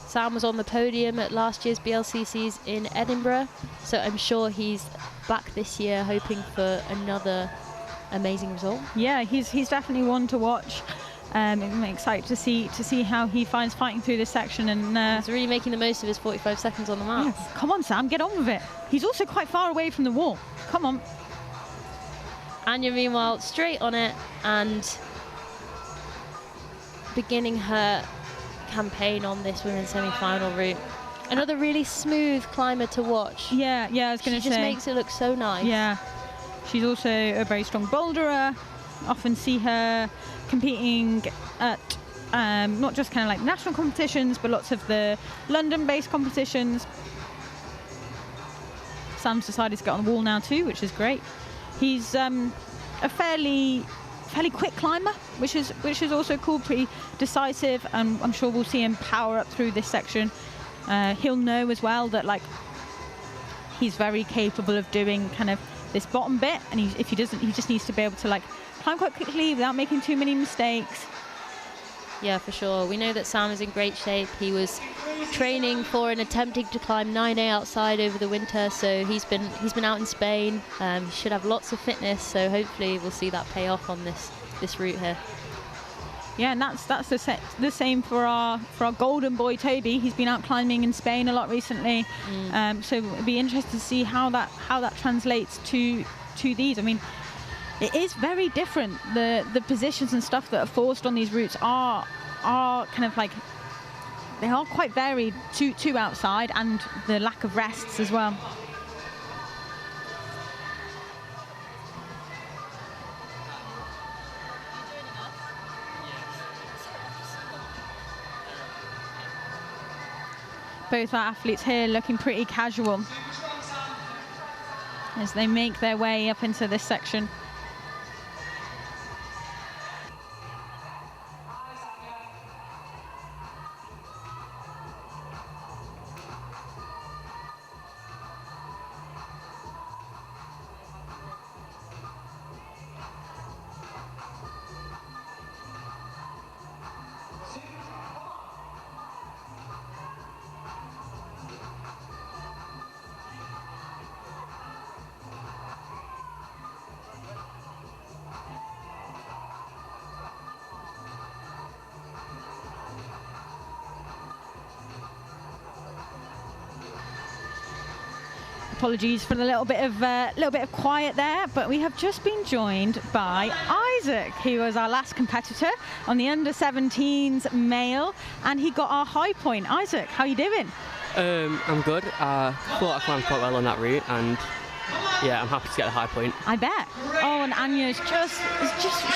Speaker 2: Sam was on the podium at last year's BLCCs in Edinburgh, so I'm sure he's back this year hoping for another amazing result.
Speaker 3: Yeah, he's definitely one to watch. I'm excited to see how he finds fighting through this section, and
Speaker 2: He's really making the most of his 45 seconds on the mat.
Speaker 3: yeah, come on, Sam, get on with it. He's also quite far away from the wall. Come on.
Speaker 2: Anya, meanwhile, straight on it and beginning her campaign on this women's semi-final route. Another really smooth climber to watch.
Speaker 3: Yeah, I was going to
Speaker 2: She
Speaker 3: say.
Speaker 2: just makes it look so nice.
Speaker 3: Yeah, she's also a very strong boulderer. Often see her competing at not just kind of like national competitions, but lots of the London-based competitions. Sam's decided to get on the wall now too, which is great. He's a fairly quick climber, which is also cool, pretty decisive, and I'm sure we'll see him power up through this section. He'll know as well that like he's very capable of doing kind of this bottom bit, and if he doesn't, he just needs to be able to like climb quite quickly without making too many mistakes.
Speaker 2: Yeah, for sure. We know that Sam is in great shape. He was training for and attempting to climb 9A outside over the winter, so he's been out in Spain. He should have lots of fitness, so hopefully we'll see that pay off on this route here.
Speaker 3: Yeah, and that's the same for our golden boy Toby. He's been out climbing in Spain a lot recently, so it'll be interesting to see how that translates to these. I mean, it is very different. The positions and stuff that are forced on these routes are kind of like, they are quite varied to outside, and the lack of rests as well. Both our athletes here looking pretty casual as they make their way up into this section. Apologies for the little bit of quiet there, but we have just been joined by Isaac, who was our last competitor on the under-17s male, and he got our high point. Isaac, how you doing?
Speaker 6: I'm good. I thought I climbed quite well on that route, and yeah, I'm happy to get the high point.
Speaker 3: I bet. Oh, and Anya's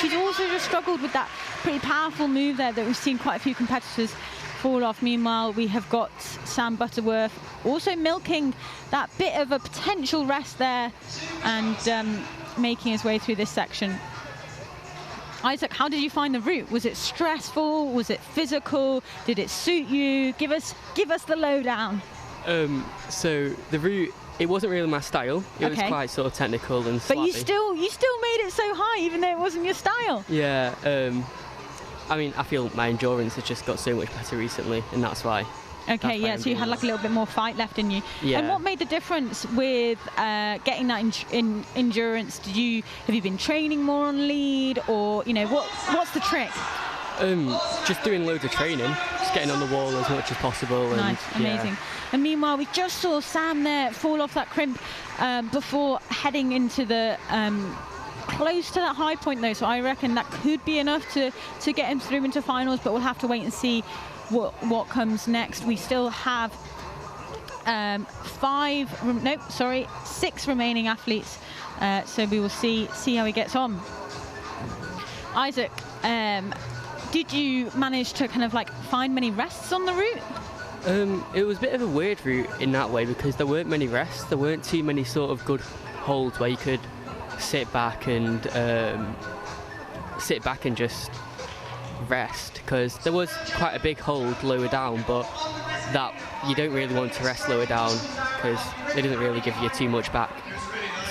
Speaker 3: she's also just struggled with that pretty powerful move there that we've seen quite a few competitors fall off. Meanwhile, we have got Sam Butterworth also milking that bit of a potential rest there and making his way through this section. Isaac, how did you find the route? Was it stressful? Was it physical? Did it suit you? Give us the lowdown.
Speaker 6: So the route, it wasn't really my style. It was quite sort of technical and
Speaker 3: But
Speaker 6: slappy.
Speaker 3: you still made it so high, even though it wasn't your style.
Speaker 6: Yeah. I mean, I feel my endurance has just got so much better recently, and that's why.
Speaker 3: Okay, yeah, so you had like a little bit more fight left in you.
Speaker 6: Yeah.
Speaker 3: And what made the difference with getting that endurance? Have you been training more on lead, or what's the trick?
Speaker 6: Just doing loads of training, just getting on the wall as much as possible.
Speaker 3: Nice, amazing.
Speaker 6: Yeah.
Speaker 3: And meanwhile, we just saw Sam there fall off that crimp before heading into the close to that high point though, so I reckon that could be enough to get him through into finals, but we'll have to wait and see what comes next. We still have 6 remaining athletes, so we will see how he gets on. Isaac, did you manage to kind of like find many rests on the route?
Speaker 6: It was a bit of a weird route in that way because there weren't many rests. There weren't too many sort of good holds where you could sit back and just rest, because there was quite a big hold lower down, but that you don't really want to rest lower down because it doesn't really give you too much back.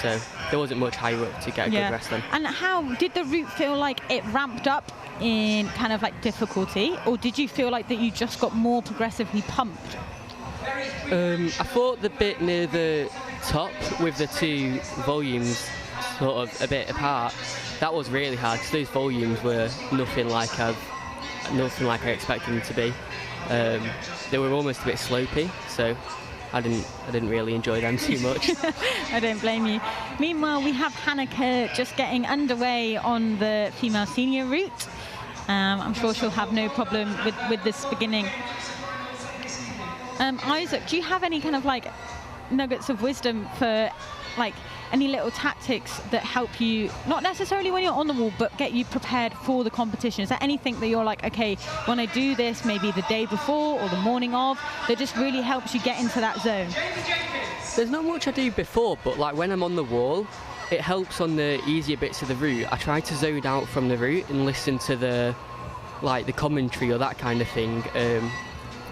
Speaker 6: So there wasn't much higher up to get a good rest then.
Speaker 3: And how did the route feel like it ramped up in kind of like difficulty, or did you feel like that you just got more progressively pumped?
Speaker 6: I thought the bit near the top with the two volumes sort of a bit apart, that was really hard because those volumes were nothing like I expected them to be. They were almost a bit slopey, so I didn't really enjoy them too much.
Speaker 3: I don't blame you. Meanwhile, we have Hannah Kerr just getting underway on the female senior route. I'm sure she'll have no problem with this beginning. Isaac, do you have any kind of like nuggets of wisdom for like any little tactics that help you, not necessarily when you're on the wall, but get you prepared for the competition? Is there anything that you're like, okay, when I do this, maybe the day before or the morning of, that just really helps you get into that zone?
Speaker 6: There's not much I do before, but like when I'm on the wall, it helps on the easier bits of the route. I try to zone out from the route and listen to the commentary or that kind of thing,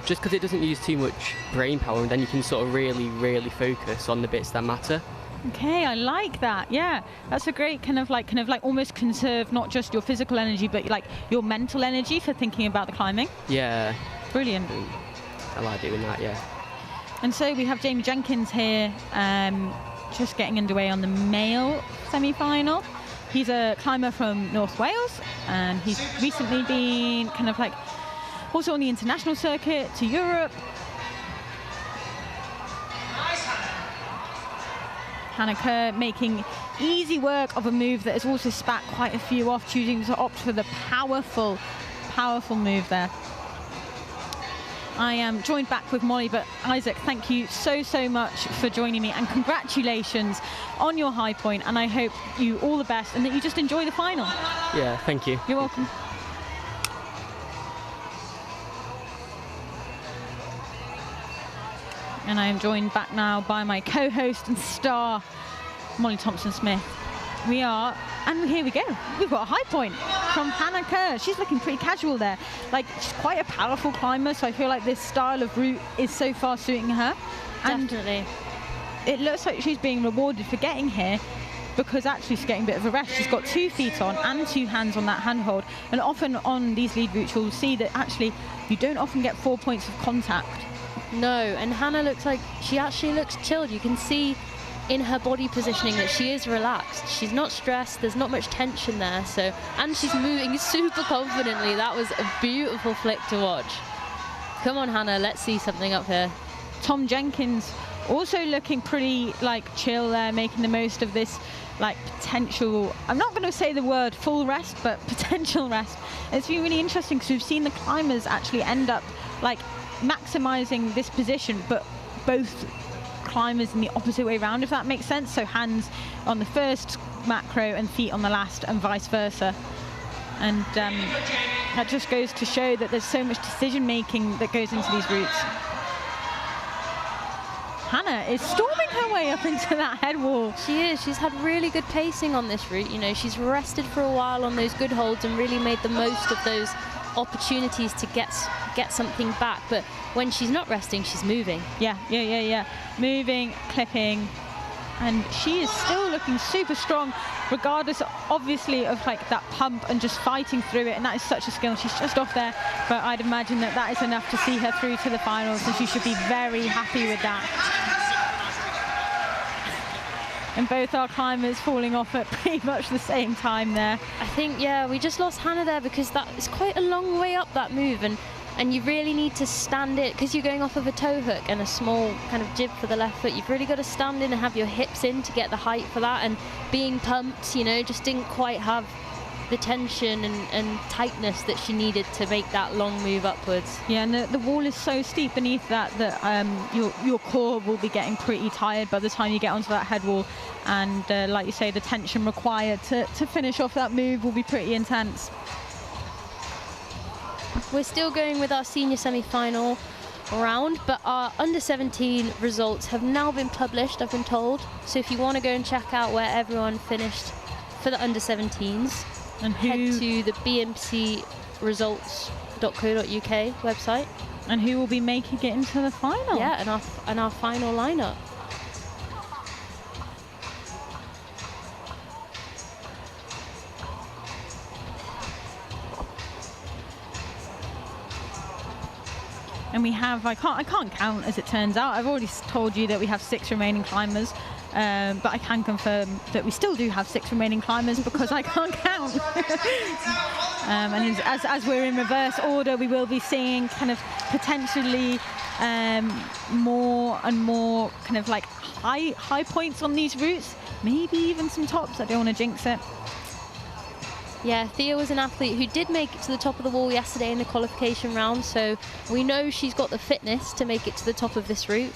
Speaker 6: just because it doesn't use too much brain power, and then you can sort of really focus on the bits that matter.
Speaker 3: Okay, I like that. Yeah, that's a great kind of like almost conserve not just your physical energy, but like your mental energy for thinking about the climbing.
Speaker 6: Yeah.
Speaker 3: Brilliant.
Speaker 6: I like doing that, yeah.
Speaker 3: And so we have Jamie Jenkins here, just getting underway on the male semi-final. He's a climber from North Wales, and he's recently been kind of like also on the international circuit to Europe. Hannah Kerr making easy work of a move that has also spat quite a few off, choosing to opt for the powerful move there. I am joined back with Molly, but Isaac, thank you so much for joining me, and congratulations on your high point, and I hope you all the best and that you just enjoy the final.
Speaker 6: Yeah, thank you.
Speaker 3: You're welcome. And I am joined back now by my co-host and star, Molly Thompson-Smith. And here we go. We've got a high point from Hannah Kerr. She's looking pretty casual there. Like, she's quite a powerful climber, so I feel like this style of route is so far suiting her.
Speaker 2: Definitely.
Speaker 3: And it looks like she's being rewarded for getting here, because actually she's getting a bit of a rest. She's got 2 feet on and 2 hands on that handhold. And often on these lead routes, you'll see that actually you don't often get 4 points of contact.
Speaker 2: No, and Hannah looks like she actually looks chilled. You can see in her body positioning that she is relaxed. She's not stressed. There's not much tension there. So, and she's moving super confidently. That was a beautiful flick to watch. Come on, Hannah, let's see something up here.
Speaker 3: Tom Jenkins also looking pretty like chill there, making the most of this like potential, I'm not going to say the word full rest, but potential rest. It's been really interesting because we've seen the climbers actually end up like maximizing this position, but both climbers in the opposite way around, if that makes sense. So hands on the first macro and feet on the last, and vice versa. And that just goes to show that there's so much decision making that goes into these routes. Hannah is storming her way up into that head wall.
Speaker 2: She is. She's had really good pacing on this route. You know, she's rested for a while on those good holds and really made the most of those opportunities to get something back. But when she's not resting, she's moving.
Speaker 3: Yeah. Moving, clipping, and she is still looking super strong, regardless obviously of like that pump and just fighting through it. And that is such a skill. She's just off there, but I'd imagine that that is enough to see her through to the finals, and she should be very happy with that. And both our climbers falling off at pretty much the same time there.
Speaker 2: I think, yeah, we just lost Hannah there because that is quite a long way up, that move, and you really need to stand it because you're going off of a toe hook and a small kind of jib for the left foot. You've really got to stand in and have your hips in to get the height for that, and being pumped, you know, just didn't quite have the tension and tightness that she needed to make that long move upwards.
Speaker 3: Yeah, and the wall is so steep beneath that your core will be getting pretty tired by the time you get onto that head wall, and like you say, the tension required to finish off that move will be pretty intense.
Speaker 2: We're still going with our senior semi-final round, but our under-17 results have now been published, I've been told. So if you want to go and check out where everyone finished for the under-17s,
Speaker 3: And
Speaker 2: head to the bmcresults.co.uk website.
Speaker 3: And who will be making it into the final?
Speaker 2: Yeah, and our final lineup.
Speaker 3: And we have, I can't count as it turns out. I've already told you that we have 6 remaining climbers, but I can confirm that we still do have 6 remaining climbers because I can't count. And as we're in reverse order, we will be seeing kind of potentially more and more kind of like high points on these routes, maybe even some tops. I don't want to jinx it.
Speaker 2: Yeah, Thea was an athlete who did make it to the top of the wall yesterday in the qualification round, so we know she's got the fitness to make it to the top of this route.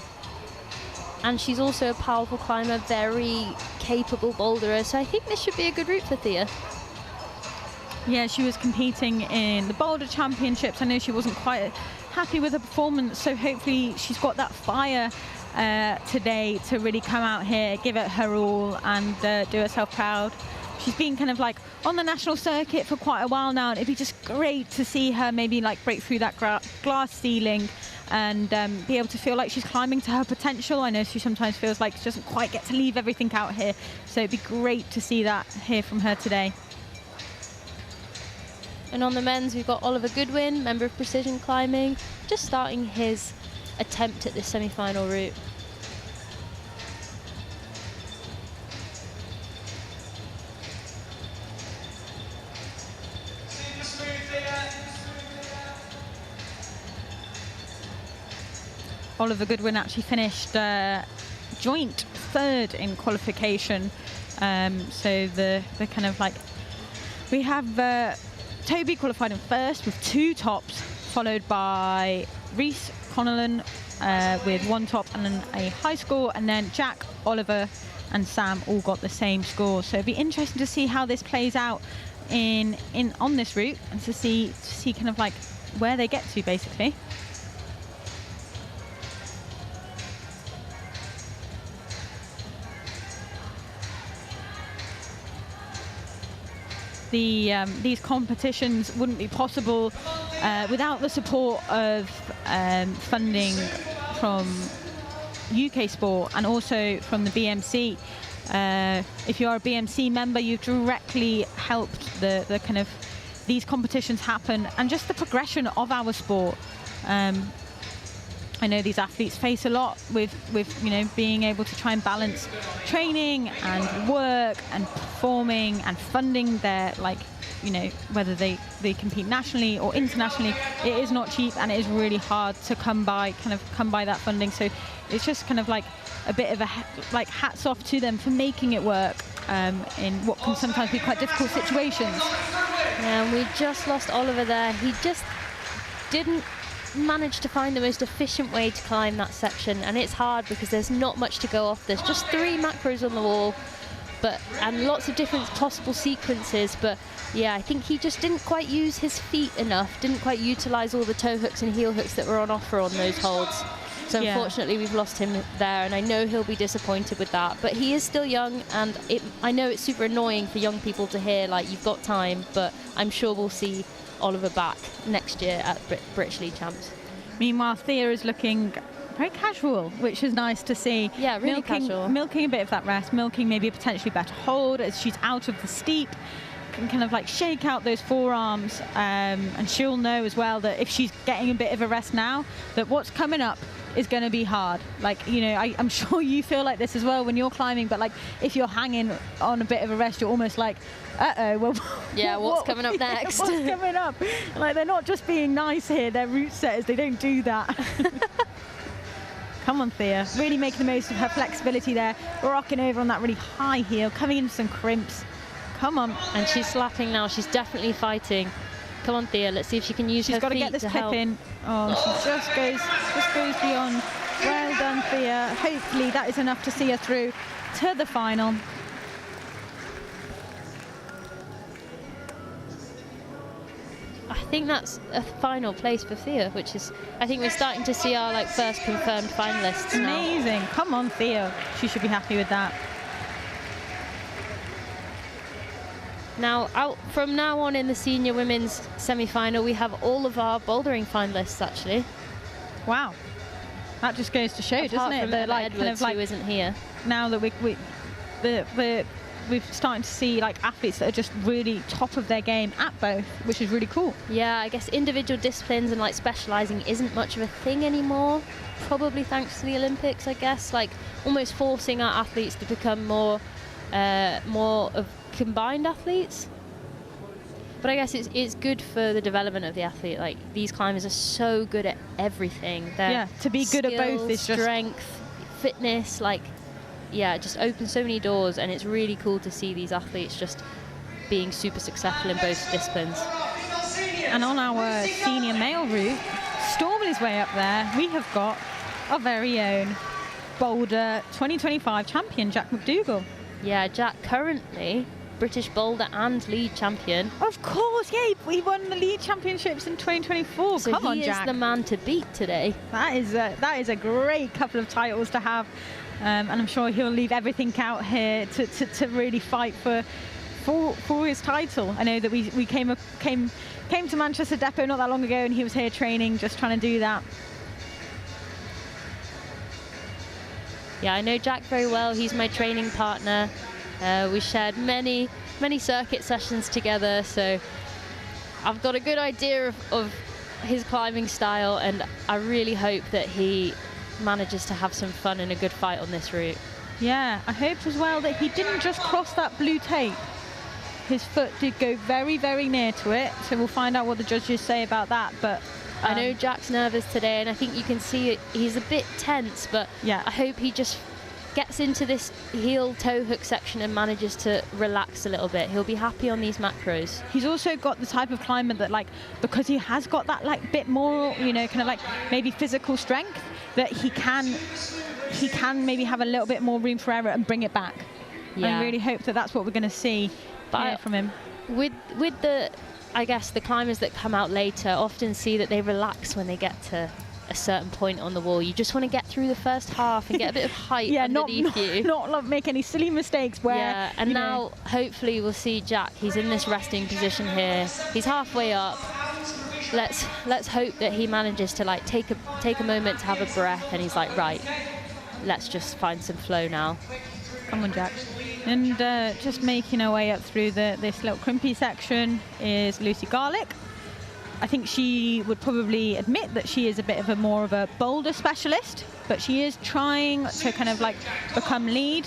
Speaker 2: And she's also a powerful climber, very capable boulderer, so I think this should be a good route for Thea.
Speaker 3: Yeah, she was competing in the Boulder Championships. I know she wasn't quite happy with her performance, so hopefully she's got that fire today to really come out here, give it her all, and do herself proud. She's been kind of like on the national circuit for quite a while now, and it'd be just great to see her maybe like break through that glass ceiling and be able to feel like she's climbing to her potential. I know she sometimes feels like she doesn't quite get to leave everything out here, so it'd be great to see that here from her today.
Speaker 2: And on the men's, we've got Oliver Goodwin, member of Precision Climbing, just starting his attempt at this semi-final route.
Speaker 3: Oliver Goodwin actually finished joint 3rd in qualification. So the kind of like, we have Toby qualified in 1st with 2 tops, followed by Reese Connellan with 1 top and then a high score, and then Jack, Oliver and Sam all got the same score. So it'd be interesting to see how this plays out on this route, and to see kind of like where they get to basically. These competitions wouldn't be possible without the support of funding from UK Sport and also from the BMC. If you are a BMC member, you've directly helped the kind of these competitions happen and just the progression of our sport. I know these athletes face a lot with you know, being able to try and balance training and work and performing and funding their, like, you know, whether they compete nationally or internationally. It is not cheap, and it is really hard to come by that funding. So it's just kind of like a bit of a like hats off to them for making it work in what can sometimes be quite difficult situations.
Speaker 2: Yeah, and we just lost Oliver there. He just didn't manage to find the most efficient way to climb that section, and it's hard because there's not much to go off. There's just 3 macros on the wall, and lots of different possible sequences, but yeah, I think he just didn't quite use his feet enough, didn't quite utilize all the toe hooks and heel hooks that were on offer on those holds. So
Speaker 3: yeah,
Speaker 2: unfortunately we've lost him there, and I know he'll be disappointed with that, but he is still young, and I know it's super annoying for young people to hear like you've got time, but I'm sure we'll see Oliver back next year at British League Champs.
Speaker 3: Meanwhile, Thea is looking very casual, which is nice to see.
Speaker 2: Yeah, really casual.
Speaker 3: Milking a bit of that rest, milking maybe a potentially better hold as she's out of the steep, can kind of like shake out those forearms, and she'll know as well that if she's getting a bit of a rest now, that what's coming up is going to be hard. Like, you know, I'm sure you feel like this as well when you're climbing, but like if you're hanging on a bit of a rest, you're almost like, well,
Speaker 2: yeah, what's coming up next?
Speaker 3: What's coming up? Like, they're not just being nice here, they're route setters, they don't do that. Come on, Thea, really making the most of her flexibility there, rocking over on that really high heel, coming into some crimps. Come on.
Speaker 2: And she's slapping now, she's definitely fighting. Come on, Thea, let's see if she can use her feet.
Speaker 3: She's got to get this clip in. Oh, she just goes beyond. Well done, Thea. Hopefully that is enough to see her through to the final.
Speaker 2: I think that's a final place for Thea, which is, I think we're starting to see our like first confirmed finalists now.
Speaker 3: Amazing. Come on, Thea. She should be happy with that.
Speaker 2: Now, from now on in the senior women's semi-final, we have all of our bouldering finalists actually.
Speaker 3: Wow. That just goes to show,
Speaker 2: Apart
Speaker 3: doesn't it?
Speaker 2: from
Speaker 3: That
Speaker 2: Emma
Speaker 3: like
Speaker 2: Edwards,
Speaker 3: kind of like
Speaker 2: who isn't here.
Speaker 3: now that we've starting to see like athletes that are just really top of their game at both, which is really cool.
Speaker 2: Yeah, I guess individual disciplines and like specialising isn't much of a thing anymore. Probably thanks to the Olympics, I guess. Like almost forcing our athletes to become more of combined athletes. But I guess it's good for the development of the athlete. Like these climbers are so good at everything.
Speaker 3: Yeah, to be good at both is just
Speaker 2: strength, fitness, like it just opens so many doors, and it's really cool to see these athletes just being super successful in both disciplines.
Speaker 3: And on our senior male route, storming his way up there, we have got our very own Boulder 2025 champion, Jack McDougall.
Speaker 2: Yeah, Jack currently British Boulder and lead champion.
Speaker 3: Of course, yeah, he won the lead championships in 2024.
Speaker 2: So
Speaker 3: Come on,
Speaker 2: he
Speaker 3: Jack.
Speaker 2: is the man to beat today.
Speaker 3: That is a great couple of titles to have, and I'm sure he'll leave everything out here to really fight for his title. I know that we came to Manchester Depot not that long ago, and he was here training, just trying to do that.
Speaker 2: Yeah, I know Jack very well. He's my training partner. We shared many circuit sessions together, so I've got a good idea of his climbing style, and I really hope that he manages to have some fun and a good fight on this route.
Speaker 3: Yeah, I hope as well that he didn't just cross that blue tape. His foot did go very, very near to it, so we'll find out what the judges say about that. But
Speaker 2: I know Jack's nervous today, and I think you can see it. He's a bit tense, but
Speaker 3: yeah,
Speaker 2: I hope he just gets into this heel toe hook section and manages to relax a little bit. He'll be happy on these macros.
Speaker 3: He's also got the type of climber that, like, because he has got that like bit more, you know, kind of like maybe physical strength, that he can maybe have a little bit more room for error and bring it back.
Speaker 2: Yeah.
Speaker 3: I really hope that that's what we're going to see from him.
Speaker 2: With the, I guess the climbers that come out later often see that they relax when they get to a certain point on the wall. You just want to get through the first half and get a bit of height underneath you.
Speaker 3: Not make any silly mistakes where...
Speaker 2: Yeah, and now hopefully we'll see Jack. He's in this resting position here. He's halfway up. Let's hope that he manages to like take a moment to have a breath, and he's like, right, let's just find some flow now.
Speaker 3: Come on, Jack. And just making her way up through this little crimpy section is Lucy Garlick. I think she would probably admit that she is a bit of more of a boulder specialist, but she is trying to kind of like become lead,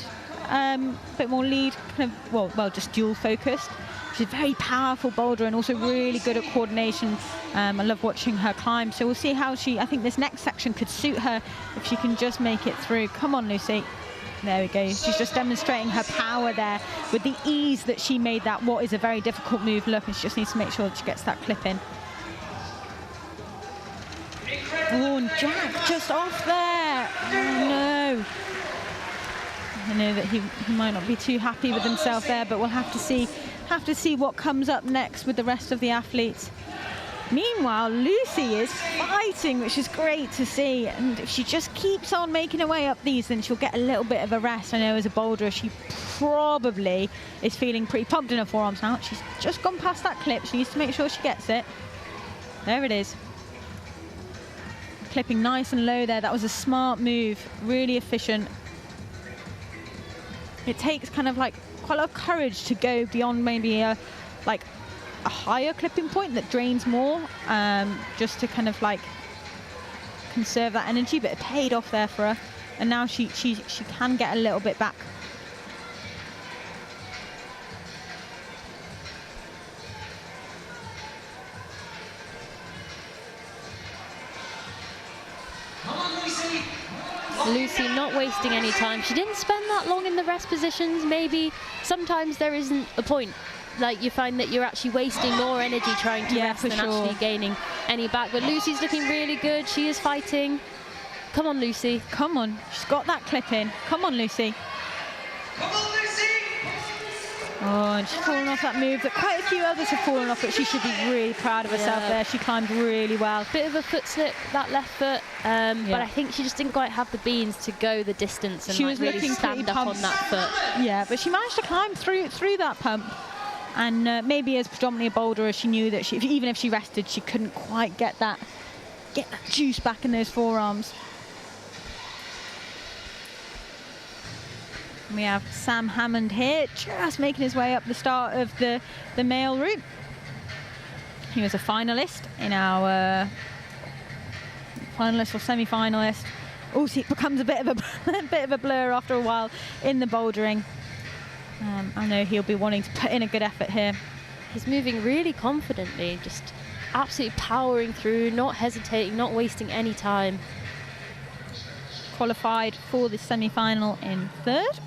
Speaker 3: a bit more lead, kind of, well, just dual focused. She's a very powerful boulder and also really good at coordination. I love watching her climb. So we'll see how I think this next section could suit her if she can just make it through. Come on, Lucy. There we go. She's just demonstrating her power there with the ease that she made that what is a very difficult move look, and she just needs to make sure that she gets that clip in. Oh, and Jack just off there. Oh, no. I know that he might not be too happy with himself there, but we'll have to see what comes up next with the rest of the athletes. Meanwhile, Lucy is fighting, which is great to see. And if she just keeps on making her way up these, then she'll get a little bit of a rest. I know as a boulderer, she probably is feeling pretty pumped in her forearms now. She's just gone past that clip. She needs to make sure she gets it. There it is. Clipping nice and low there. That was a smart move, really efficient. It takes kind of like quite a lot of courage to go beyond maybe a higher clipping point that drains more, just to kind of like conserve that energy, but it paid off there for her, and now she can get a little bit back.
Speaker 2: Lucy not wasting any time. She didn't spend that long in the rest positions. Maybe sometimes there isn't a point. Like you find that you're actually wasting more energy trying to rest than actually gaining any back. But Lucy's looking really good. She is fighting. Come on, Lucy.
Speaker 3: Come on. She's got that clip in. Come on, Lucy.
Speaker 5: Come on, Lucy!
Speaker 3: Oh, and she's fallen off that move that quite a few others have fallen off, but she should be really proud of herself there. She climbed really well.
Speaker 2: Bit of a foot slip, that left foot, but I think she just didn't quite have the beans to go the distance and
Speaker 3: she was
Speaker 2: really
Speaker 3: looking
Speaker 2: stand up on that foot.
Speaker 3: Yeah, but she managed to climb through that pump. And maybe as predominantly a boulderer, she knew that even if she rested, she couldn't quite get that juice back in those forearms. And we have Sam Hammond here, just making his way up the start of the male route. He was a finalist in our finalist or semi-finalist. Also, it becomes a bit of a blur after a while in the bouldering. I know he'll be wanting to put in a good effort here.
Speaker 2: He's moving really confidently, just absolutely powering through, not hesitating, not wasting any time.
Speaker 3: Qualified for the semi-final in third.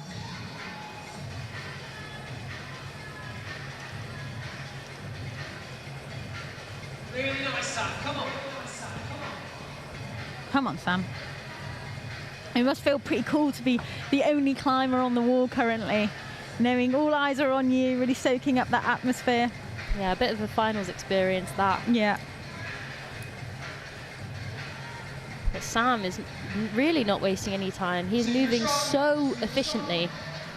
Speaker 5: Really nice, Sam. Come on.
Speaker 3: Come on, Sam. It must feel pretty cool to be the only climber on the wall currently, knowing all eyes are on you, really soaking up that atmosphere.
Speaker 2: Yeah, a bit of a finals experience, that.
Speaker 3: Yeah.
Speaker 2: But Sam is really not wasting any time. He's moving so efficiently.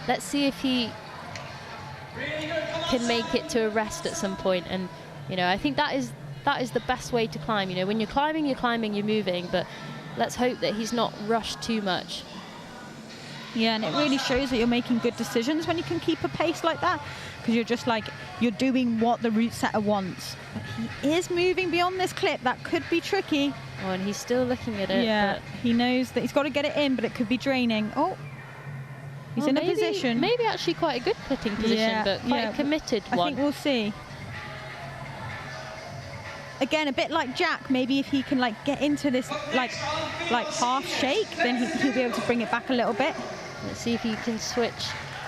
Speaker 2: Let's see if he can make it to a rest at some point. And, you know, I think that is the best way to climb. You know, when you're climbing, you're moving. But let's hope that he's not rushed too much.
Speaker 3: Yeah, and it really shows that you're making good decisions when you can keep a pace like that, because you're just like, you're doing what the route setter wants. But he is moving beyond this clip. That could be tricky.
Speaker 2: Oh, and he's still looking at it.
Speaker 3: Yeah,
Speaker 2: but
Speaker 3: he knows that he's got to get it in, but it could be draining. Oh, he's in a position.
Speaker 2: Maybe actually quite a good clipping position, but quite a committed
Speaker 3: I
Speaker 2: one.
Speaker 3: think we'll see. Again, a bit like Jack, maybe if he can like get into this like half shake, then he'll be able to bring it back a little bit.
Speaker 2: Let's see if he can switch.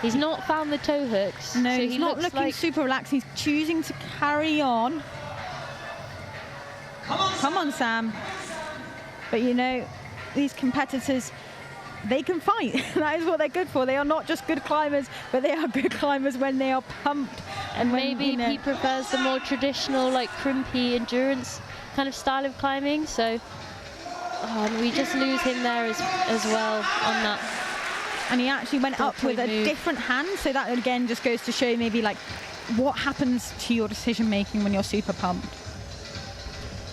Speaker 2: He's not found the toe hooks.
Speaker 3: No,
Speaker 2: so
Speaker 3: he's not looking
Speaker 2: like
Speaker 3: super relaxed. He's choosing to carry on. Come on, Sam. But you know, these competitors, they can fight. That is what they're good for. They are not just good climbers, but they are good climbers when they are pumped.
Speaker 2: And
Speaker 3: when,
Speaker 2: maybe
Speaker 3: you know,
Speaker 2: he prefers the more traditional, like crimpy endurance kind of style of climbing. So and we just lose him there as well on that.
Speaker 3: And he actually went up with a different hand, so that again just goes to show maybe like what happens to your decision making when you're super pumped.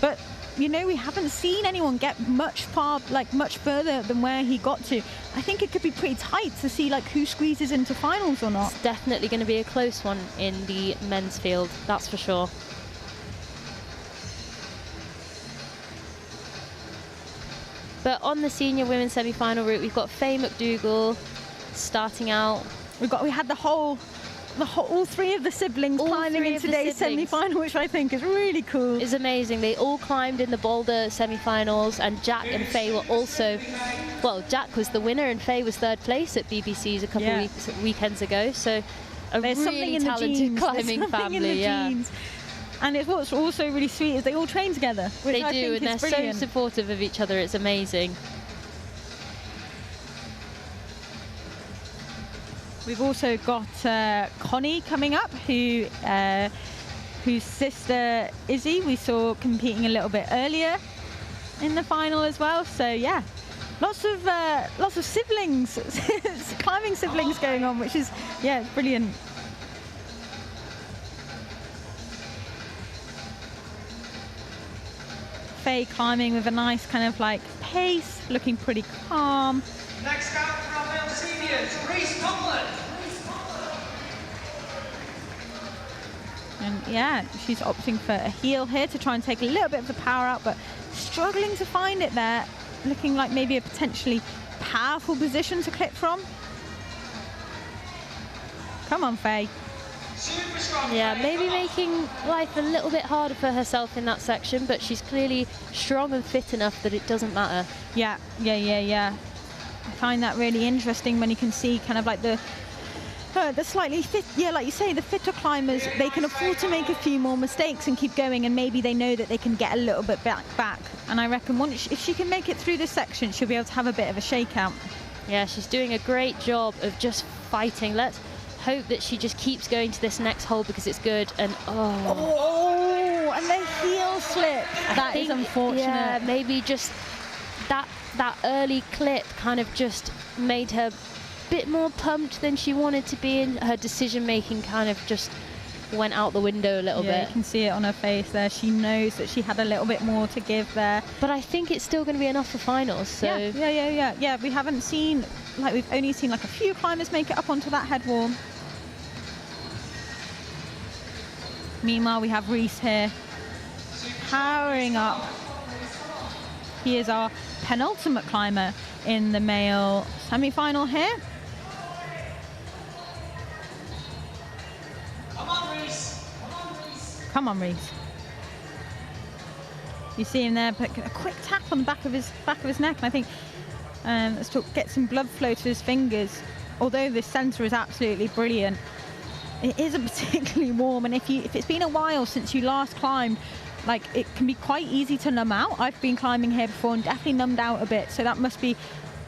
Speaker 3: But you know, we haven't seen anyone get much further than where he got to. I think it could be pretty tight to see like who squeezes into finals or not.
Speaker 2: It's definitely going to be a close one in the men's field, that's for sure. But on the senior women's semi-final route, we've got Faye McDougall starting out.
Speaker 3: We had all three of the siblings climbing in today's semi-final, which I think is really cool.
Speaker 2: It's amazing. They all climbed in the boulder semi-finals, and Jack and Faye were also, well, Jack was the winner and Faye was third place at BBC's a couple weekends ago. So
Speaker 3: There's
Speaker 2: really talented climbing family.
Speaker 3: Genes. And what's also really sweet is they all train together. Which
Speaker 2: They
Speaker 3: I
Speaker 2: do,
Speaker 3: think
Speaker 2: and
Speaker 3: is
Speaker 2: they're
Speaker 3: brilliant.
Speaker 2: so supportive of each other. It's amazing.
Speaker 3: We've also got Connie coming up, whose sister Izzy we saw competing a little bit earlier in the final as well. So yeah, lots of siblings, climbing siblings going on, which is brilliant. Faye climbing with a nice kind of like pace, looking pretty calm.
Speaker 5: Next out from our male seniors, Reece Tomlin.
Speaker 3: And yeah, she's opting for a heel here to try and take a little bit of the power out, but struggling to find it there. Looking like maybe a potentially powerful position to clip from. Come on, Faye.
Speaker 5: Super strong.
Speaker 2: Yeah, maybe making life a little bit harder for herself in that section, but she's clearly strong and fit enough that it doesn't matter.
Speaker 3: Yeah. I find that really interesting when you can see kind of like the slightly fit, like you say, the fitter climbers, they can afford to make a few more mistakes and keep going, and maybe they know that they can get a little bit back. And I reckon if she can make it through this section, she'll be able to have a bit of a shakeout.
Speaker 2: Yeah, she's doing a great job of just fighting. Let's hope that she just keeps going to this next hole because it's good. And
Speaker 3: and the heel slip. That is unfortunate.
Speaker 2: Yeah, maybe just that early clip kind of just made her a bit more pumped than she wanted to be, and her decision making kind of just went out the window a little
Speaker 3: Yeah,
Speaker 2: bit.
Speaker 3: you can see it on her face there. She knows that she had a little bit more to give there.
Speaker 2: But I think it's still going to be enough for finals. So
Speaker 3: Yeah. We haven't seen, like, we've only seen like a few climbers make it up onto that head wall. Meanwhile, we have Reese here, powering up. He is our penultimate climber in the male semi-final here. Come on, Reese. You see him there, but a quick tap on the back of his neck, and I think let's get some blood flow to his fingers. Although this sensor is absolutely brilliant, it isn't particularly warm, and if it's been a while since you last climbed, like, it can be quite easy to numb out. I've been climbing here before and definitely numbed out a bit, so that must be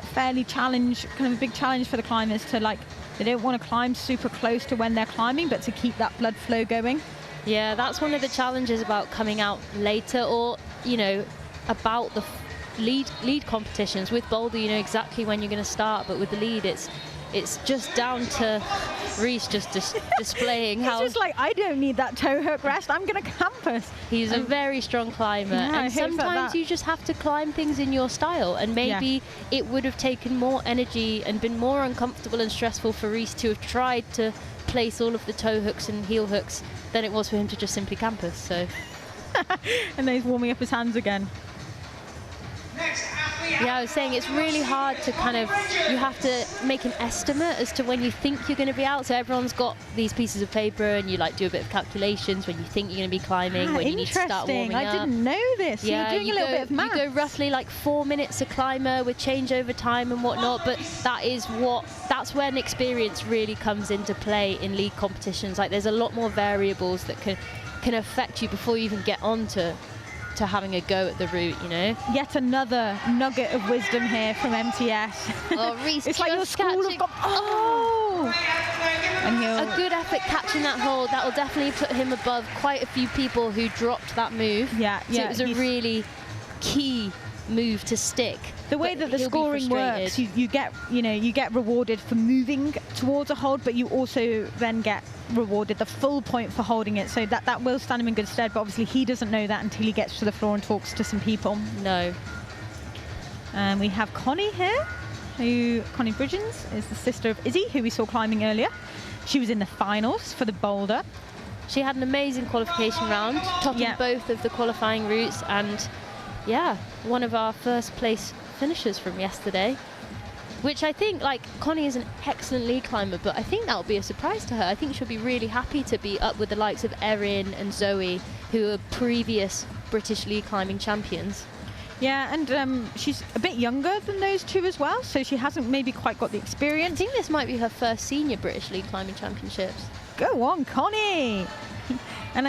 Speaker 3: a fairly kind of a big challenge for the climbers to, like, they don't want to climb super close to when they're climbing, but to keep that blood flow going.
Speaker 2: Yeah, that's one of the challenges about coming out later, or, you know, about the lead competitions. With boulder, you know exactly when you're going to start, but with the lead, it's just down to Reese just displaying how...
Speaker 3: He's just like, I don't need that toe hook rest, I'm going to campus.
Speaker 2: He's a very strong climber,
Speaker 3: Yeah,
Speaker 2: and sometimes you just have to climb things in your style, and maybe it would have taken more energy and been more uncomfortable and stressful for Reese to have tried to place all of the toe hooks and heel hooks than it was for him to just simply campus. So
Speaker 3: and then he's warming up his hands again.
Speaker 2: yeah, I was saying it's really hard to kind of, you have to make an estimate as to when you think you're going to be out. So everyone's got these pieces of paper, and you like do a bit of calculations when you think you're going to be climbing, when you need to start warming up.
Speaker 3: I didn't know this.
Speaker 2: Yeah,
Speaker 3: you're doing a little bit of maths.
Speaker 2: You go roughly like 4 minutes a climber with changeover time and whatnot, but that's when experience really comes into play in league competitions. Like, there's a lot more variables that can affect you before you even get on to having a go at the route, you know.
Speaker 3: Yet another nugget of wisdom here from MTS.
Speaker 2: Oh, Reese,
Speaker 3: it's like your school of God. Oh! And
Speaker 2: a good effort catching that hold. That will definitely put him above quite a few people who dropped that move.
Speaker 3: Yeah,
Speaker 2: so it was a really key move to stick.
Speaker 3: The way that the scoring works, you get rewarded for moving towards a hold, but you also then get rewarded the full point for holding it, so that will stand him in good stead. But obviously he doesn't know that until he gets to the floor and talks to some people.
Speaker 2: No.
Speaker 3: And we have Connie here, Connie Bridgens is the sister of Izzy, who we saw climbing earlier. She was in the finals for the boulder.
Speaker 2: She had an amazing qualification round, topping both of the qualifying routes, and yeah, one of our first place finishers from yesterday, which I think, like, Connie is an excellent lead climber, but I think that will be a surprise to her. I think she'll be really happy to be up with the likes of Erin and Zoe, who are previous British lead climbing champions.
Speaker 3: Yeah, and she's a bit younger than those two as well, so she hasn't maybe quite got the experience.
Speaker 2: I think this might be her first senior British lead climbing championships.
Speaker 3: Go on, Connie! And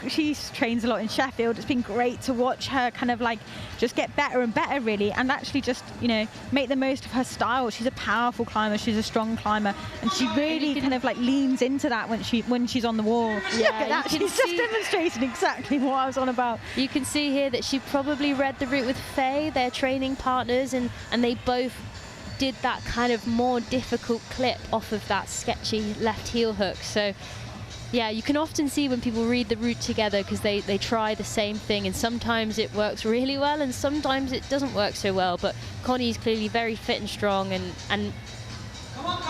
Speaker 3: she trains a lot in Sheffield. It's been great to watch her kind of like just get better and better, really, and actually just, you know, make the most of her style. She's a powerful climber, she's a strong climber, and she really kind of like leans into that when she's on the wall.
Speaker 2: Yeah,
Speaker 3: look at that, she's just demonstrating exactly what I was on about.
Speaker 2: You can see here that she probably read the route with Faye, their training partners, and they both did that kind of more difficult clip off of that sketchy left heel hook. So yeah, you can often see when people read the route together, because they try the same thing, and sometimes it works really well and sometimes it doesn't work so well. But Connie's clearly very fit and strong, and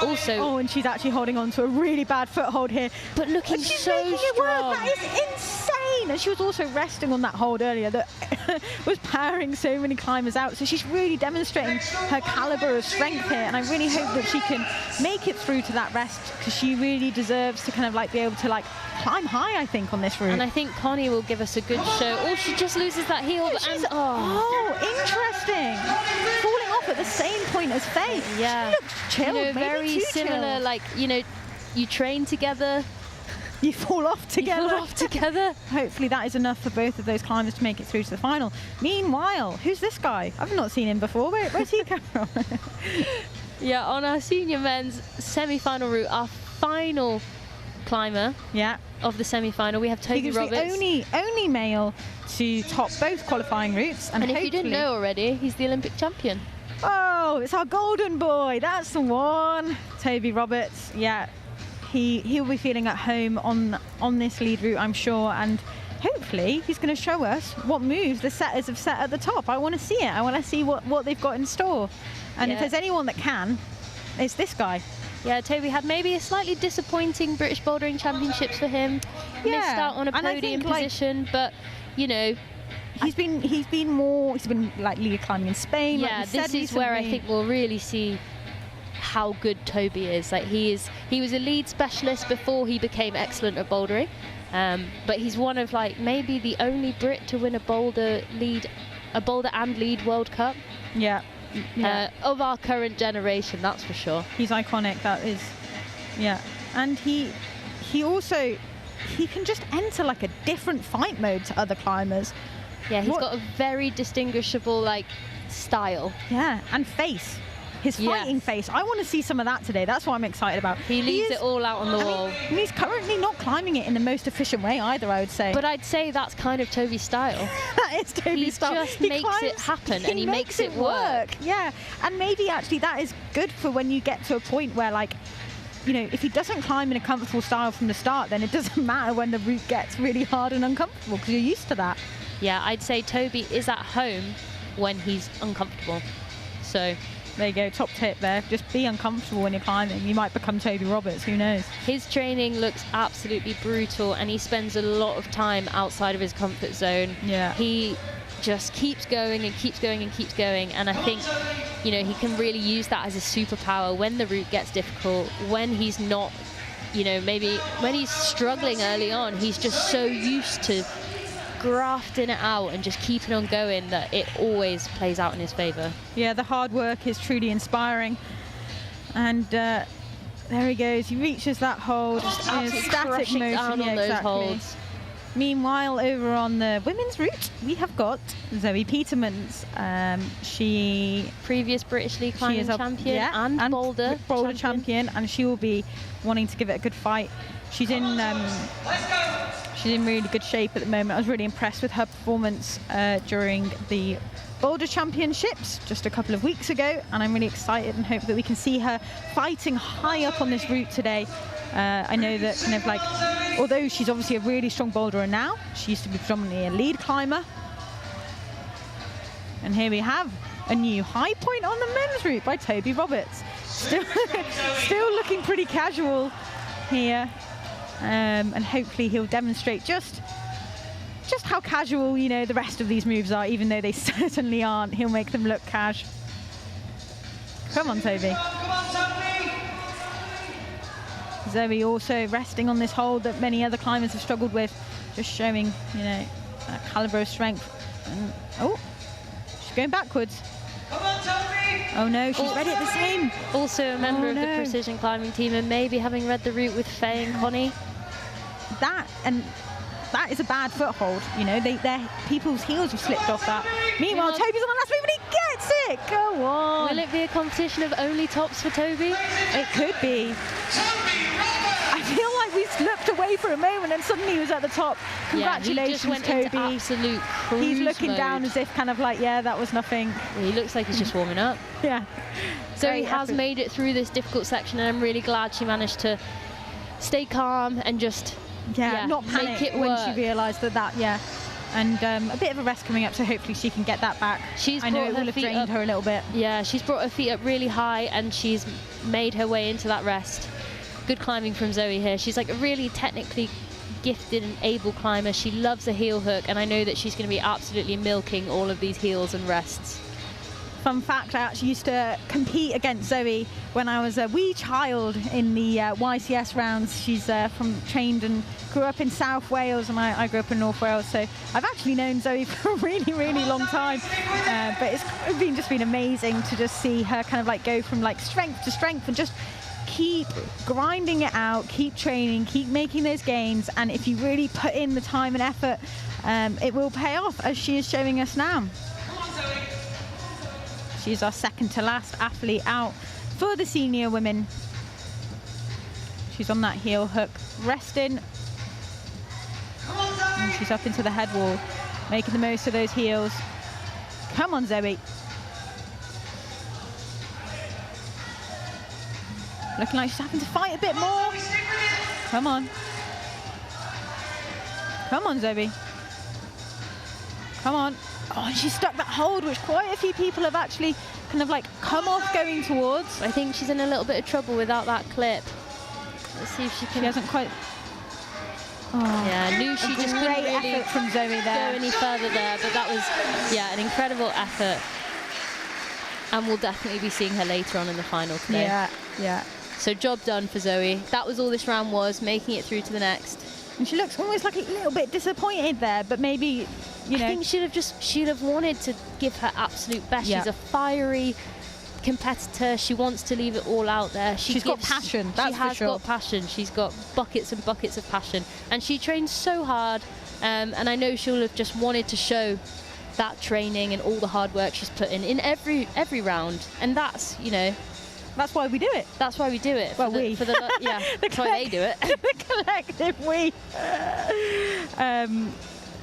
Speaker 2: also...
Speaker 3: Oh, and she's actually holding on to a really bad foothold here.
Speaker 2: But looking
Speaker 3: she's
Speaker 2: so
Speaker 3: making it work.
Speaker 2: strong.
Speaker 3: That is insane. And she was also resting on that hold earlier that was powering so many climbers out. So she's really demonstrating her caliber of strength here. And I really hope that she can make it through to that rest, because she really deserves to kind of like be able to like climb high, I think, on this route.
Speaker 2: And I think Connie will give us a good show. Oh, she just loses that heel.
Speaker 3: Interesting. Falling off at the same point as Faye.
Speaker 2: Yeah.
Speaker 3: She looks chilled,
Speaker 2: you know, very similar, like, you know, you train together.
Speaker 3: You fall off together.
Speaker 2: You fall off together.
Speaker 3: Hopefully that is enough for both of those climbers to make it through to the final. Meanwhile, who's this guy? I've not seen him before. Where's he come from?
Speaker 2: Yeah, on our senior men's semi-final route, our final climber of the semi-final, we have Toby Roberts.
Speaker 3: The only male to top both qualifying routes. And
Speaker 2: if you didn't know already, he's the Olympic champion.
Speaker 3: Oh, it's our golden boy. That's the one. Toby Roberts. Yeah. he'll be feeling at home on this lead route, I'm sure, and hopefully he's going to show us what moves the setters have set at the top. I want to see it. I want to see what they've got in store. And if there's anyone that can, it's this guy.
Speaker 2: Yeah, Toby had maybe a slightly disappointing British Bouldering Championships for him. Missed out on a podium position, but you know,
Speaker 3: he's been like lead climbing in Spain.
Speaker 2: Yeah,
Speaker 3: like
Speaker 2: this is where I think we'll really see how good Toby is. Like he was a lead specialist before he became excellent at bouldering, but he's one of like maybe the only Brit to win a boulder and lead World Cup.
Speaker 3: Yeah.
Speaker 2: Of our current generation, that's for sure.
Speaker 3: He's iconic, that is. Yeah. And he can just enter like a different fight mode to other climbers.
Speaker 2: Yeah, he's got a very distinguishable like style.
Speaker 3: Yeah, and face. His fighting face. I want to see some of that today. That's what I'm excited about.
Speaker 2: He leaves it all out on the wall.
Speaker 3: And he's currently not climbing it in the most efficient way either, I would say.
Speaker 2: But I'd say that's kind of Toby's style.
Speaker 3: That is Toby's style.
Speaker 2: He just makes it happen and he makes it work.
Speaker 3: Yeah, and maybe actually that is good for when you get to a point where, like, you know, if he doesn't climb in a comfortable style from the start, then it doesn't matter when the route gets really hard and uncomfortable because you're used to that.
Speaker 2: Yeah, I'd say Toby is at home when he's uncomfortable. So
Speaker 3: there you go, top tip there. Just be uncomfortable when you're climbing. You might become Toby Roberts, who knows?
Speaker 2: His training looks absolutely brutal and he spends a lot of time outside of his comfort zone.
Speaker 3: Yeah.
Speaker 2: He just keeps going and keeps going and keeps going, and I think, you know, he can really use that as a superpower when the route gets difficult, when he's not, you know, maybe when he's struggling early on, he's just so used to grafting it out and just keeping on going that it always plays out in his favor.
Speaker 3: Yeah, the hard work is truly inspiring. And there he goes, he reaches that hold,
Speaker 2: just
Speaker 3: static motion,
Speaker 2: down on those holds.
Speaker 3: Meanwhile, over on the women's route, we have got Zoe Petermans. She
Speaker 2: previous British League climbing champion and boulder
Speaker 3: champion, and she will be wanting to give it a good fight. She's in really good shape at the moment. I was really impressed with her performance during the Boulder Championships just a couple of weeks ago, and I'm really excited and hope that we can see her fighting high up on this route today. I know that kind of like, although she's obviously a really strong boulderer now, she used to be predominantly a lead climber. And here we have a new high point on the men's route by Toby Roberts. Still looking pretty casual here. And hopefully he'll demonstrate just how casual, you know, the rest of these moves are, even though they certainly aren't. He'll make them look cash. Come on, Toby.
Speaker 5: Come on, Toby!
Speaker 3: Zoe also resting on this hold that many other climbers have struggled with, just showing, you know, that caliber of strength. And, oh, she's going backwards.
Speaker 5: Come on, Toby!
Speaker 3: Oh no, she's read it the same.
Speaker 2: Also a member of the precision climbing team, and maybe having read the route with Faye and Connie.
Speaker 3: That is a bad foothold, you know. Their people's heels have slipped off that. Meanwhile, Toby's on the last move and he gets it. Go on.
Speaker 2: Will it be a competition of only tops for Toby?
Speaker 3: It could be. I feel like we looked away for a moment and suddenly he was at the top. Congratulations,
Speaker 2: yeah, he just
Speaker 3: Toby.
Speaker 2: went into absolute cruise
Speaker 3: He's looking
Speaker 2: mode.
Speaker 3: down as if kind of like, yeah, that was nothing.
Speaker 2: He looks like he's just warming up.
Speaker 3: Yeah.
Speaker 2: So he has made it through this difficult section, and I'm really glad she managed to stay calm and just
Speaker 3: not panic
Speaker 2: make it
Speaker 3: when
Speaker 2: work.
Speaker 3: she realised that and a bit of a rest coming up, so hopefully she can get that back. I know it will have drained her a little bit.
Speaker 2: Yeah, she's brought her feet up really high and she's made her way into that rest. Good climbing from Zoe here. She's like a really technically gifted and able climber. She loves a heel hook, and I know that she's going to be absolutely milking all of these heels and rests.
Speaker 3: Fun fact, I actually used to compete against Zoe when I was a wee child in the YCS rounds. She's trained and grew up in South Wales, and I grew up in North Wales, so I've actually known Zoe for a really, really long time. But it's just been amazing to just see her kind of like go from like strength to strength and just keep grinding it out, keep training, keep making those gains, and if you really put in the time and effort, it will pay off, as she is showing us now. She's our second to last athlete out for the senior women. She's on that heel hook, resting. And she's up into the head wall, making the most of those heels. Come on, Zoe. Looking like she's having to fight a bit more. Come on. Come on, Zoe. Come on. Oh, and she stuck that hold, which quite a few people have actually kind of like come off going towards.
Speaker 2: I think she's in a little bit of trouble without that clip. Let's see if she can.
Speaker 3: She hasn't quite. Oh,
Speaker 2: yeah, I knew she just couldn't
Speaker 3: great
Speaker 2: really
Speaker 3: effort from Zoe there.
Speaker 2: go any further there, but that was, yeah, an incredible effort. And we'll definitely be seeing her later on in the final today.
Speaker 3: Yeah, yeah.
Speaker 2: So job done for Zoe. That was all this round was, making it through to the next.
Speaker 3: And she looks almost like a little bit disappointed there, but maybe, you know.
Speaker 2: I think she'd have wanted to give her absolute best.
Speaker 3: Yeah.
Speaker 2: She's a fiery competitor. She wants to leave it all out there.
Speaker 3: She's got passion, that's
Speaker 2: she
Speaker 3: for
Speaker 2: has
Speaker 3: sure.
Speaker 2: got passion. She's got buckets and buckets of passion. And she trains so hard. And I know she'll have just wanted to show that training and all the hard work she's put in every round. And that's, you know,
Speaker 3: that's why we do it.
Speaker 2: That's why we do it.
Speaker 3: Well,
Speaker 2: yeah, that's why they do it.
Speaker 3: The collective we.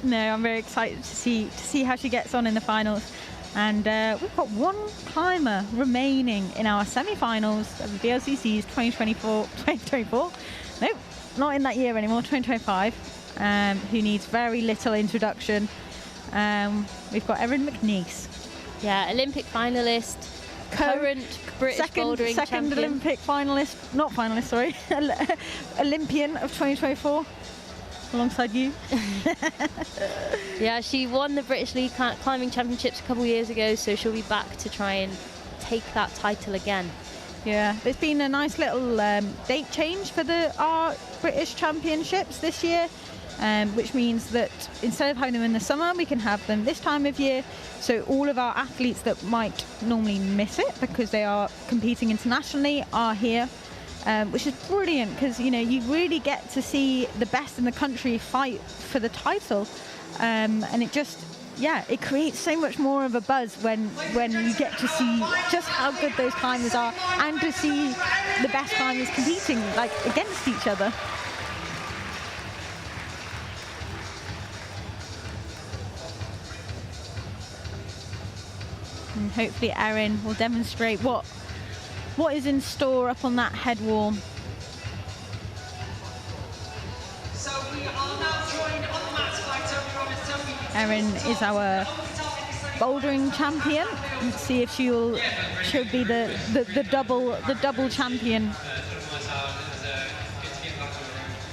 Speaker 3: No, I'm very excited to see how she gets on in the finals. And we've got one climber remaining in our semi-finals of the VLCC's 2024. Nope, not in that year anymore, 2025, who needs very little introduction. We've got Erin McNeice.
Speaker 2: Yeah, Olympic finalist, current British bouldering
Speaker 3: second
Speaker 2: champion.
Speaker 3: Olympic finalist, not finalist, sorry, Olympian of 2024, alongside you.
Speaker 2: Yeah, she won the British League Climbing Championships a couple of years ago, so she'll be back to try and take that title again.
Speaker 3: Yeah, there's been a nice little date change for our British Championships this year, which means that instead of having them in the summer, we can have them this time of year. So all of our athletes that might normally miss it because they are competing internationally are here, which is brilliant because, you know, you really get to see the best in the country fight for the title. And it just, yeah, it creates so much more of a buzz when you get to see just how good those climbers are and to see the best climbers competing like against each other. And hopefully Erin will demonstrate what is in store up on that head wall.
Speaker 5: So we are now joined on the mat by Toby Roberts.
Speaker 3: Erin is our bouldering champion. Let's see if she'll be the double champion.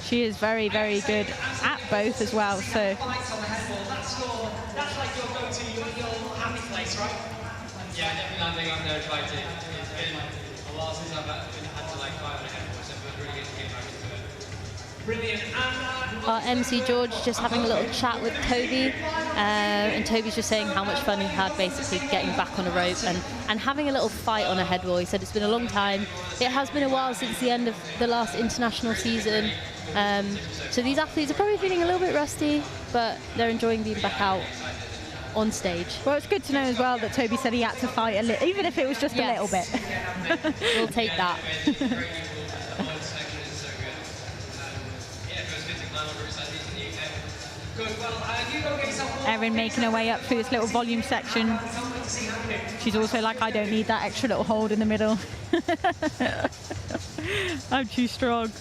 Speaker 3: She is very, very good at both as well. So
Speaker 5: That's like your go-to, your happy place, right?
Speaker 7: Yeah, definitely landing on there trying to. It's been a while since I've had to like climb on a headboard, so it feels really good to get back into it.
Speaker 5: Brilliant. And
Speaker 2: Our MC George just having a little chat with Toby, and Toby's just saying how much fun he had basically getting back on a rope and having a little fight on a head wall. He said it's been a long time. It has been a while since the end of the last international season. So these athletes are probably feeling a little bit rusty, but they're enjoying being back out on stage.
Speaker 3: well, it's good to know as well that Toby said he had to fight a little, even if it was just a little bit.
Speaker 2: We'll take that.
Speaker 3: Erin making her way up through this little volume section. She's also like, I don't need that extra little hold in the middle. I'm too strong.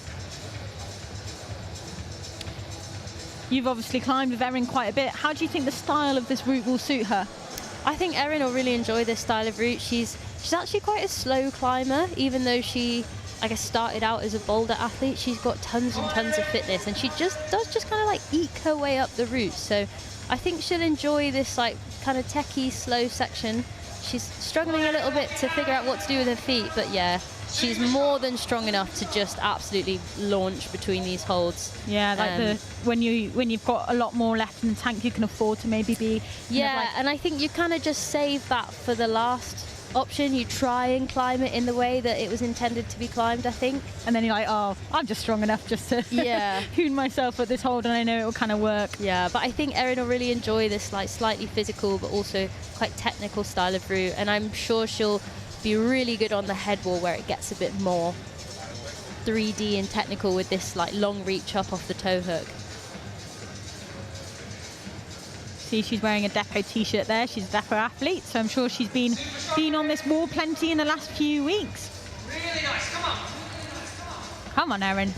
Speaker 3: You've obviously climbed with Erin quite a bit. How do you think the style of this route will suit her?
Speaker 2: I think Erin will really enjoy this style of route. She's actually quite a slow climber, even though she, I guess, started out as a boulder athlete. She's got tons and tons of fitness, and she does kind of like eke her way up the route. So I think she'll enjoy this like kind of techie slow section. She's struggling a little bit to figure out what to do with her feet, but yeah, she's more than strong enough to just absolutely launch between these holds.
Speaker 3: Yeah, like when you've got a lot more left in the tank, you can afford to maybe be.
Speaker 2: And I think you kind of just save that for the last option. You try and climb it in the way that it was intended to be climbed, I think.
Speaker 3: And then you're like, oh, I'm just strong enough just to hoon myself at this hold, and I know it will kind of work.
Speaker 2: Yeah, but I think Erin will really enjoy this like slightly physical but also quite technical style of route, and I'm sure she'll be really good on the head wall where it gets a bit more 3D and technical with this like long reach up off the toe hook.
Speaker 3: See, she's wearing a Deco t-shirt there. She's a Deco athlete, so I'm sure she's been on this wall plenty in the last few weeks.
Speaker 5: really nice. Come on.
Speaker 3: Come on, Erin.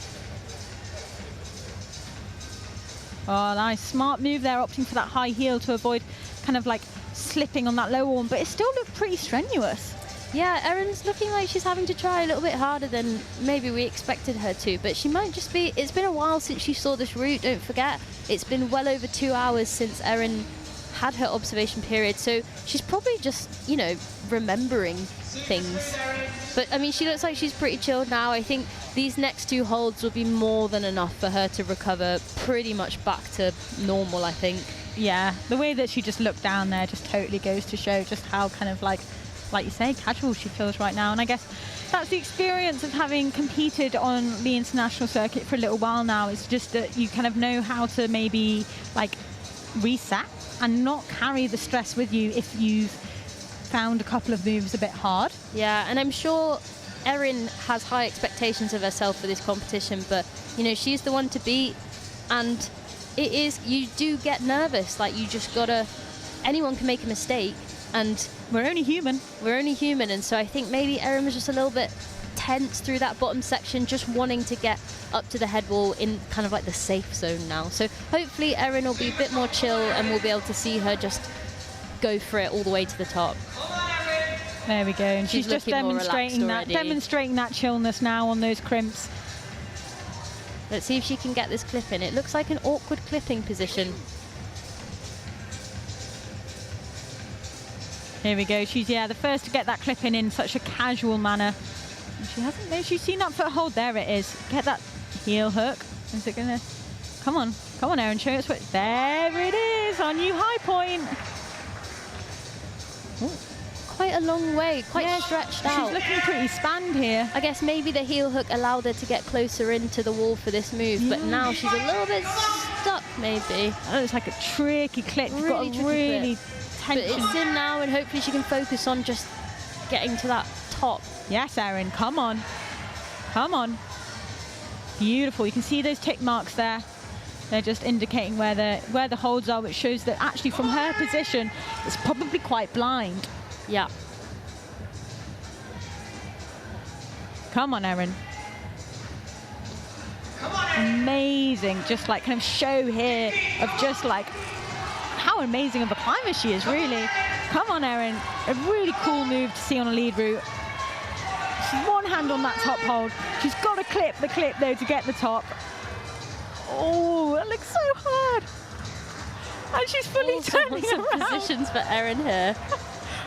Speaker 3: Oh, nice. Smart move there, opting for that high heel to avoid kind of like slipping on that low one, but it still looked pretty strenuous.
Speaker 2: Yeah, Erin's looking like she's having to try a little bit harder than maybe we expected her to, but she might just be... It's been a while since she saw this route, don't forget. It's been well over 2 hours since Erin had her observation period, so she's probably just, you know, remembering things. But, I mean, she looks like she's pretty chilled now. I think these next 2 holds will be more than enough for her to recover pretty much back to normal, I think.
Speaker 3: Yeah, the way that she just looked down there just totally goes to show just how kind of like you say, casual she feels right now. And I guess that's the experience of having competed on the international circuit for a little while now. It's just that you kind of know how to maybe like reset and not carry the stress with you if you've found a couple of moves a bit hard.
Speaker 2: Yeah, and I'm sure Erin has high expectations of herself for this competition, but, you know, she's the one to beat. And it is, you do get nervous. Like, you just gotta, anyone can make a mistake. And
Speaker 3: we're only human.
Speaker 2: And so I think maybe Erin was just a little bit tense through that bottom section, just wanting to get up to the head wall in kind of like the safe zone now. So hopefully Erin will be a bit more chill and we'll be able to see her just go for it all the way to the top.
Speaker 3: There we go. And she's just demonstrating that chillness now on those crimps.
Speaker 2: Let's see if she can get this clip in. It looks like an awkward clipping position.
Speaker 3: Here we go. She's, the first to get that clip in such a casual manner. She hasn't, no, she's seen that foot hold. There it is. Get that heel hook. Is it gonna, come on, Erin, show us what, there it is, our new high point.
Speaker 2: Ooh. Quite a long way, stretched out.
Speaker 3: She's looking pretty spanned here.
Speaker 2: I guess maybe the heel hook allowed her to get closer into the wall for this move, but now she's a little bit stuck, maybe.
Speaker 3: Oh, it's like a tricky clip. You've got a really
Speaker 2: but it's in now, and hopefully she can focus on just getting to that top.
Speaker 3: Yes, Erin, come on. Beautiful. You can see those tick marks there. They're just indicating where the holds are, which shows that actually from her position, it's probably quite blind.
Speaker 2: Yeah.
Speaker 3: Come on, Erin. Amazing. Just like kind of show here of just like how amazing of a climber she is, really. Come on, Erin. A really cool move to see on a lead route. She's one hand on that top hold. She's got to clip the clip, though, to get the top. Oh, that looks so hard. And she's fully turning around.
Speaker 2: Positions for Erin here.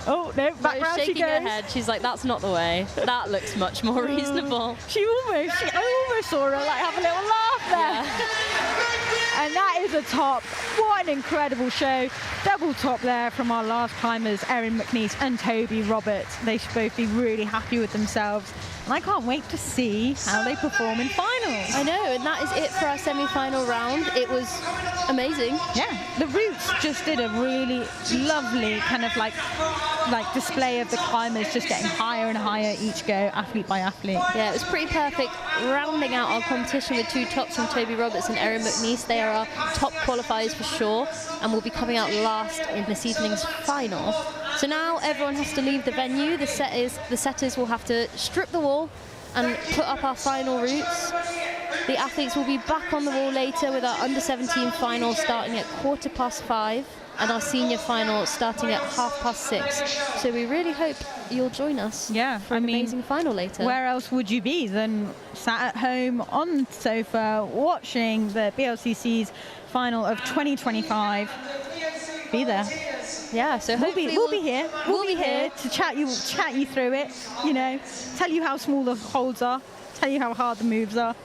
Speaker 3: Oh, no, back round she goes.
Speaker 2: Shaking her head. She's like, that's not the way. That looks much more reasonable.
Speaker 3: I almost saw her like have a little laugh there. Yeah. And that is a top. What an incredible show. Double top there from our last climbers, Erin McNeice and Toby Roberts. They should both be really happy with themselves. And I can't wait to see how they perform in finals.
Speaker 2: I know, and that is it for our semi-final round. It was amazing.
Speaker 3: Yeah, the routes just did a really lovely kind of like display of the climbers just getting higher and higher each go, athlete by athlete.
Speaker 2: Yeah, it was pretty perfect. Rounding out our competition with 2 tops from Toby Roberts and Erin McNeice. They are our top qualifiers for sure, and will be coming out last in this evening's final. So now everyone has to leave the venue. The setters will have to strip the wall and put up our final routes. The athletes will be back on the wall later with our under-17 final starting at 5:15 and our senior final starting at 6:30. So we really hope you'll join us for an amazing final later.
Speaker 3: Where else would you be than sat at home on the sofa watching the BLCC's final of 2025? Be there.
Speaker 2: Yeah, so
Speaker 3: we'll be here. We'll be here to chat you through it. You know, tell you how small the holds are, tell you how hard the moves are.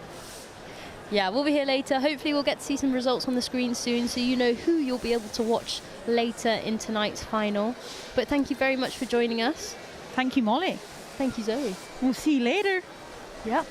Speaker 2: Yeah, we'll be here later. Hopefully we'll get to see some results on the screen soon, so you know who you'll be able to watch later in tonight's final. But thank you very much for joining us.
Speaker 3: Thank you, Molly.
Speaker 2: Thank you, Zoe.
Speaker 3: We'll see you later.
Speaker 2: Yeah.